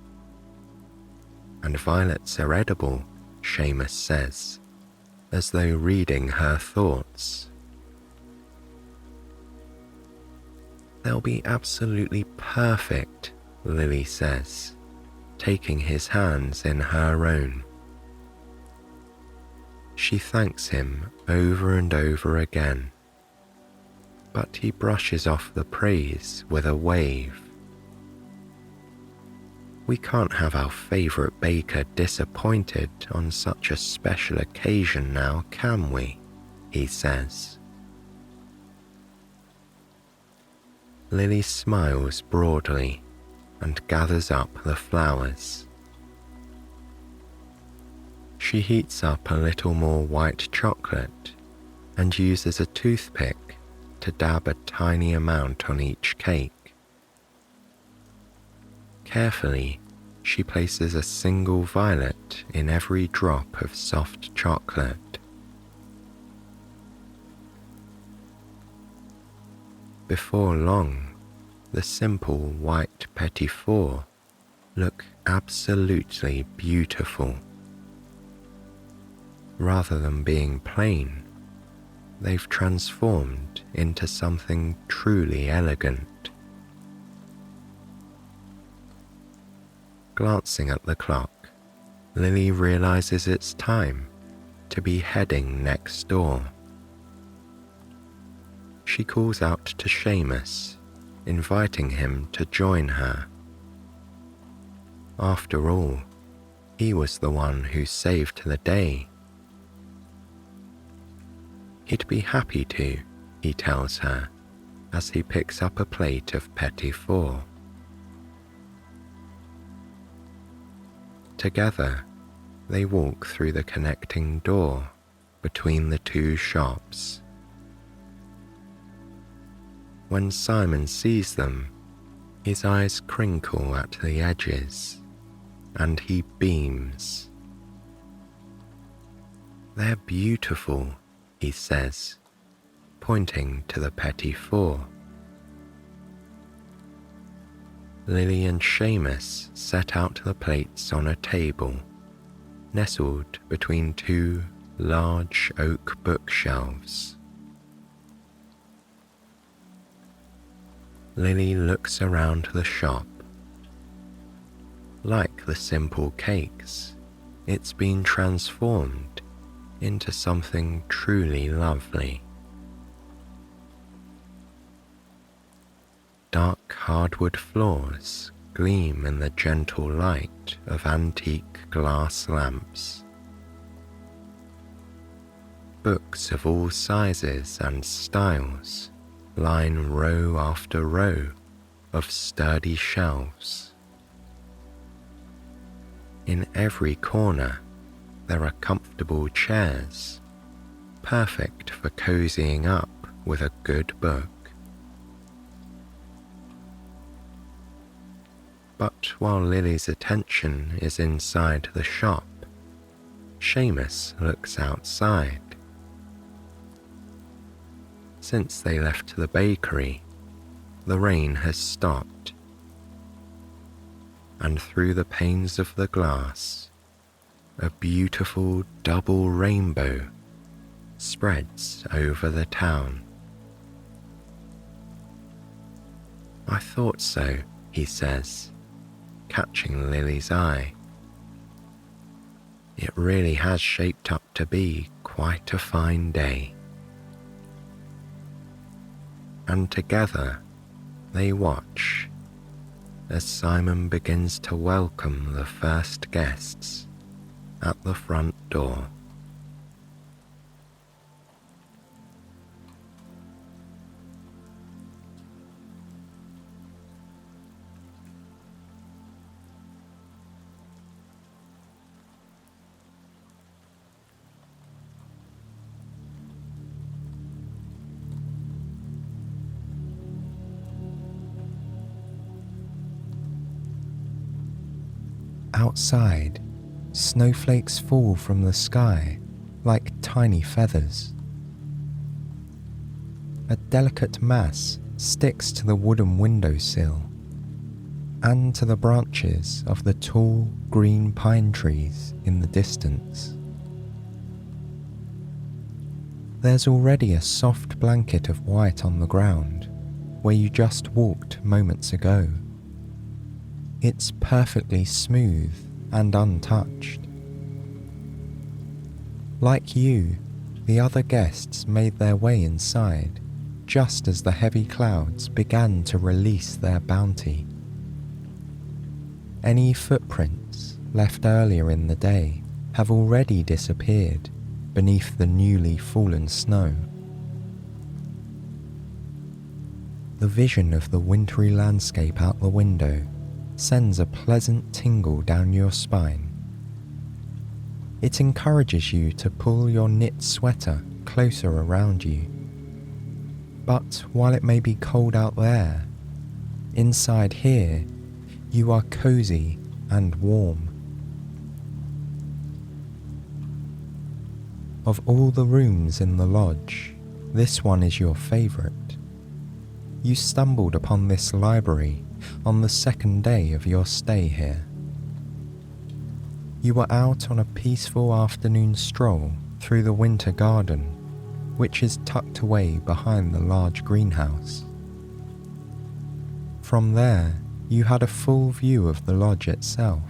And violets are edible, Seamus says, as though reading her thoughts. They'll be absolutely perfect, Lily says, taking his hands in her own. She thanks him over and over again, but he brushes off the praise with a wave. We can't have our favourite baker disappointed on such a special occasion now, can we? He says. Lily smiles broadly and gathers up the flowers. She heats up a little more white chocolate and uses a toothpick to dab a tiny amount on each cake. Carefully, she places a single violet in every drop of soft chocolate. Before long, the simple white Petit look absolutely beautiful. Rather than being plain, they've transformed into something truly elegant. Glancing at the clock, Lily realizes it's time to be heading next door. She calls out to Seamus, inviting him to join her. After all, he was the one who saved the day. He'd be happy to, he tells her, as he picks up a plate of Petit. Together, they walk through the connecting door between the two shops. When Simon sees them, his eyes crinkle at the edges, and he beams. "They're beautiful," he says, pointing to the Petit. Lily and Seamus set out the plates on a table, nestled between two large oak bookshelves. Lily looks around the shop. Like the simple cakes, it's been transformed into something truly lovely. Dark hardwood floors gleam in the gentle light of antique glass lamps. Books of all sizes and styles line row after row of sturdy shelves. In every corner, there are comfortable chairs, perfect for cozying up with a good book. But while Lily's attention is inside the shop, Seamus looks outside. Since they left the bakery, the rain has stopped, and through the panes of the glass, a beautiful double rainbow spreads over the town. "I thought so," he says, catching Lily's eye. "It really has shaped up to be quite a fine day." And together they watch as Simon begins to welcome the first guests at the front door. Outside, snowflakes fall from the sky like tiny feathers. A delicate mass sticks to the wooden windowsill and to the branches of the tall green pine trees in the distance. There's already a soft blanket of white on the ground where you just walked moments ago. It's perfectly smooth and untouched. Like you, the other guests made their way inside just as the heavy clouds began to release their bounty. Any footprints left earlier in the day have already disappeared beneath the newly fallen snow. The vision of the wintry landscape out the window sends a pleasant tingle down your spine. It encourages you to pull your knit sweater closer around you. But while it may be cold out there, inside here you are cozy and warm. Of all the rooms in the lodge, this one is your favourite. You stumbled upon this library on the second day of your stay here. You were out on a peaceful afternoon stroll through the winter garden, which is tucked away behind the large greenhouse. From there, you had a full view of the lodge itself.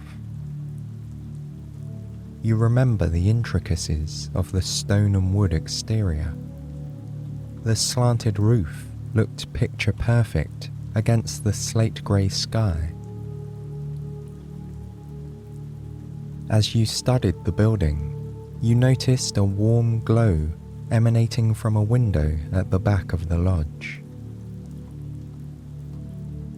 You remember the intricacies of the stone and wood exterior. The slanted roof looked picture perfect against the slate grey sky. As you studied the building, you noticed a warm glow emanating from a window at the back of the lodge.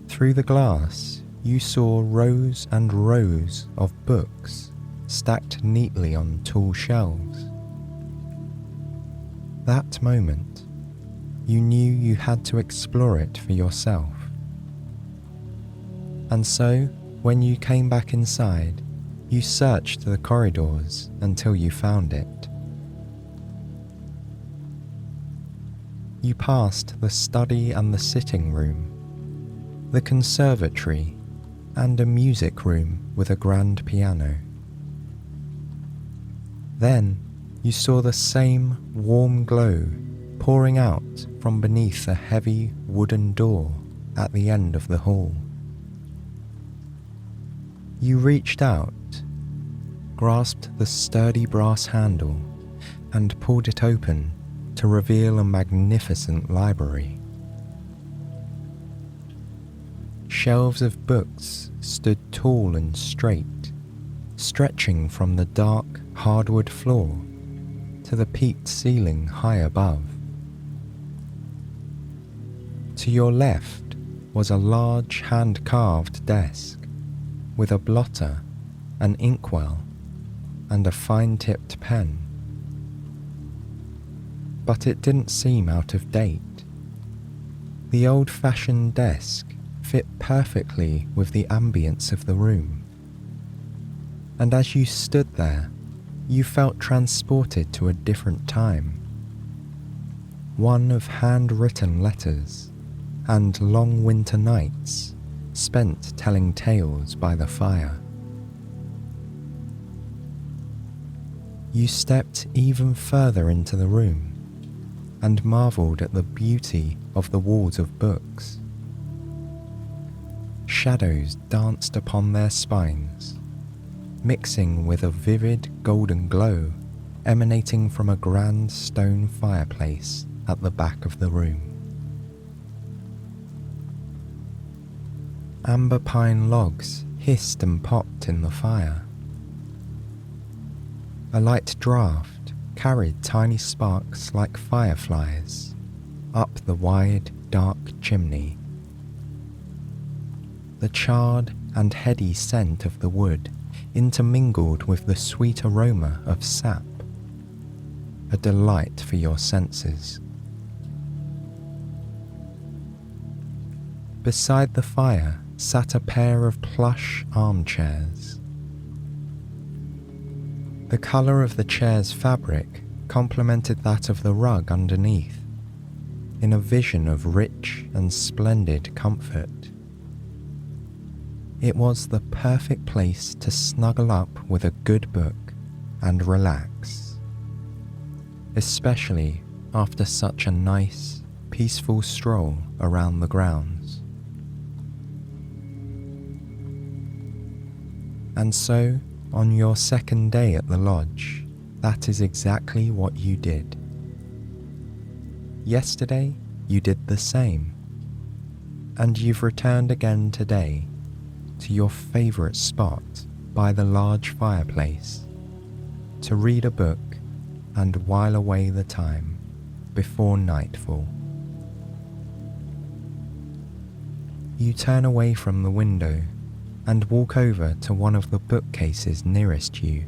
Through the glass, you saw rows and rows of books stacked neatly on tall shelves. That moment, you knew you had to explore it for yourself. And so, when you came back inside, you searched the corridors until you found it. You passed the study and the sitting room, the conservatory, and a music room with a grand piano. Then you saw the same warm glow pouring out from beneath a heavy wooden door at the end of the hall. You reached out, grasped the sturdy brass handle, and pulled it open to reveal a magnificent library. Shelves of books stood tall and straight, stretching from the dark hardwood floor to the peaked ceiling high above. To your left was a large hand-carved desk with a blotter, an inkwell, and a fine-tipped pen. But it didn't seem out of date. The old-fashioned desk fit perfectly with the ambience of the room. And as you stood there, you felt transported to a different time. One of handwritten letters and long winter nights spent telling tales by the fire. You stepped even further into the room and marvelled at the beauty of the walls of books. Shadows danced upon their spines, mixing with a vivid golden glow emanating from a grand stone fireplace at the back of the room. Amber pine logs hissed and popped in the fire. A light draught carried tiny sparks like fireflies up the wide, dark chimney. The charred and heady scent of the wood intermingled with the sweet aroma of sap, a delight for your senses. Beside the fire sat a pair of plush armchairs. The colour of the chair's fabric complemented that of the rug underneath, in a vision of rich and splendid comfort. It was the perfect place to snuggle up with a good book and relax, especially after such a nice, peaceful stroll around the grounds. And so, on your second day at the lodge, That is exactly what you did. Yesterday, you did the same, and you've returned again today to your favourite spot by the large fireplace to read a book and while away the time before nightfall. You turn away from the window and walk over to one of the bookcases nearest you.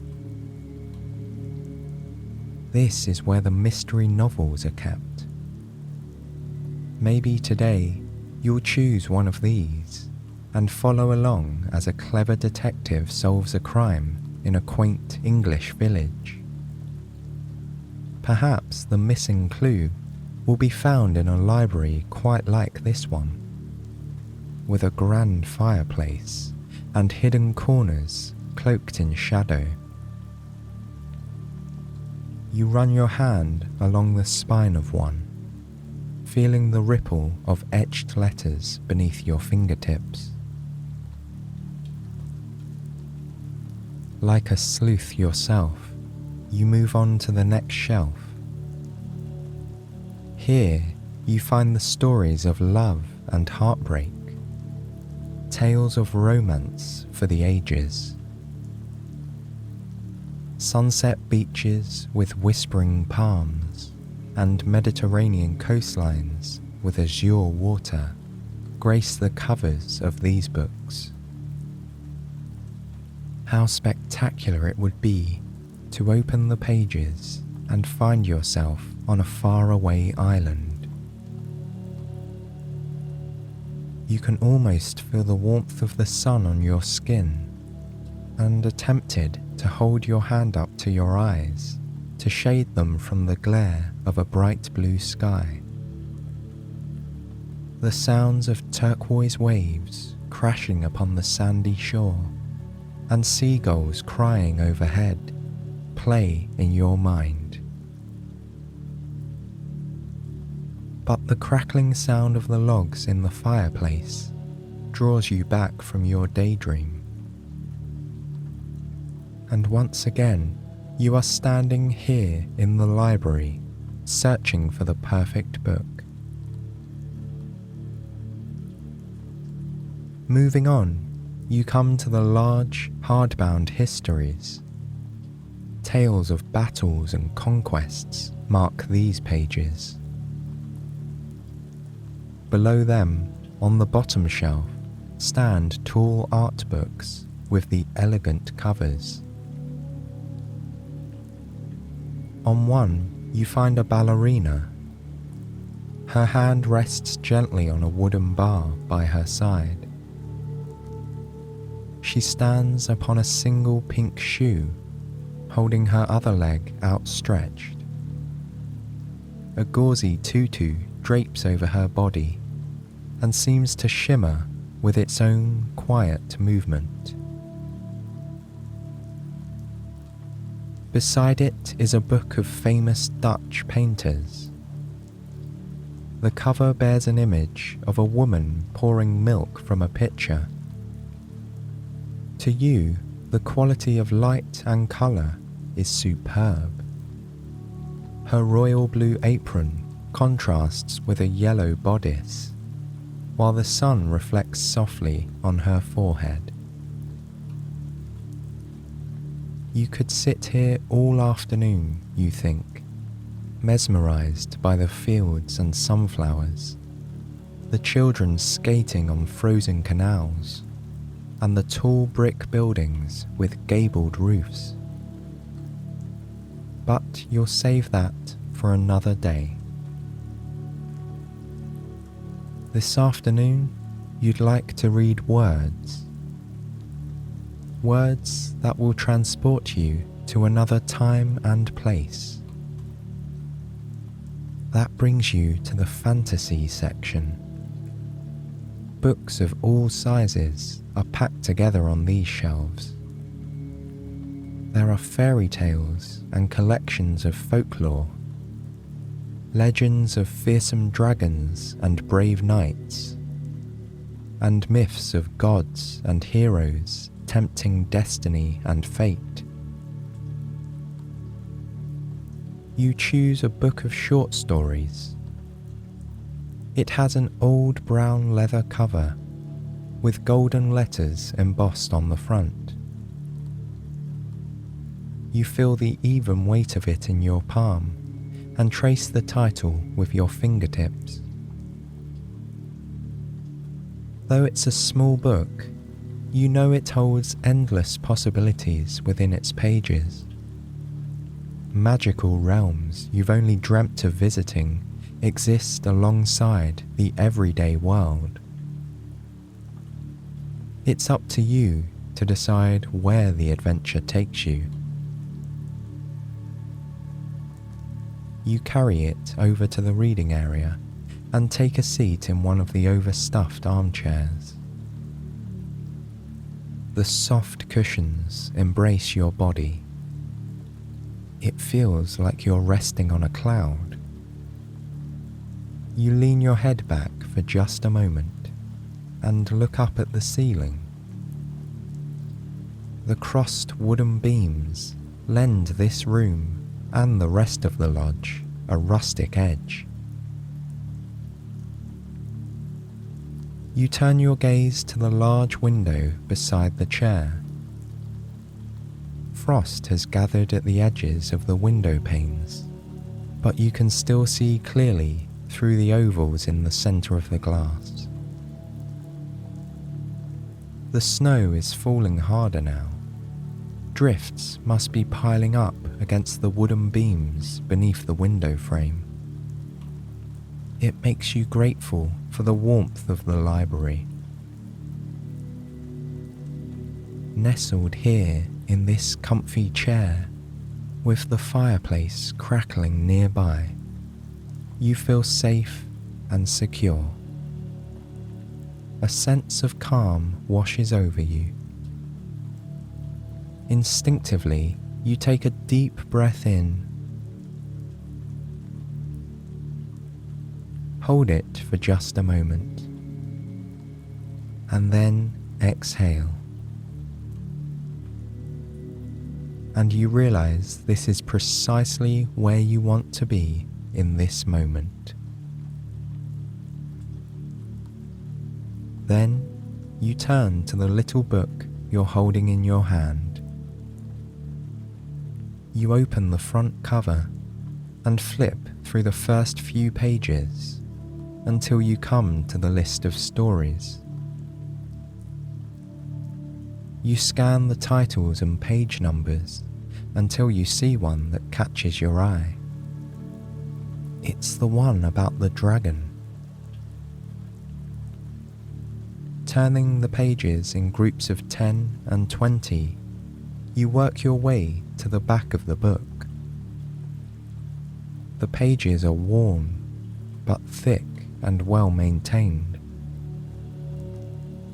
This is where the mystery novels are kept. Maybe today you'll choose one of these and follow along as a clever detective solves a crime in a quaint English village. Perhaps the missing clue will be found in a library quite like this one, with a grand fireplace and hidden corners cloaked in shadow. You run your hand along the spine of one, feeling the ripple of etched letters beneath your fingertips. Like a sleuth yourself, you move on to the next shelf. Here, you find the stories of love and heartbreak, tales of romance for the ages. Sunset beaches with whispering palms and Mediterranean coastlines with azure water grace the covers of these books. How spectacular it would be to open the pages and find yourself on a faraway island. You can almost feel the warmth of the sun on your skin and are tempted to hold your hand up to your eyes to shade them from the glare of a bright blue sky. The sounds of turquoise waves crashing upon the sandy shore and seagulls crying overhead play in your mind. But the crackling sound of the logs in the fireplace draws you back from your daydream. And once again, you are standing here in the library, searching for the perfect book. Moving on, you come to the large, hardbound histories. Tales of battles and conquests mark these pages. Below them, on the bottom shelf, stand tall art books with the elegant covers. On one, you find a ballerina. Her hand rests gently on a wooden bar by her side. She stands upon a single pink shoe, holding her other leg outstretched. A gauzy tutu drapes over her body and seems to shimmer with its own quiet movement. Beside it is a book of famous Dutch painters. The cover bears an image of a woman pouring milk from a pitcher. To you, the quality of light and colour is superb. Her royal blue apron contrasts with a yellow bodice, while the sun reflects softly on her forehead. You could sit here all afternoon, you think, mesmerised by the fields and sunflowers, the children skating on frozen canals, and the tall brick buildings with gabled roofs. But you'll save that for another day. This afternoon, you'd like to read words. Words that will transport you to another time and place. That brings you to the fantasy section. Books of all sizes are packed together on these shelves. There are fairy tales and collections of folklore, legends of fearsome dragons and brave knights, and myths of gods and heroes tempting destiny and fate. you choose a book of short stories. It has an old brown leather cover with golden letters embossed on the front. You feel the even weight of it in your palm and trace the title with your fingertips. Though it's a small book, you know it holds endless possibilities within its pages. Magical realms you've only dreamt of visiting exist alongside the everyday world. It's up to you to decide where the adventure takes you. You carry it over to the reading area and take a seat in one of the overstuffed armchairs. The soft cushions embrace your body. It feels like you're resting on a cloud. You lean your head back for just a moment and look up at the ceiling. The crossed wooden beams lend this room and the rest of the lodge a rustic edge. You turn your gaze to the large window beside the chair. Frost has gathered at the edges of the window panes, but you can still see clearly through the ovals in the centre of the glass. The snow is falling harder now. Drifts must be piling up against the wooden beams beneath the window frame. It makes you grateful for the warmth of the library. Nestled here in this comfy chair, with the fireplace crackling nearby, you feel safe and secure. A sense of calm washes over you. Instinctively, you take a deep breath in. Hold it for just a moment, and then exhale. And you realize this is precisely where you want to be in this moment. Then you turn to the little book you're holding in your hand. You open the front cover and flip through the first few pages until you come to the list of stories. You scan the titles and page numbers until you see one that catches your eye. It's the one about the dragon. Turning the pages in groups of 10 and 20, you work your way to the back of the book. The pages are worn, but thick and well maintained.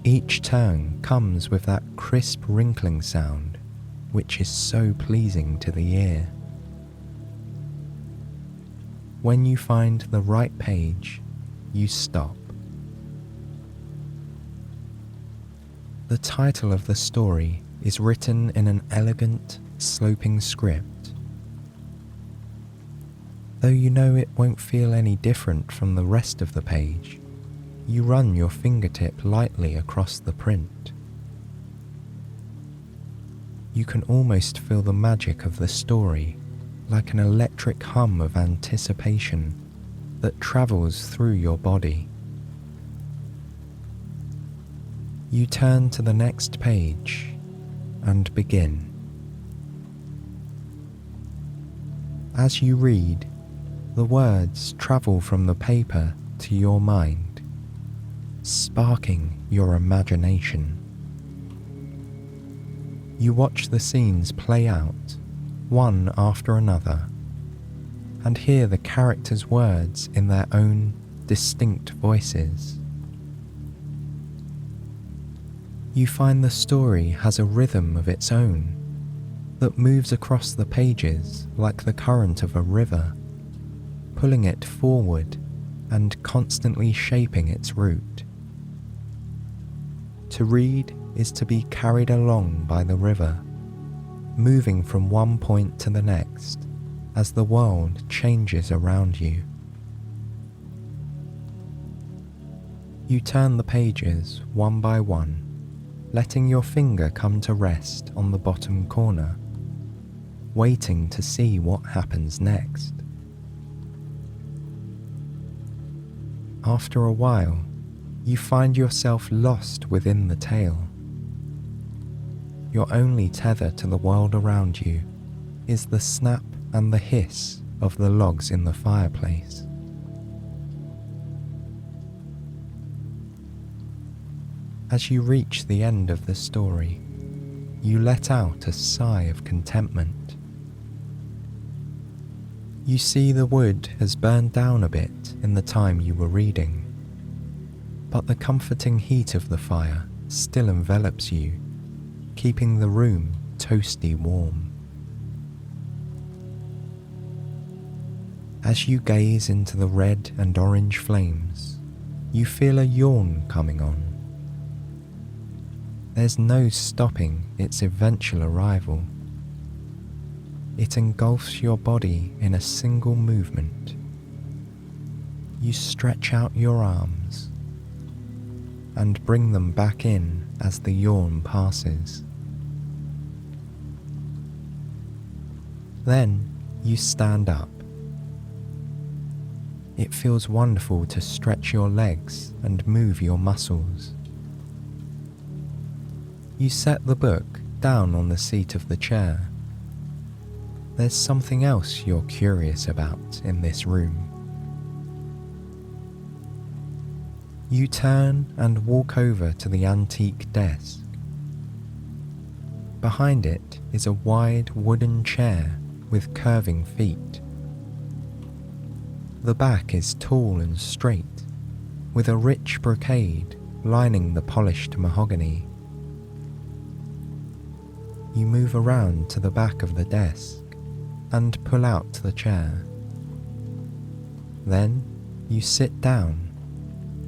Each turn comes with that crisp wrinkling sound, which is so pleasing to the ear. When you find the right page, you stop. The title of the story is written in an elegant, sloping script. Though you know it won't feel any different from the rest of the page, you run your fingertip lightly across the print. You can almost feel the magic of the story, like an electric hum of anticipation that travels through your body. You turn to the next page and begin. As you read, the words travel from the paper to your mind, sparking your imagination. You watch the scenes play out, one after another, and hear the characters' words in their own distinct voices. You find the story has a rhythm of its own that moves across the pages like the current of a river, pulling it forward and constantly shaping its route. To read is to be carried along by the river, moving from one point to the next as the world changes around you. You turn the pages one by one, letting your finger come to rest on the bottom corner, waiting to see what happens next. After a while, you find yourself lost within the tale. Your only tether to the world around you is the snap and the hiss of the logs in the fireplace. As you reach the end of the story, you let out a sigh of contentment. You see the wood has burned down a bit in the time you were reading, but the comforting heat of the fire still envelops you, keeping the room toasty warm. As you gaze into the red and orange flames, you feel a yawn coming on. There's no stopping its eventual arrival. It engulfs your body in a single movement. You stretch out your arms and bring them back in as the yawn passes. Then you stand up. It feels wonderful to stretch your legs and move your muscles. You set the book down on the seat of the chair. There's something else you're curious about in this room. You turn and walk over to the antique desk. Behind it is a wide wooden chair with curving feet. The back is tall and straight, with a rich brocade lining the polished mahogany. You move around to the back of the desk and pull out the chair. Then you sit down,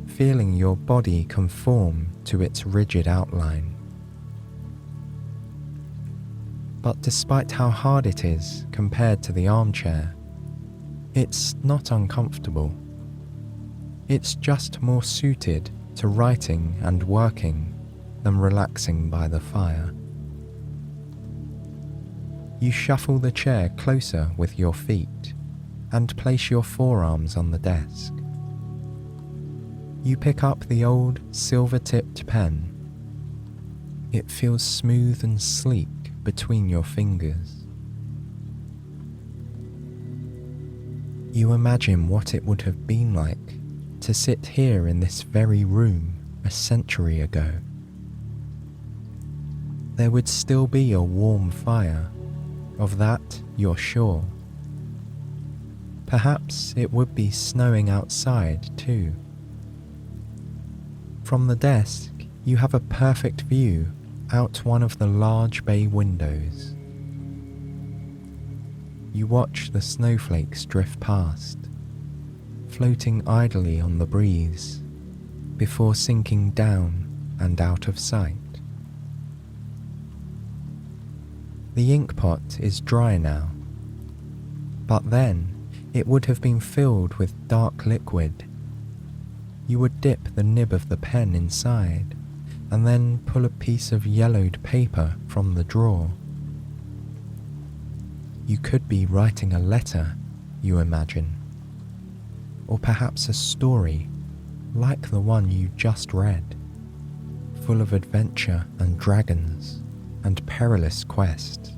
feeling your body conform to its rigid outline. But despite how hard it is compared to the armchair, it's not uncomfortable. It's just more suited to writing and working than relaxing by the fire. You shuffle the chair closer with your feet and place your forearms on the desk. You pick up the old silver-tipped pen. It feels smooth and sleek between your fingers. You imagine what it would have been like to sit here in this very room a century ago. There would still be a warm fire. Of that, you're sure. Perhaps it would be snowing outside too. From the desk, you have a perfect view out one of the large bay windows. You watch the snowflakes drift past, floating idly on the breeze, before sinking down and out of sight. The ink pot is dry now, but then it would have been filled with dark liquid. You would dip the nib of the pen inside and then pull a piece of yellowed paper from the drawer. You could be writing a letter, you imagine, or perhaps a story like the one you just read, full of adventure and dragons and perilous quest.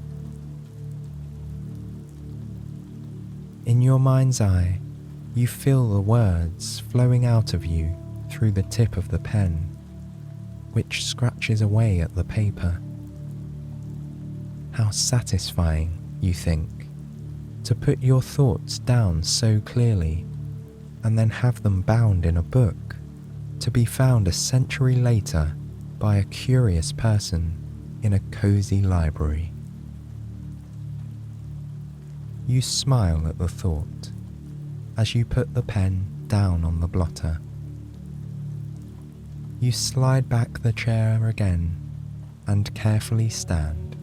In your mind's eye, you feel the words flowing out of you through the tip of the pen, which scratches away at the paper. How satisfying, you think, to put your thoughts down so clearly and then have them bound in a book to be found a century later by a curious person in a cozy library. You smile at the thought as you put the pen down on the blotter. You slide back the chair again and carefully stand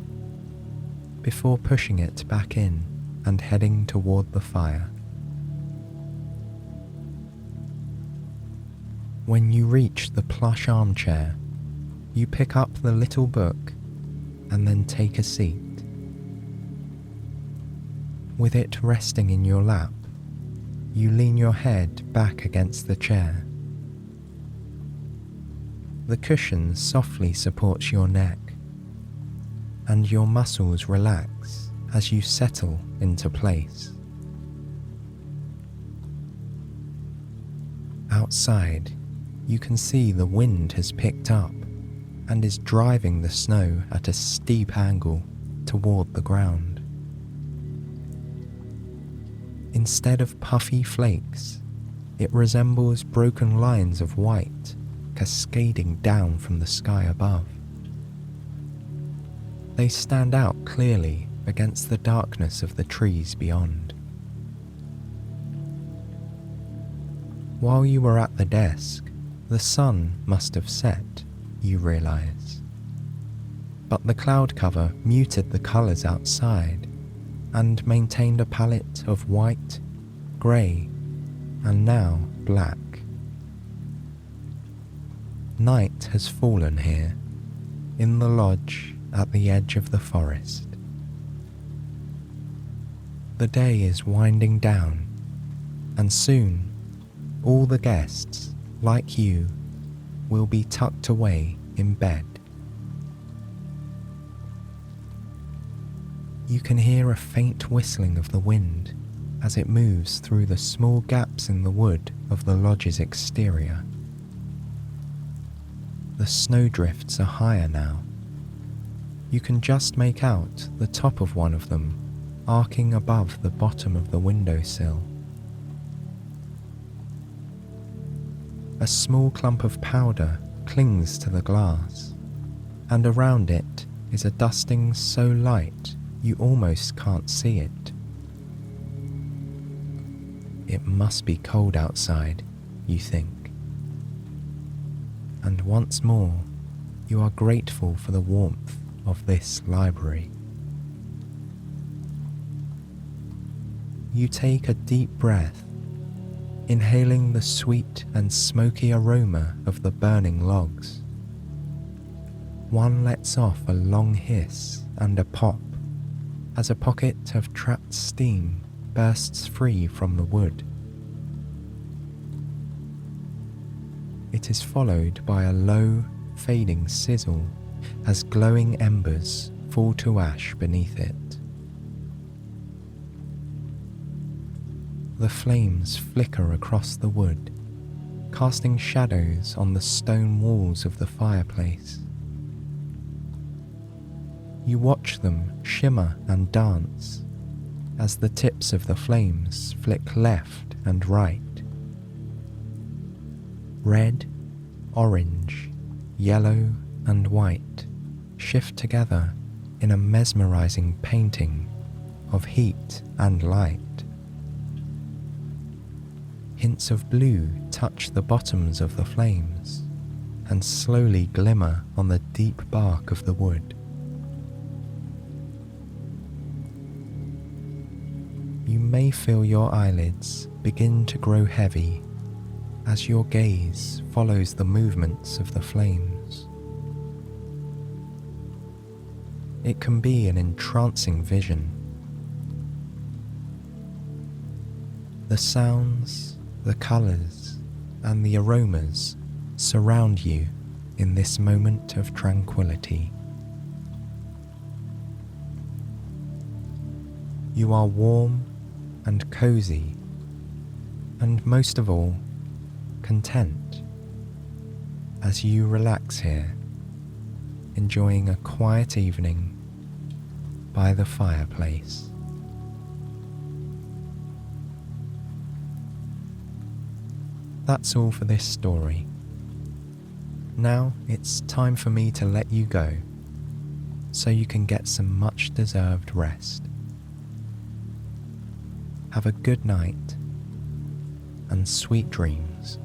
before pushing it back in and heading toward the fire. When you reach the plush armchair, you pick up the little book and then take a seat. With it resting in your lap, you lean your head back against the chair. The cushion softly supports your neck, and your muscles relax as you settle into place. Outside, you can see the wind has picked up and is driving the snow at a steep angle toward the ground. Instead of puffy flakes, it resembles broken lines of white cascading down from the sky above. They stand out clearly against the darkness of the trees beyond. While you were at the desk, the sun must have set, you realize. But the cloud cover muted the colors outside and maintained a palette of white, grey, and now black. Night has fallen here, in the lodge at the edge of the forest. The day is winding down, and soon all the guests, like you, will be tucked away in bed. You can hear a faint whistling of the wind as it moves through the small gaps in the wood of the lodge's exterior. The snowdrifts are higher now. You can just make out the top of one of them arcing above the bottom of the windowsill. A small clump of powder clings to the glass, and around it is a dusting so light you almost can't see it. It must be cold outside, you think. And once more, you are grateful for the warmth of this library. You take a deep breath, inhaling the sweet and smoky aroma of the burning logs. One lets off a long hiss and a pop as a pocket of trapped steam bursts free from the wood. It is followed by a low, fading sizzle as glowing embers fall to ash beneath it. The flames flicker across the wood, casting shadows on the stone walls of the fireplace. You watch them shimmer and dance as the tips of the flames flick left and right. Red, orange, yellow, and white shift together in a mesmerizing painting of heat and light. Hints of blue touch the bottoms of the flames and slowly glimmer on the deep bark of the wood. You may feel your eyelids begin to grow heavy as your gaze follows the movements of the flames. It can be an entrancing vision. The sounds, the colours, and the aromas surround you in this moment of tranquility. You are warm and cozy, and most of all, content as you relax here, enjoying a quiet evening by the fireplace. That's all for this story. Now it's time for me to let you go, so you can get some much deserved rest. Have a good night and sweet dreams.